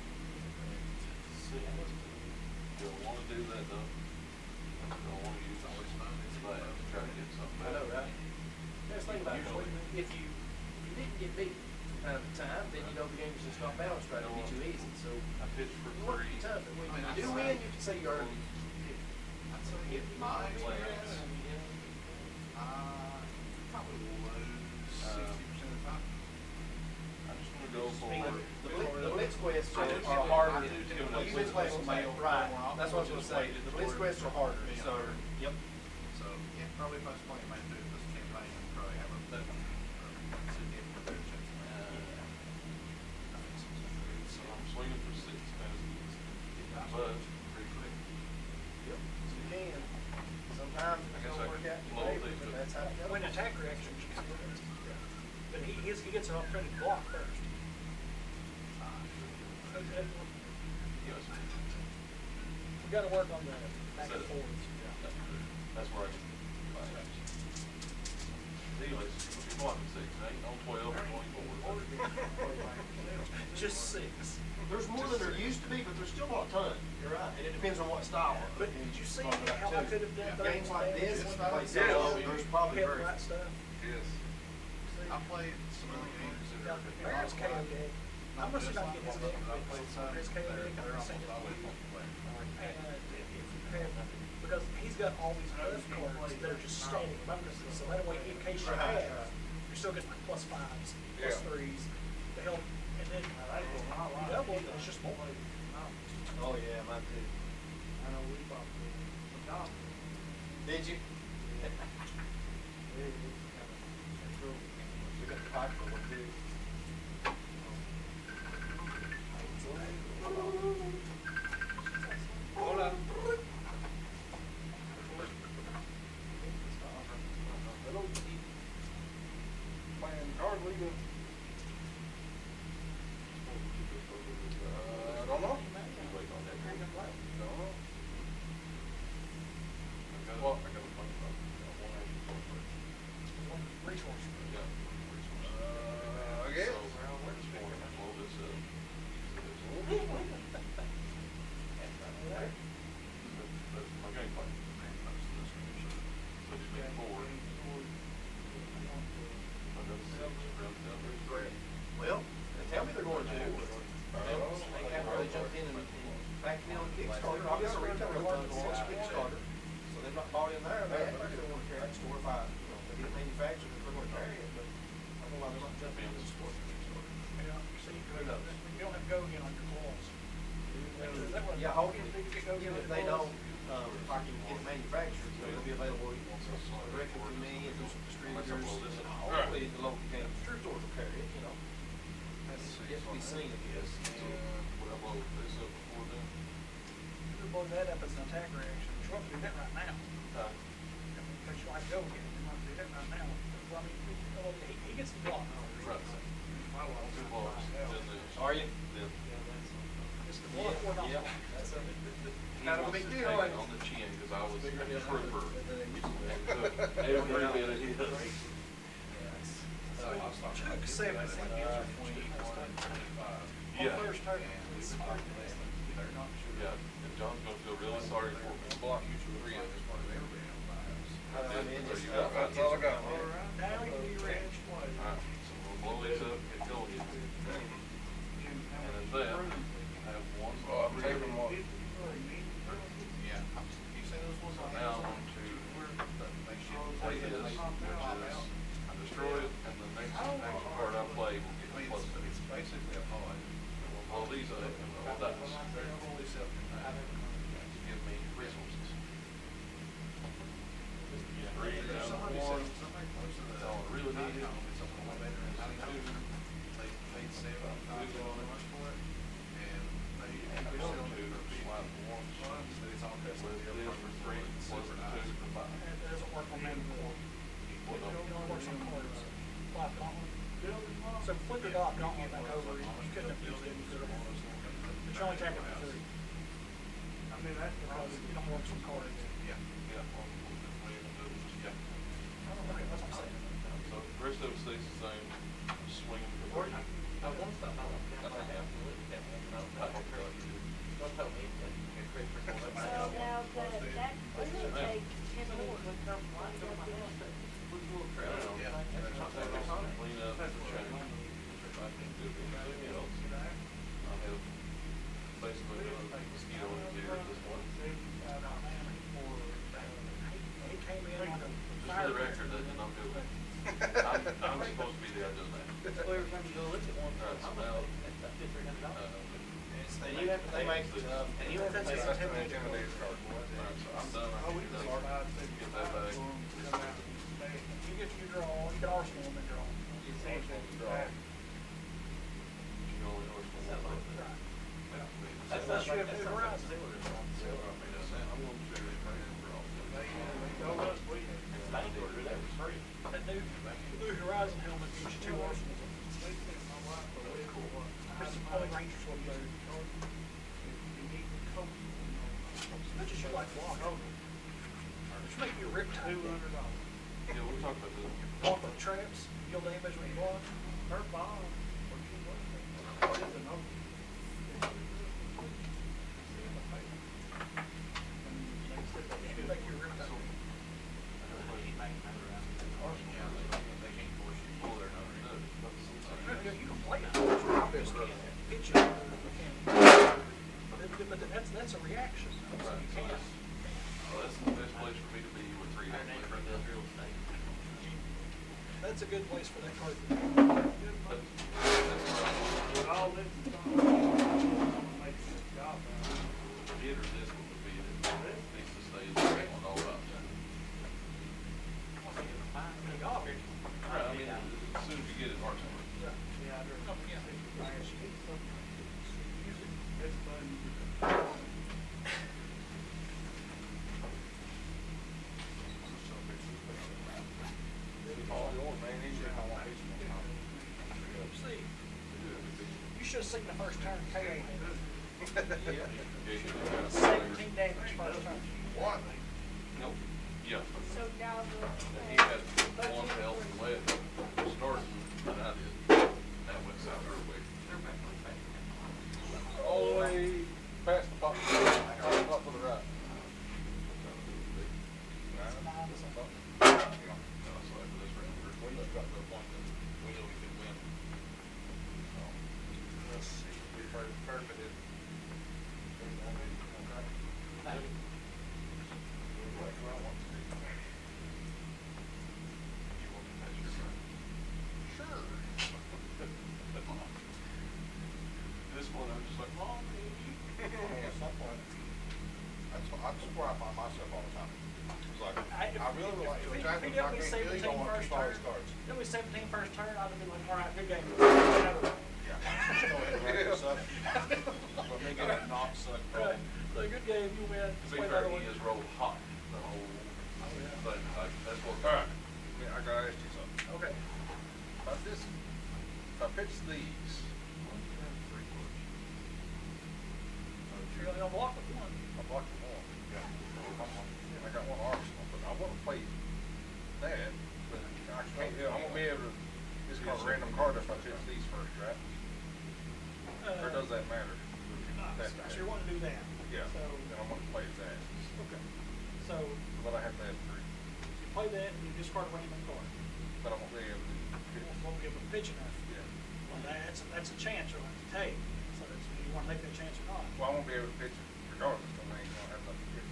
Don't want to do that though. Don't want to use always fun. It's bad to try to get something. I know, right? Just think about it, if you didn't get beat from time to time, then you know the game was just not balanced right, it'd be too easy, so. I pitched for It won't 3. be tough, but when you do win, you can say you earned it. I'd say if my experience, probably will lose 60% of the time. I'm just going to go for. The blitz quests are harder. You've been playing with mail, right? That's what I was gonna say. The blitz quests are harder, so, yep. So, yeah, probably if I was playing man through this campaign, I'd probably have a better, significant better chance of winning. So I'm swinging for 6 passes. But pretty quick. Yep, you can. Sometimes it I guess don't I work could out in your blow favor, these but up. that's how it goes. When attack reaction, but he gets an opportunity to block first. Yes. We gotta work on the back and forth. That's where I can. deal is, if you want 6, ain't no 12 or 24. Just 6. There's more than there used to be, but there's still not a ton. You're right. And it depends on what style. But did you see how I could have done Games like this, Yes. play solo, there's probably Hit very. the right stuff. Yes. I played some other games that are. Where's KO deck? I'm gonna see if I can get his deck. Where's KO deck? I'm gonna send it to you. And if you have, because he's got all these buff cards that are just static bonuses, so that way in case you have, you're still getting like +5s, +3s to help, and then you double it, it's just more. Oh, yeah, mine too. I know we bought it. Did you? We got the pipe one too. Hold on. Playing card league. I don't know. Well, I got a funny about Resource. I guess. Well, they tell me they're going to. They haven't really jumped in and backed me on Kickstarter. I've got a retailer that wants Kickstarter. So they've not bought in there. They actually want to carry it store if I, they get it manufactured, they're going to carry it, but I don't know why they're not jumping in the store. Yeah, see, you don't have to go again on your claws. Yeah, hopefully, even if they don't, if I can get it manufactured, it'll be available directly to me and through some distributors. Hopefully, the local game distributors will carry it, you know. That's yet to be seen, I guess. Would I blow this up before then? You could blow that up as an attack reaction. You want to do that right now. Because you like to go again. You want to do that right now. Well, I mean, he gets the block. Right. 2 blocks. Are you? Just the block or not. Yeah. That's Kind of a big deal. On the chin, because I was a trooper. Every bit of his. Chuck 7 is like Yeah. first turn. Yeah, and John's gonna feel really sorry for me. Block you 3 of them. That's all I got. Now you can be ready. Alright, so we'll blow these up and go again. And then that, I have one. Oh, I'm taking one. Yeah. You say those ones So on now I'm Amazon? going to play this, which is destroy it, and the next action card I play will get I mean, plus 2. it's basically a pod. And we'll blow these up and roll dice. They're fully self-contained. To give me resources. 3 down to 1. Somebody close to That's all I really needed. Something way better than 92. They paid $7.5 for it, and they Go sell to it for slide 1. but it's all With custom. this for 3 plus the 2 for 5. It doesn't work on mana core. It only works on cards. Life gauntlet. So flicker dot gauntlet back over, you couldn't have used it because it's only attacking for 3. I mean, that's because you don't work some cards. Yeah. Yeah. Yeah. Okay, that's what I'm saying. So the rest of it stays the same. Swinging for 3. So now that would take 10 minutes. Clean up the change. If I can do anything else, I have basically done a mosquito in his ear at this point. He came in on a Just for fire. the record, that did not do it. I'm supposed to be the guy doing that. Every time you go look at one, Alright, so now, And you have to, they make, and you have to That's take. just a intimidating alright, so I'm done. I can get that back. You get your draw, you can arsenal and then draw. You know, we always go one like that. That's not you have New Horizons. I'm going to That new Horizon helmet gives you 2 arsenals. That's the only Rangers will do. That just should like block. Just make you a rip tide. Yeah, we'll talk about this. Walk with traps, you'll damage when you block. Her bomb. Like you're ripped out. You can play it. Pitch it. But that's a reaction. So you can't. Well, that's the best place for me to be with 3 days. That's a good place for that card. With all this is on, I'm gonna make this job out. It or this one would be it. Needs to stay on all about that. Right, I mean, as soon as you get it, March. Yeah, I do. Oh, yeah. Use it. This button. See, you should have seen the first turn KO had. 17 damage first turn. What? Nope. Yeah. So now He had 1 health and left. Started than I did. That went south real quick. All the way past the top. Top to the right. Let's see, we permitted. Sure. This one, I'm just like, Mom, baby. At some point, that's where I find myself all the time. It's like, I really would like to attack If them, he but I dealt can't me kill you, don't 17 want to first keep all turn, these cards. dealt me 17 first turn, I'd have been like, all right, good game. Yeah. Just go ahead and write this up. Let me get a not suck. Right. So good game, you win. To be Play fair, another he one. has rolled hot the whole thing. Like, that's what. All right, yeah, I gotta ask you something. Okay. If I pitch these, You're gonna block with one. I'm blocking one. Yeah. I got one arsenal, but I wanna play that, but I can't, I'm gonna be able to discard a random card if I pitch these first, right? Or does that matter? So you want to do that. Yeah, So, then I'm gonna play that, okay. So but I have to have 3, you play that and you discard a random card. but I won't be able to pitch. Won't give them pitch enough. Yeah. Well, that's a chance you're going to take. So that's, you want to take that chance or not. Well, I won't be able to pitch it regardless, because I ain't gonna have nothing to pitch.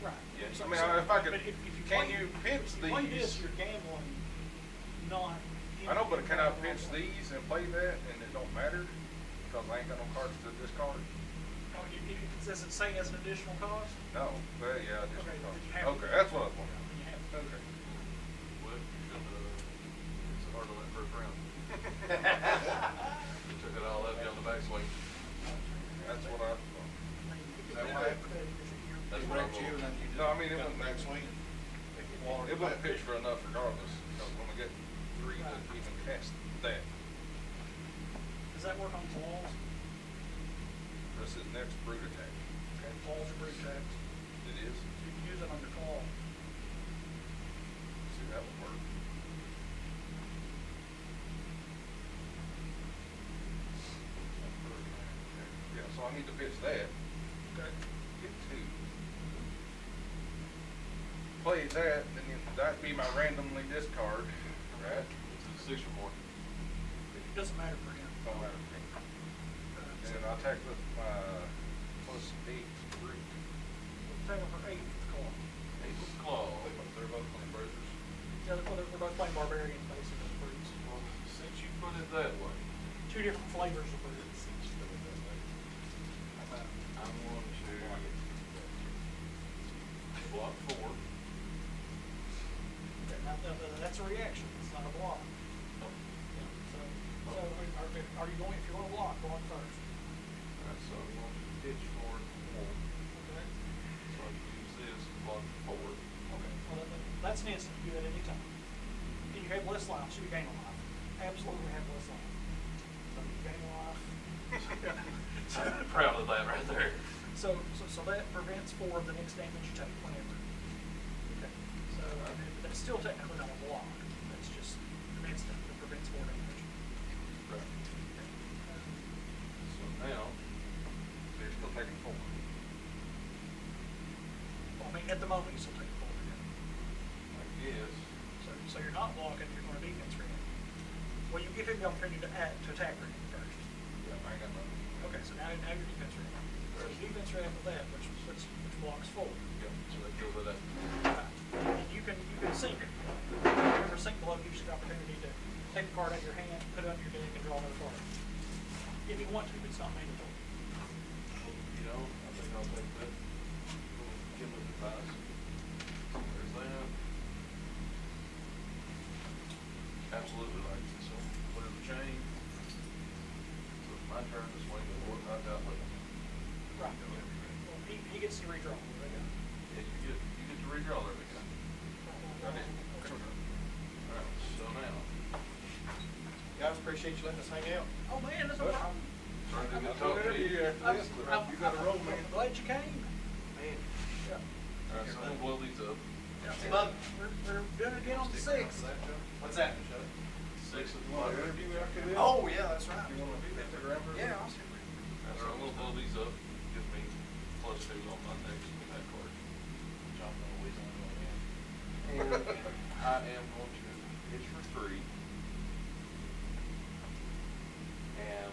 Right. Yeah, So- I mean, so- if I could, but if you can play- you pitch if you play this, these? you're gambling, not. I know, but can I pitch these and play that, and it don't matter, because I ain't got no cards to discard? Oh, does it say as an additional cost? No, well, yeah, just Okay, because. you have- Okay, that's what I was wondering. You have. Okay. Well, you should, it's hard on that first round. You took it all up, you on the backswing. That's what I thought. That's what I rolled. No, I mean, it wouldn't, Back swing. it wouldn't pitch for enough regardless, because when we get 3 to even cast that, Does that work on claws? this is next brute attack. Okay, claws are brute attacks. It is. You can use it on your claw. See, that would work. Yeah, so I need to pitch that. Okay. Get 2. Play that, and then that'd be my randomly discard, right? It's 6 or more. It doesn't matter for him. Don't matter to me. And then I attack with my +8 brute. Take them for 8 with the claw. 8 with claw. They're both on bruisers. Yeah, we're both playing barbarian basically as brutes. Well, since you put it that way, 2 different flavors of brutes. I'm going to block 4. Okay, now, that's a reaction, it's not a block. Oh, So are you going, if you're going to block, go on first. alright, so I'm going to pitch for 4. Okay. So I can use this, block 4. Okay, well, that's an instant, you do that any time. And you have less life, so you gain a life. Absolutely have less life. So you gain a life. Proud of that right there. So that prevents 4 of the next damage you take whenever. So, that's still technically not a block. That's just prevents more damage. Right. So now, they're still taking 4. Well, I mean, at the moment, you still take 4. I guess. So you're not blocking, you're going to defense ready. Well, you give him the opportunity to attack ready first. Yeah, I ain't got nothing. Okay, so now you're defense ready. So your defense ready after that, which blocks 4. Yep, so that kills it up. And you can sink. Remember, sink below gives you the opportunity to take a card out of your hand, put it on your deck, and draw another card. If you want to, but it's not mandatory. You know, I think I'll take that. Give it advice. There's that. Absolutely like it. So, put in the chain. So it's my turn to swing the board. I've got like. Right. Well, he gets to redraw. There you go. Yeah, you get to redraw there we go. I did. Alright, so now. Guys, appreciate you letting us hang out. Oh man, that's no problem. Sorry to get talk to you after this, but you got a roll, man. I'm glad you came. Man. Yeah. Alright, so I'm gonna blow these up. We're doing it again on the 6th. What's that? 6 of the water. Oh, yeah, that's right. You wanna be there to grab her? Yeah, I'll see. So I'm gonna blow these up. Give me +2 on my next that card. John, always on the way in. And I am going to pitch for 3. And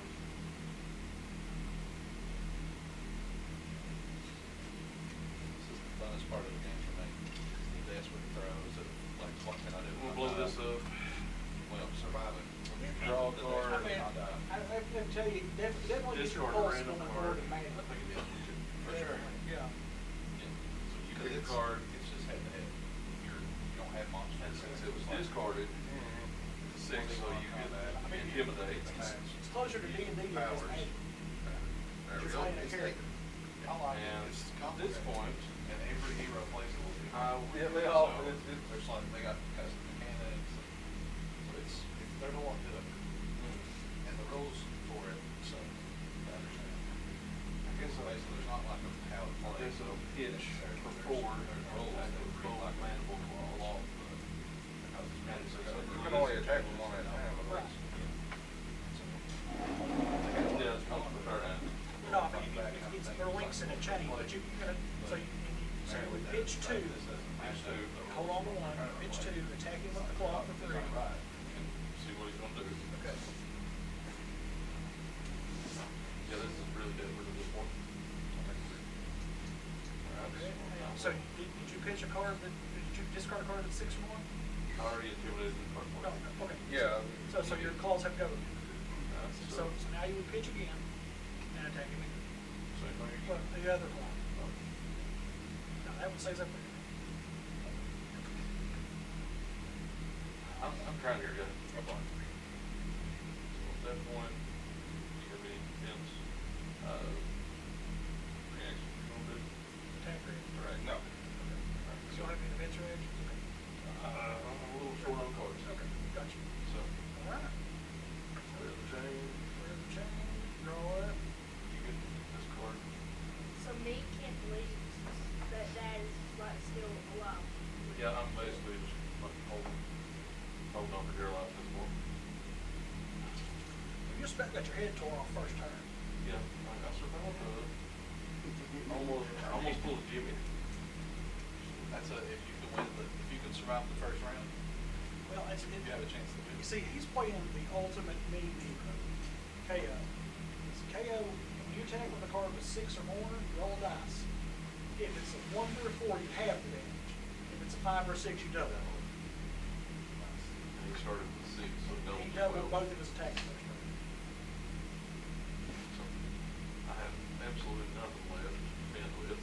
This is the funnest part of the game for me. That's what he throws. What can I do? I'm gonna blow this up. Well, surviving. Draw a card. I mean, I can tell you, definitely get your Discard a pulse random going card. forward and man. For sure. Yeah. So you pick a card. It's just head to head. You don't have monsters. And since it was discarded, it's a 6, so you get intimidate. It's closer to D&D than it is Powers. Magic. There we You're go. playing a character. I like And it. It's at this point, and every hero plays a little bit. yeah, they all. So, there's like, they got custom mechanics. So there's a lot to it. And the rules for it, so I understand. I guess so basically there's not like a how to play. There's a pitch for 4. There's rules that read like manual law, but because it's magic, so You can only attack them one at a time. Yeah, it's not the third hand. No, I mean, they're links in a chain, but you can, so you would pitch 2, hold on to 1, pitch 2, attack him with the claw for 3. And see what he's gonna do. Okay. Yeah, this is really different at this point. So did you pitch a card did you discard a card that's 6 or more? I already intimidated the first one. No, okay. Yeah. So your claws have to go. So, So now you would pitch again and attack him again. same thing again. Well, the other claw. Now that one stays up there. I'm trying to get it. So at that point, you give me defense, reaction, you gonna do? Attack rate. Right, no. So you don't have any defense reactions? Okay. I'm a little short on cards. Okay, gotcha. So, All right. clear the chain, Where's the chain? Draw it. you get this card. So me can't believe that is like still alive. Yeah, I'm basically just like holding on for dear life this morning. You just about got your head tore off first turn. Yeah, I survived almost pulled Jimmy. That's if you could win if you could survive the first round, Well, you have a chance to win. You see, he's playing the ultimate meme hero, KO. It's KO, when you attack with a card with 6 or more, you roll a dice. If it's a 1 through a 4, you halve the damage. If it's a 5 or 6, you double. And he started with 6, so double. He doubled both of his attacks first turn. So I have absolutely nothing left to spend with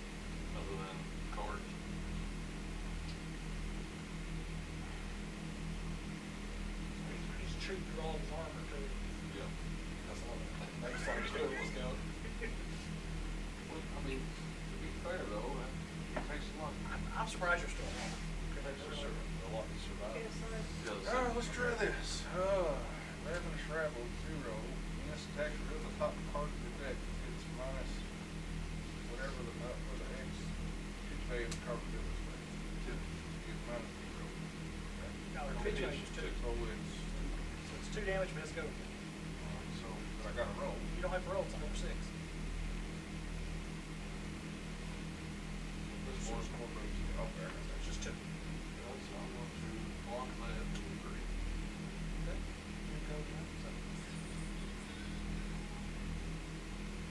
other than cards. He's cheap for all his armor, too. Yeah. That's a lot. Next time you go, let's go. I mean, to be fair though, it takes a lot. I'm surprised you're still alive. It takes a lot to survive. Okay, so Yeah, Alright, let's try this. 11 Shrapnel. each of you is 2. So So it's 2 damage, but it's go. I got to roll. You don't have to roll, it's over 6. This one's more moves. Okay, It's just 2. Okay. So I'm going to block that to 3. You go again, so.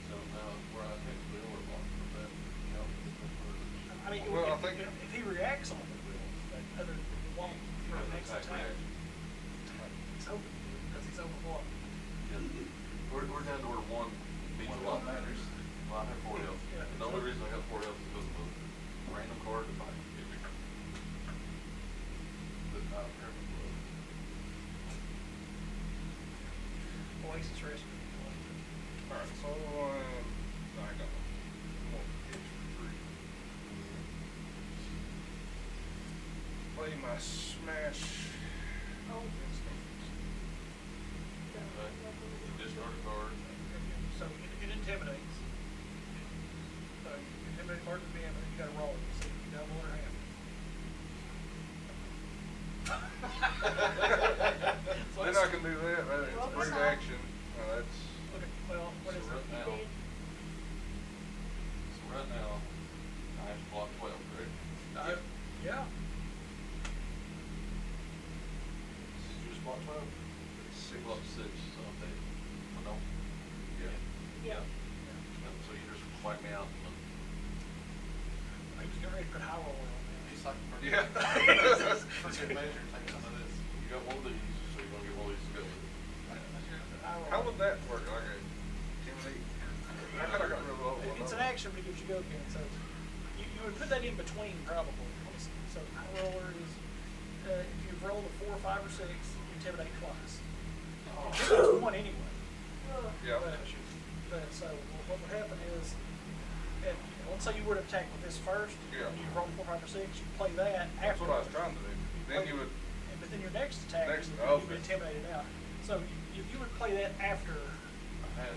So now where I technically over block for that, you know, I mean, Well, I if, think- if he reacts on it, will, but other than it won't for the next attack attack. reaction. He's hoping to, because he's overblocked. We're down to where 1 means a lot matters. Well, I have 4 health. Yeah. And the only reason I got 4 health is because of a random card to fight. But not apparently blood. Oasis Rescue. Alright, so, I got one. I'm gonna hit for 3. Play my smash. Oh, Discard a card. So it intimidates. So you intimidate part of the damage, you gotta roll it, see if you double it or half. Then I can do that, right? It's a free action. That's, Okay, well, what is So it? right now, I have to block 12, correct? Yeah. You just block 12? Block 6, so I'll take, no? yeah. So you just whack me out. I was getting ready to put high roller on that. He's like, yeah. for good measure, take some of this. You got one of these, so you're gonna get one of these to go with it. High roller. How would that work? Like a intimidate? I thought I got rid of all of It's an action, but it gives you go again, so you would put that in between probably. Let me see. So high roller is, if you've rolled a 4, 5, or 6, you intimidate twice. It's 1 anyway. Yeah. But so what would happen is, let's say you would attack with this first, Yeah. and you roll 4, 5, or 6, you play that That's after. what I was trying to do. Then you would, But then your next attack, you okay. would intimidate it out. So you would play that after. I had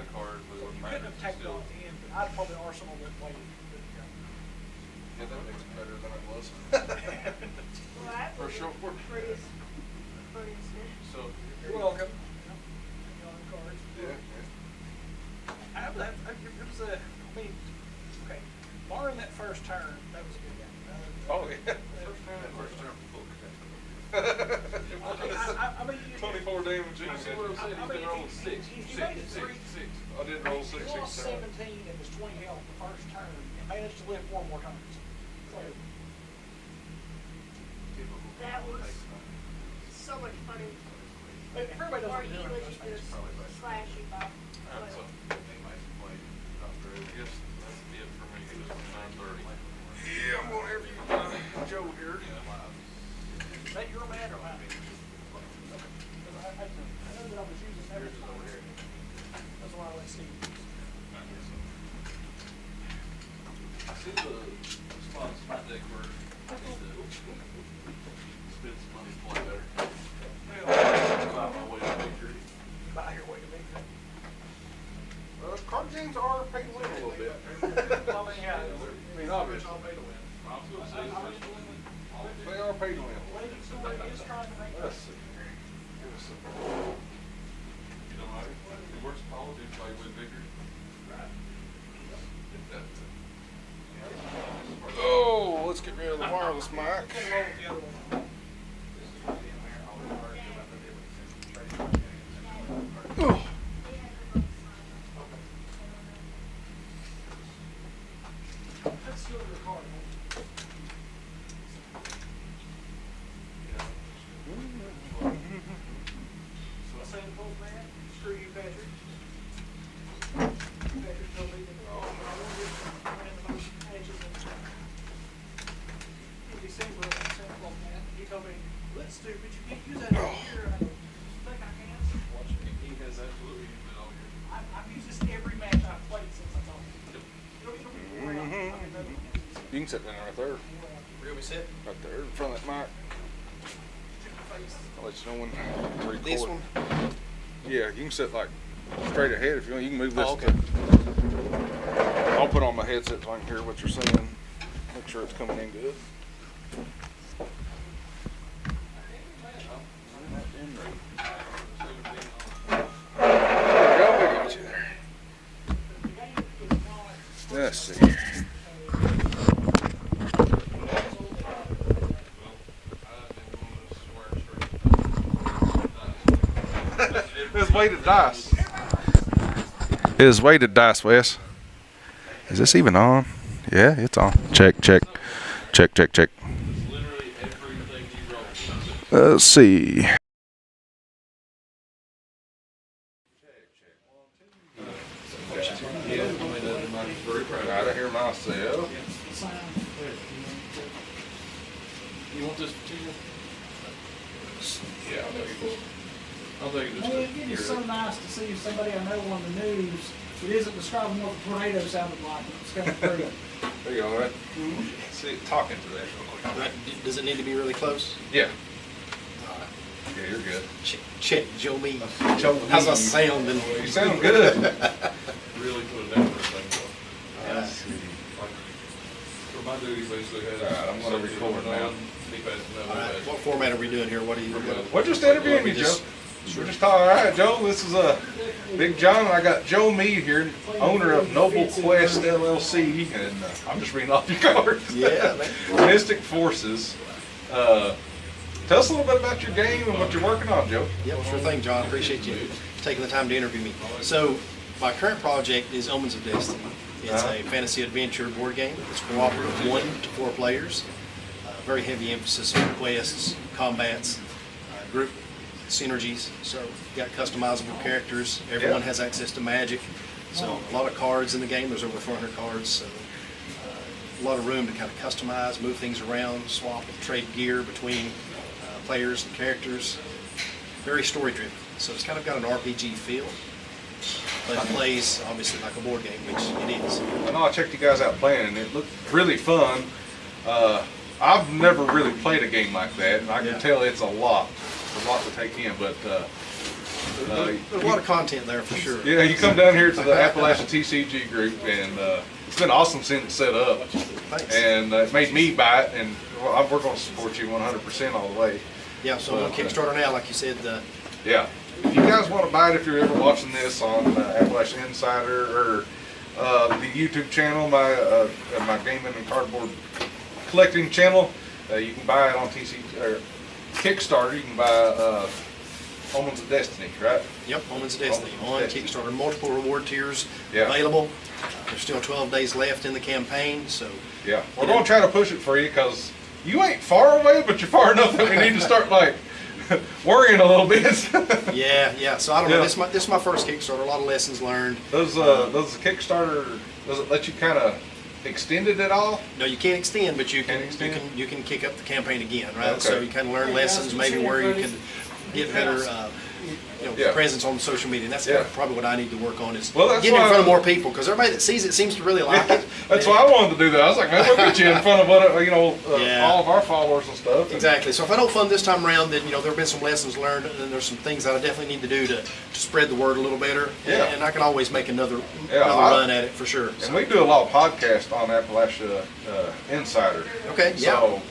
a card, but it So wouldn't you matter. couldn't have tacked it Still. on the end, but I'd probably arsenal that way. yeah, that makes it better than it was. Well, that For was sure. pretty, pretty simple. So, You're welcome. Cards. Yeah, It was a, I mean, okay, barring that first turn, that was a good game. Oh, yeah. first turn full I mean, 24 damage in. See what I'm saying? He's been rolling 6. He made it 3. I did roll 6 He lost 6 times. 17 and was 20 health the first turn, and managed to live 4 more turns. So, That was so much fun. but if everybody knows Or what he they're doing, was it goes just fast. slash you by. Alright, so, I guess that's it for me. It was 9:30. Yeah, I'm gonna interview Joe here. Is that your man or mine? Okay. 'Cause I know that I was using that. That's why I let Steve use. I see the spots in my deck where I need to spend some money to play better. Buy my way to victory. Buy your way to victory. Card games are pay to win a little bit. Well, I mean, yeah. I mean, obviously. They are pay to win. Lady Story is trying to make Let's us. see. Give us some. You know, it works politics play with victory. Oh, let's get rid of the wireless mic. Roll with the other one. Oh. That's still your card. So Santa Claus man, screw you, Patrick. Patrick told me that I wanted to win the most matches in December. Santa Claus man, he told me, "That's stupid. You can't use that all year." I go, "Think I can?" Watch it. He has absolutely used it all year. I've used this every match I've played since I told him. It'll be around. I mean, that'll- You can sit down right there, Where we sit? right there in front of that mic. I'll let you know when to record. This one? Yeah, you can sit like straight ahead if you want. You can move this. Oh, okay. I'll put on my headset so I can hear what you're saying. Make sure it's coming in good. dice. It is weighted dice, Wes. Is this even on? Yeah, it's on. Check, check. Check, check, check. Let's see. Right here myself. You want this too? Yeah, I'll take it just Well, it is so nice to see somebody I know on the news. It isn't describing what the tornado sounded like. It's kind of pretty. There you go, all right? See, talking to that real quick. Does it need to be really close? Yeah. Yeah, you're good. Check Joe Me. Joe How's Me. that sounding? You sound good. really put it down for a thing. Yeah. For my duties, basically had. Alright, I'm gonna record now. All right, what format are we doing here? What are you? We're just interviewing you, Joe. We're just talking. All right, Joe. This is Big John. I got Joe Mead here, owner of Noble Quest LLC, and I'm just reading off your cards. Yeah, man. Mystic Forces. Tell us a little bit about your game and what you're working on, Joe. Yeah, well, sure thing, John. Appreciate you taking the time to interview me. So, my current project is Omens of Destiny. It's a fantasy adventure board game. It's cooperative, 1 to 4 players. Very heavy emphasis on quests, combats, group synergies. So, you've got customizable characters. Everyone has access to magic. So, a lot of cards in the game. There's over 400 cards. So, a lot of room to kind of customize, move things around, swap and trade gear between players and characters. Very story driven. So it's kind of got an RPG feel, but it plays obviously like a board game, which it is. I know I checked you guys out playing, and it looked really fun. I've never really played a game like that, and I can tell it's a lot to take in. But there's a lot of content there for sure. Yeah, you come down here to the AppalachiaTCG group, and it's been awesome seeing it set up. Thanks. And it made me buy it, and we're going to support you 100% all the way. Yeah, so on Kickstarter now, like you said. Yeah. If you guys want to buy it, if you're ever watching this on Appalachia Insider or the YouTube channel, my gaming and cardboard collecting channel, you can buy it on Kickstarter. You can buy Omens of Destiny, right? Yep, Omens of Destiny on Kickstarter. Multiple reward tiers Yeah. available. There's still 12 days left in the campaign, so. Yeah, we're going to try to push it for you because you ain't far away, but you're far enough that we need to start like worrying a little bit. Yeah. So I don't know. This is my first Kickstarter. A lot of lessons learned. Does the Kickstarter, does it let you kind of extend it at all? No, you can't extend, but you can kick up the campaign again, right? Okay. So you kind of learn lessons, maybe where you can get better. Presence on social media, and that's kind of probably what I need to work on is getting in front of more people, because everybody that sees it seems to really like it. That's why I wanted to do that. I was like, man, we'll get you in front of all of our followers and stuff. Exactly. So if I don't fund this time around, then there have been some lessons learned, and there's some things that I definitely need to do to spread the word a little better. Yeah. And I can always make another run at it for sure. And we do a lot of podcasts on Appalachia Insider. Okay. So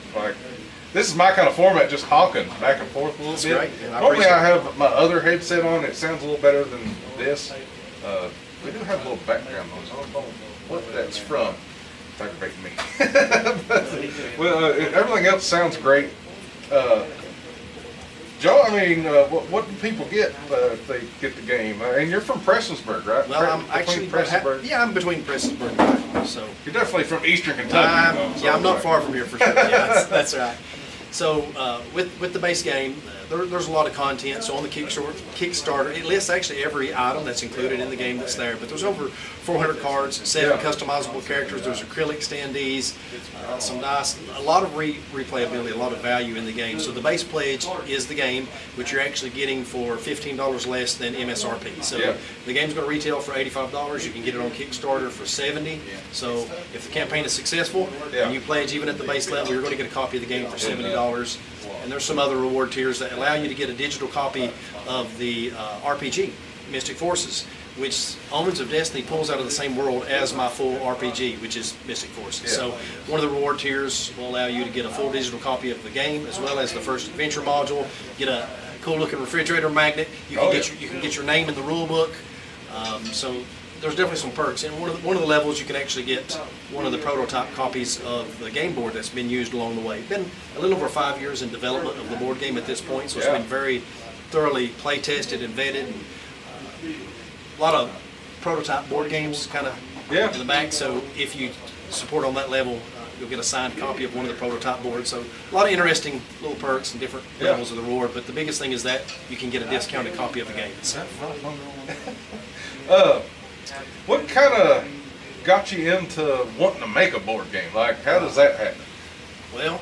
this is my kind of format, just talking back and forth a little bit. Great. Normally I have my other headset on. It sounds a little better than this. We do have a little background noise. I don't know what that's from. It's aggravating me. Well, everything else sounds great. Joe, I mean, what do people get if they get the game? And you're from Prestonsburg, right? Well, I'm actually I'm between Prestonsburg and Magoffin, so you're definitely from Eastern Kentucky. I'm not far from here for sure. Yeah, that's right. So with the base game, there's a lot of content. So on the Kickstarter, it lists actually every item that's included in the game that's there. But there's over 400 cards, 7 customizable characters. There's acrylic standees, some dice, a lot of replayability, a lot of value in the game. So the base pledge is the game, which you're actually getting for $15 less than MSRP. So the game's going to retail for $85. You can get it on Kickstarter for $70. So if the campaign is successful and you pledge even at the base level, you're going to get a copy of the game for $70. And there's some other reward tiers that allow you to get a digital copy of the RPG, Mystic Forces, which Omens of Destiny pulls out of the same world as my full RPG, which is Mystic Forces. So one of the reward tiers will allow you to get a full digital copy of the game, as well as the first adventure module, get a cool looking refrigerator magnet. You can get your name in the rule book. So there's definitely some perks. And one of the levels you can actually get one of the prototype copies of the game board that's been used along the way. It's been a little over 5 years in development of the board game at this point, so it's been very thoroughly play tested and vetted. And a lot of prototype board games kind of Yeah. in the back. So if you support on that level, you'll get a signed copy of one of the prototype boards. So a lot of interesting little perks and different Yeah. levels of the reward. But the biggest thing is that you can get a discounted copy of the game. So, What kind of got you into wanting to make a board game? Like, how does that happen? well,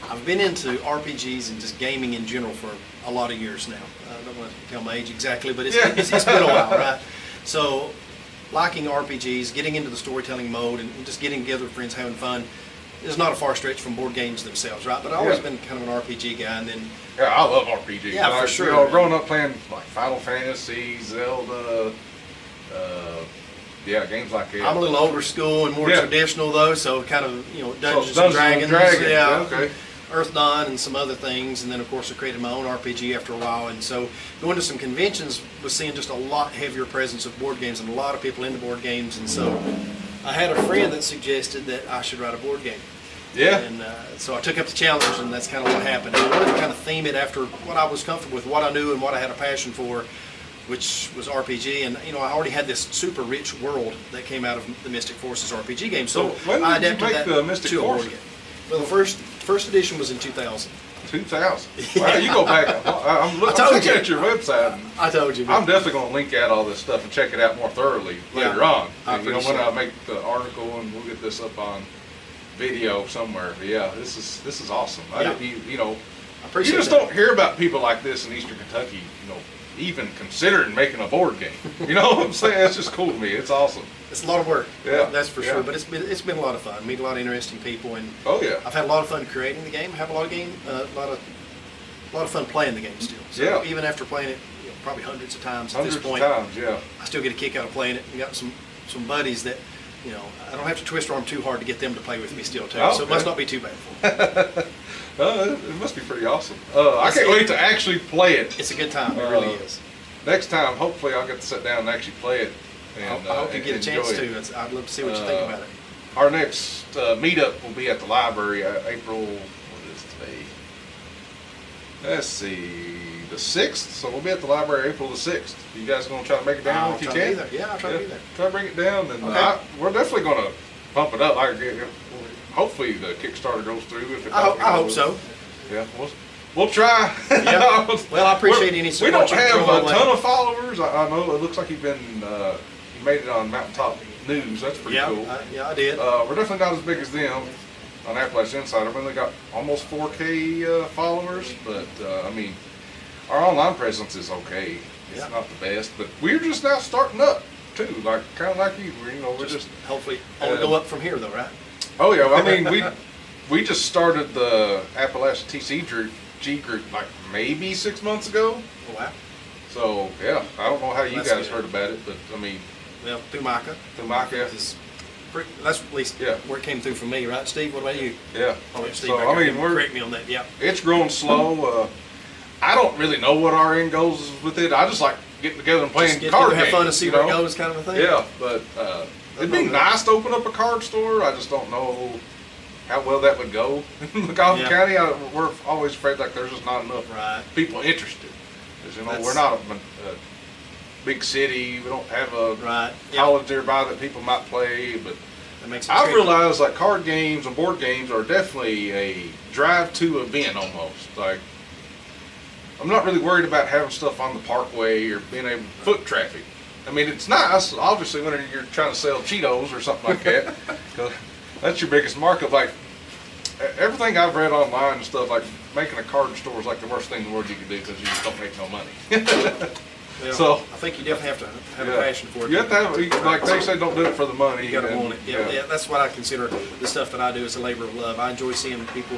I've been into RPGs and just gaming in general for a lot of years now. I don't want to tell my age exactly, but it's been a while, right? So, liking RPGs, getting into the storytelling mode, and just getting together with friends, having fun, is not a far stretch from board games themselves, right? But I've always Yeah. been kind of an RPG guy, and then Yeah, I love RPGs. Yeah, for Like, sure, You know, man. growing up playing like Final Fantasy, Zelda, yeah, games like that. I'm a little older school and more Yeah. traditional though, so kind of, Dungeons and Dungeons and Dragons, Dragons, yeah, okay. Earth Dawn and some other things, and then of course I created my own RPG after a while, and so going to some conventions was seeing just a lot heavier presence of board games and a lot of people into board games, and so I had a friend that suggested that I should write a board game. Yeah. And so I took up the challenge, and that's kind of what happened. I wanted to kind of theme it after what I was comfortable with, what I knew and what I had a passion for, which was RPG. And, I already had this super rich world that came out of the Mystic Forces RPG game. So when I did you adapted make that the Mystic to a board Forces? game. Well, the first edition was in 2000. 2000. Wow, you go back. I'm told looking you. at your website. And I told you. I'm definitely going to link out all this stuff and check it out more thoroughly later Yeah, on. I And, when appreciate I it. make the article, and we'll get this up on video somewhere. But yeah, this is awesome. Yeah. I appreciate you just that. don't hear about people like this in Eastern Kentucky. Even considering making a board game. You know what I'm saying? It's just cool to me. It's awesome. It's a lot of work. Yeah, That's for yeah. sure. But it's been a lot of fun. Meet a lot of interesting people, and Oh yeah. I've had a lot of fun creating the game. Have a lot of fun playing the game still. So Yeah. even after playing it, probably hundreds of times at Hundreds this point, of times. Yeah. I still get a kick out of playing it. We got some buddies that, I don't have to twist arm too hard to get them to play with me still too. Oh, So it must okay. not be too bad for me. It must be pretty awesome. I can't wait to actually play it. It's a good time. It really is. Next time, hopefully, I'll get to sit down and actually play it. And, I hope you get a chance enjoy to. it. I'd love to see what you think about it. Our next meetup will be at the library, April, what is today? Let's see, the 6th. So we'll be at the library April the 6th. You guys gonna try to make it down I'll if you try to can? be there. Yeah, I'll try to be there. Try to bring it down, and Okay. we're definitely gonna pump it up. Hopefully the Kickstarter goes through. If it I don't, hope so. Yeah, we'll try. Yeah. Well, I appreciate any We support don't you have throw a my way. ton of followers. I know it looks like you've been you made it on Mountaintop News. That's pretty Yeah, cool. I did. We're definitely not as big as them on Appalachian Insider. We've only got almost 4K followers, but our online presence is okay. It's Yeah. not the best, but we're just now starting up too. Like kind of like you. We're just Hopefully, only go up from here though, right? Oh yeah, we just started the AppalachiaTCG group like maybe 6 months ago. Oh, wow. So yeah, I don't know how you That's guys good. heard about it, but Well, through Micah. through Micah, That's at least Yeah. where it came through for me, right, Steve? What about you? yeah. I'll let Steve So back up and we're correct me on that. Yeah. it's growing slow. I don't really know what our end goals is with it. I just like getting together and playing Just get card together, have games, fun and see you where it know? goes, kind of a thing. Yeah, but it'd be nice to open up a card store. I just don't know how well that would go in Magoffin Yeah. County. We're always afraid like there's just not enough Right. people interested. 'Cause, we're That's- not a big city. We don't have a Right. Yeah. college nearby that people might play. But That makes it I've tricky. realized like card games and board games are definitely a drive-to event almost. Like I'm not really worried about having stuff on the parkway or being able to foot traffic. It's nice, obviously, when you're trying to sell Cheetos or something like that, 'cause that's your biggest markup. Like everything I've read online and stuff, like making a card store is like the worst thing in the world you can do because you just don't make no money. Well, so- I think you definitely have to have Yeah. a passion for it. You have to have, like they say, don't do it for the money. You gotta and- want it. Yeah, that's what I consider the stuff that I do as a labor of love. I enjoy seeing people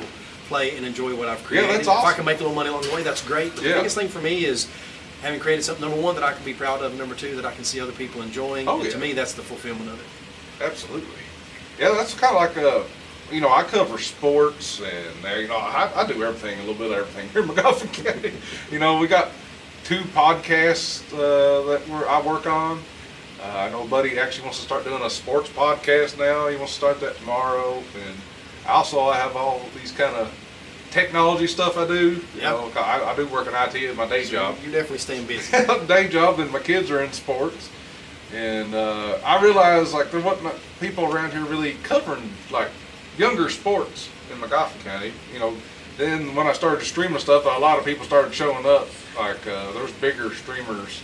play and enjoy what I've created. that's If I awesome. can make a little money along the way, that's great. But Yeah. the biggest thing for me is having created something, number one, that I can be proud of, number two, that I can see other people enjoying. Oh, And yeah. to me, that's the fulfillment of it. Absolutely. Yeah, that's kind of like I cover sports and I do everything, a little bit of everything here in Magoffin County. We got 2 podcasts that I work on. I know a buddy actually wants to start doing a sports podcast now. He wants to start that tomorrow. And also I have all these kind of technology stuff I do. You Yeah. know, I do work in IT at my day job. You're definitely staying busy. Day job, and my kids are in sports. And I realized like there wasn't people around here really covering like younger sports in Magoffin County. You know, then when I started streaming stuff, a lot of people started showing up. Like there's bigger streamers,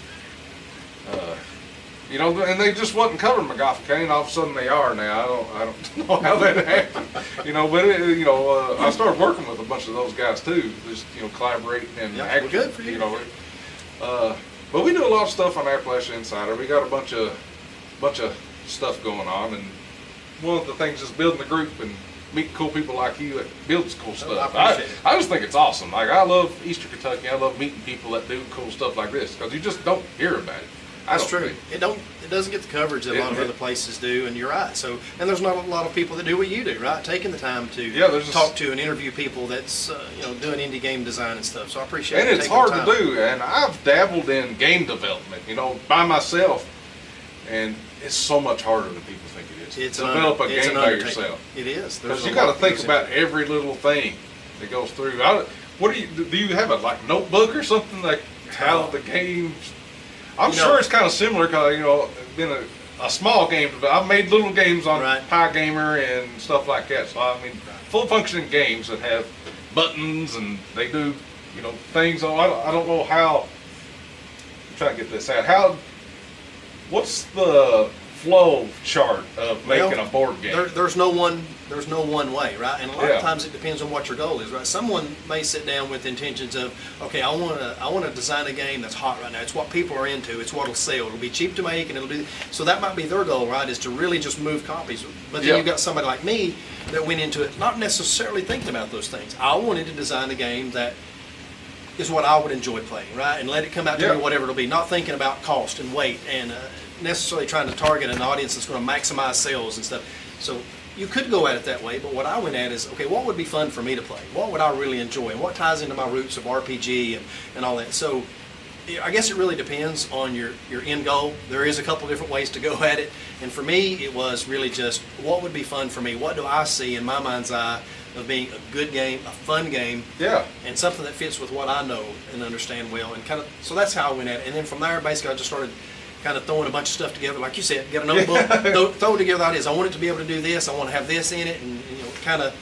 you know, and they just wasn't covering Magoffin County, and all of a sudden they are now. I don't know how that happened, you know. But you know, I started working with a bunch of those guys too, just you know, collaborating and Yeah, acting, well, good for you. you know. But we do a lot of stuff on Appalachia Insider. We got a bunch of stuff going on, and one of the things is building a group and meeting cool people like you that builds cool stuff. I appreciate it. I just think it's awesome. Like I love Eastern Kentucky. I love meeting people that do cool stuff like this because you just don't hear about it. That's true. It doesn't get the coverage that a lot of other places do, and you're right. So, and there's not a lot of people that do what you do, right? Taking the time to talk to and interview people that's you know, doing indie game design and stuff. So I appreciate it. And it's hard to do. And I've dabbled in game development, you know, by myself, and it's so much harder than people think it is. It's develop a it's game an by undertaking. yourself. It is. Because you got to think about every little thing that goes through. What do you have a like notebook or something like how the games? I'm sure it's kind of similar because you know it's been a small game, but I've made little games on Pie Gamer and stuff like that. So I mean, full functioning games that have buttons and they do you know things. I don't know how. I'm trying to get this out. What's the flow chart of making a board game? There's no one way, right? And a lot Yeah. of times it depends on what your goal is, right? Someone may sit down with intentions of, okay, I want to design a game that's hot right now. It's what people are into. It's what'll sell. It'll be cheap to make, and it'll do. So that might be their goal, right? Is to really just move copies. But then you've got somebody like me that went into it not necessarily thinking about those things. I wanted to design a game that is what I would enjoy playing, right? And let it come out to be whatever it'll be. Not thinking about cost and weight and necessarily trying to target an audience that's going to maximize sales and stuff. So you could go at it that way, but what I went at is, okay, what would be fun for me to play? What would I really enjoy? And what ties into my roots of RPG and all that? So I guess it really depends on your end goal. There is a couple different ways to go at it. And for me, it was really just, what would be fun for me? What do I see in my mind's eye of being a good game, a fun game, and something that fits with what I know and understand well, and kind of, so that's how I went at it. And then from there, basically, I just started kind of throwing a bunch of stuff together, like you said, get a notebook, throw together ideas. I want it to be able to do this, I want to have this in it, and you know, kind of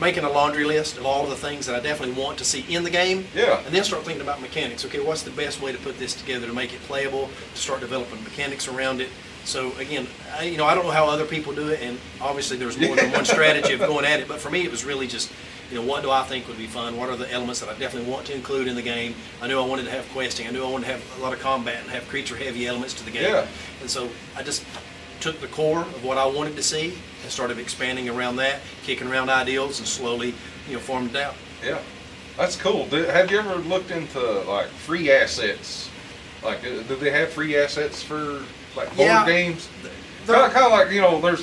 making a laundry list of all of the things that I definitely want to see in the game, and then start thinking about mechanics. Okay, what's the best way to put this together to make it playable, to start developing mechanics around it. So again, I don't know how other people do it, and obviously there's more than one strategy of going at it, but for me it was really just, you know, what do I think would be fun? What are the elements that I definitely want to include in the game? I knew I wanted to have questing. I knew I wanted to have a lot of combat and have creature-heavy elements to the game. And so I just took the core of what I wanted to see and started expanding around that, kicking around ideals, and slowly, you know, formed it out. Yeah, that's cool. Have you ever looked into like free assets? Like, do they have free assets for like board games? Kind of like, you know, there's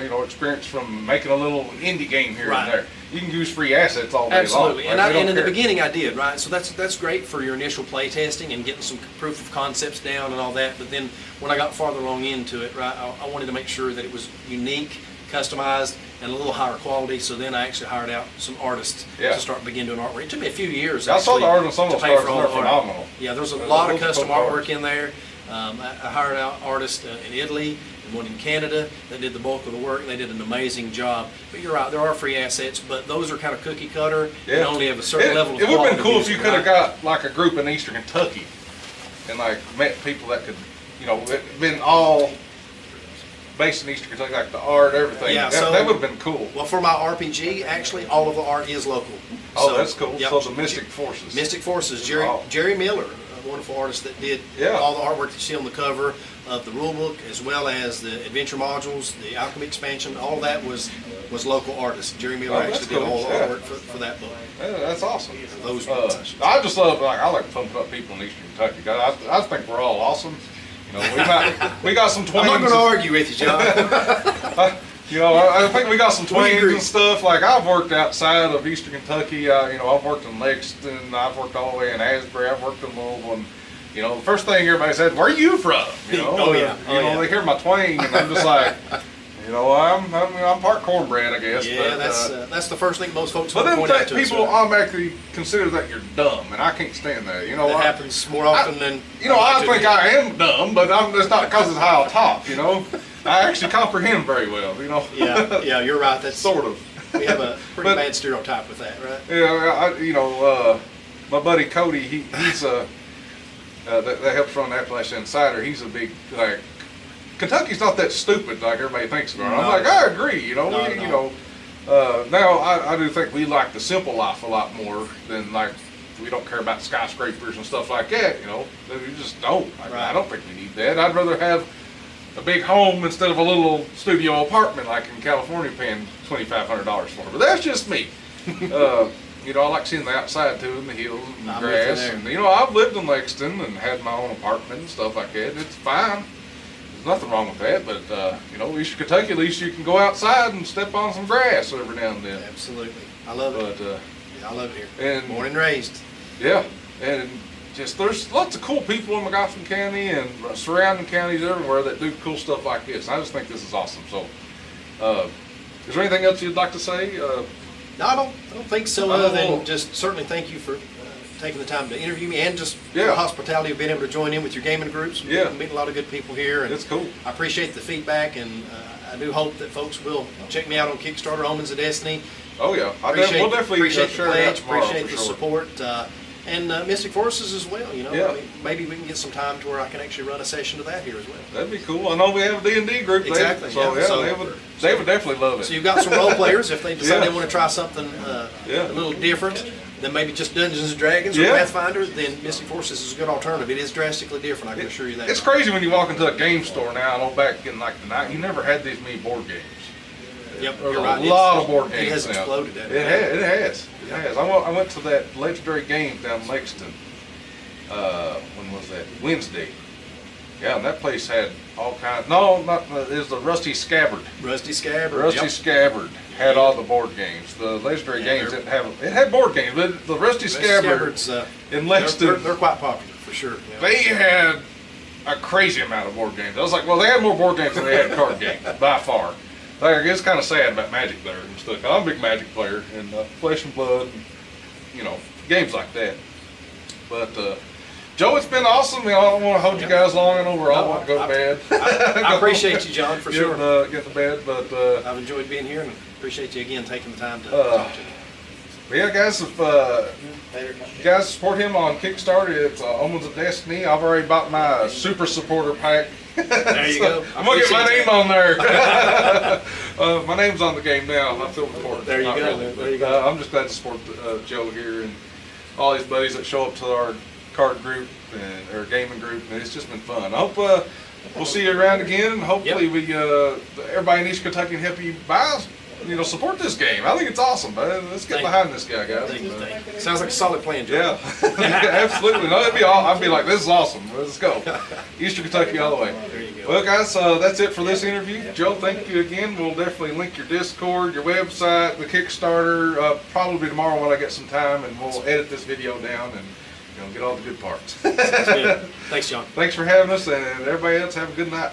you know, experience from making a little indie game here and there. You can use free assets all day long. Absolutely, Like, and in the beginning I did, right? So that's great for your initial play testing and getting some proof of concepts down and all that. But then when I got farther along into it, right, I wanted to make sure that it was unique, customized, and a little higher quality. So then I actually hired out some artists to start begin doing artwork. It took me a few years. I saw the art on some of to those pay cards, for all and the they're art. phenomenal. Yeah, there's a lot of Those custom cool artwork cards. in there. I hired out artists in Italy and one in Canada that did the bulk of the work, and they did an amazing job. But you're right, there are free assets, but those are kind of cookie cutter and only have a certain level of It would quality. have been cool if you using, could have right? got like a group in Eastern Kentucky and like met people that could, you know, been all based in Eastern Kentucky, like the art, everything. Yeah, that would have been cool. Well, for my RPG, actually, all of the art is local. Oh, So, that's cool. yep. So the Mystic Forces. Mystic Forces, Jerry Miller, a wonderful artist that did all the artwork that you see on the cover of the rulebook, as well as the adventure modules, the alchemy expansion. All that was local artists. Jerry Miller actually did all the artwork for that book. Yeah, that's awesome. Those ones. I just love, like, I like pumping up people in Eastern Kentucky. I think we're all awesome. You know, we got some twangs. I'm not going to argue with you, John. You know, I think we got some twangs and stuff. Like, I've worked outside of Eastern Kentucky. You know, I've worked in Lexington. I've worked all the way in Asbury. I've worked in Louisville. And, you know, the first thing everybody said, "Where are you from?" You know, Oh, yeah. You know, they hear my twang, and I'm just like, You know, I'm part cornbread, I guess. Yeah, but, that's the first thing most folks But want to then point out to us. people automatically consider that you're dumb, and I can't stand that. You know, That happens more often than. You know, I think I am dumb, but it's not because of how I talk. You know, I actually comprehend very well. You know. Yeah, you're right. That's sort of. We have a pretty bad stereotype with that, right? Yeah, my buddy Cody, he's that helps run the Appalachian Insider. He's a big Kentucky's not that stupid like everybody thinks about it. I'm like, I agree. You know, now I do think we like the simple life a lot more than we don't care about skyscrapers and stuff like that. You know, we just don't. I don't think we need that. I'd rather have a big home instead of a little studio apartment like in California paying $2,500 for. But that's just me. You know, I like seeing the outside too, and the hills and the grass. And you know, I've lived in Lexington and had my own apartment and stuff like that. And it's fine. There's nothing wrong with that. But you know, Eastern Kentucky, at least you can go outside and step on some grass every now and then. Absolutely, I love it. But yeah, I love it here. And born and raised. Yeah, and just there's lots of cool people in Magoffin County and surrounding counties everywhere that do cool stuff like this. I just think this is awesome. So, is there anything else you'd like to say? No, I don't think so. Other than just certainly thank you for taking the time to interview me and just the hospitality of being able to join in with your gaming groups. Yeah, meet a lot of good people here. And it's cool. I appreciate the feedback, and I do hope that folks will check me out on Kickstarter, Omens of Destiny. Oh yeah, we'll definitely appreciate share the pledge, that tomorrow, appreciate the support, and Mystic Forces as well. You know, yeah. I mean, maybe we can get some time to where I can actually run a session of that here as well. That'd be cool. I know we have a D&D group. Exactly. So they would definitely love it. So you've got some role players if they decide they want to try something a little different than maybe just Dungeons and Dragons or Pathfinder. Then Mystic Forces is a good alternative. It is drastically different. I can assure you that. It's crazy when you walk into a game store now. I know back in like the night, you never had these many board games. Yep, There's you're right. a lot of board games. It has now. exploded. It has. I went to that legendary game down in Lexington. When was that? Wednesday. Yeah, and that place had all kinds. No, not it was the Rusty Scabbard. Rusty Scabbard. Rusty Scabbard had all the board games. The legendary games didn't have. It had board games, but the Rusty Scabbards in Lexington, they're quite popular for sure. Yeah. They had a crazy amount of board games. I was like, well, they had more board games than they had card games by far. Like, it's kind of sad about Magic there and stuff. I'm a big Magic player and Flesh and Blood, and, you know, games like that. But Joe, it's been awesome. I don't want to hold you guys long and over. I want to go to bed. I appreciate you, John, for sure. Get to bed, but I've enjoyed being here and appreciate you again taking the time to talk to me. But yeah, guys, if you guys support him on Kickstarter, it's Omens of Destiny. I've already bought my super supporter pack. There you go. I'm gonna get my name on there. My name's on the game now. I feel important. There you go. Really, there you go. I'm just glad to support Joe here and all his buddies that show up to our card group and our gaming group, and it's just been fun. I hope we'll see you around again, and hopefully we everybody in East Kentucky can help you buy. You know, support this game. I think it's awesome. Let's get behind this guy, guys. Sounds like a solid plan, Joe. Yeah, absolutely. No, I'd be like, this is awesome. Let's go. Eastern Kentucky all the way. There you go. Well, guys, that's it for this interview. Joe, thank you again. We'll definitely link your Discord, your website, the Kickstarter, probably tomorrow when I get some time, and we'll edit this video down and get all the good parts. Sounds good. Thanks, John. Thanks for having us, and everybody else have a good night.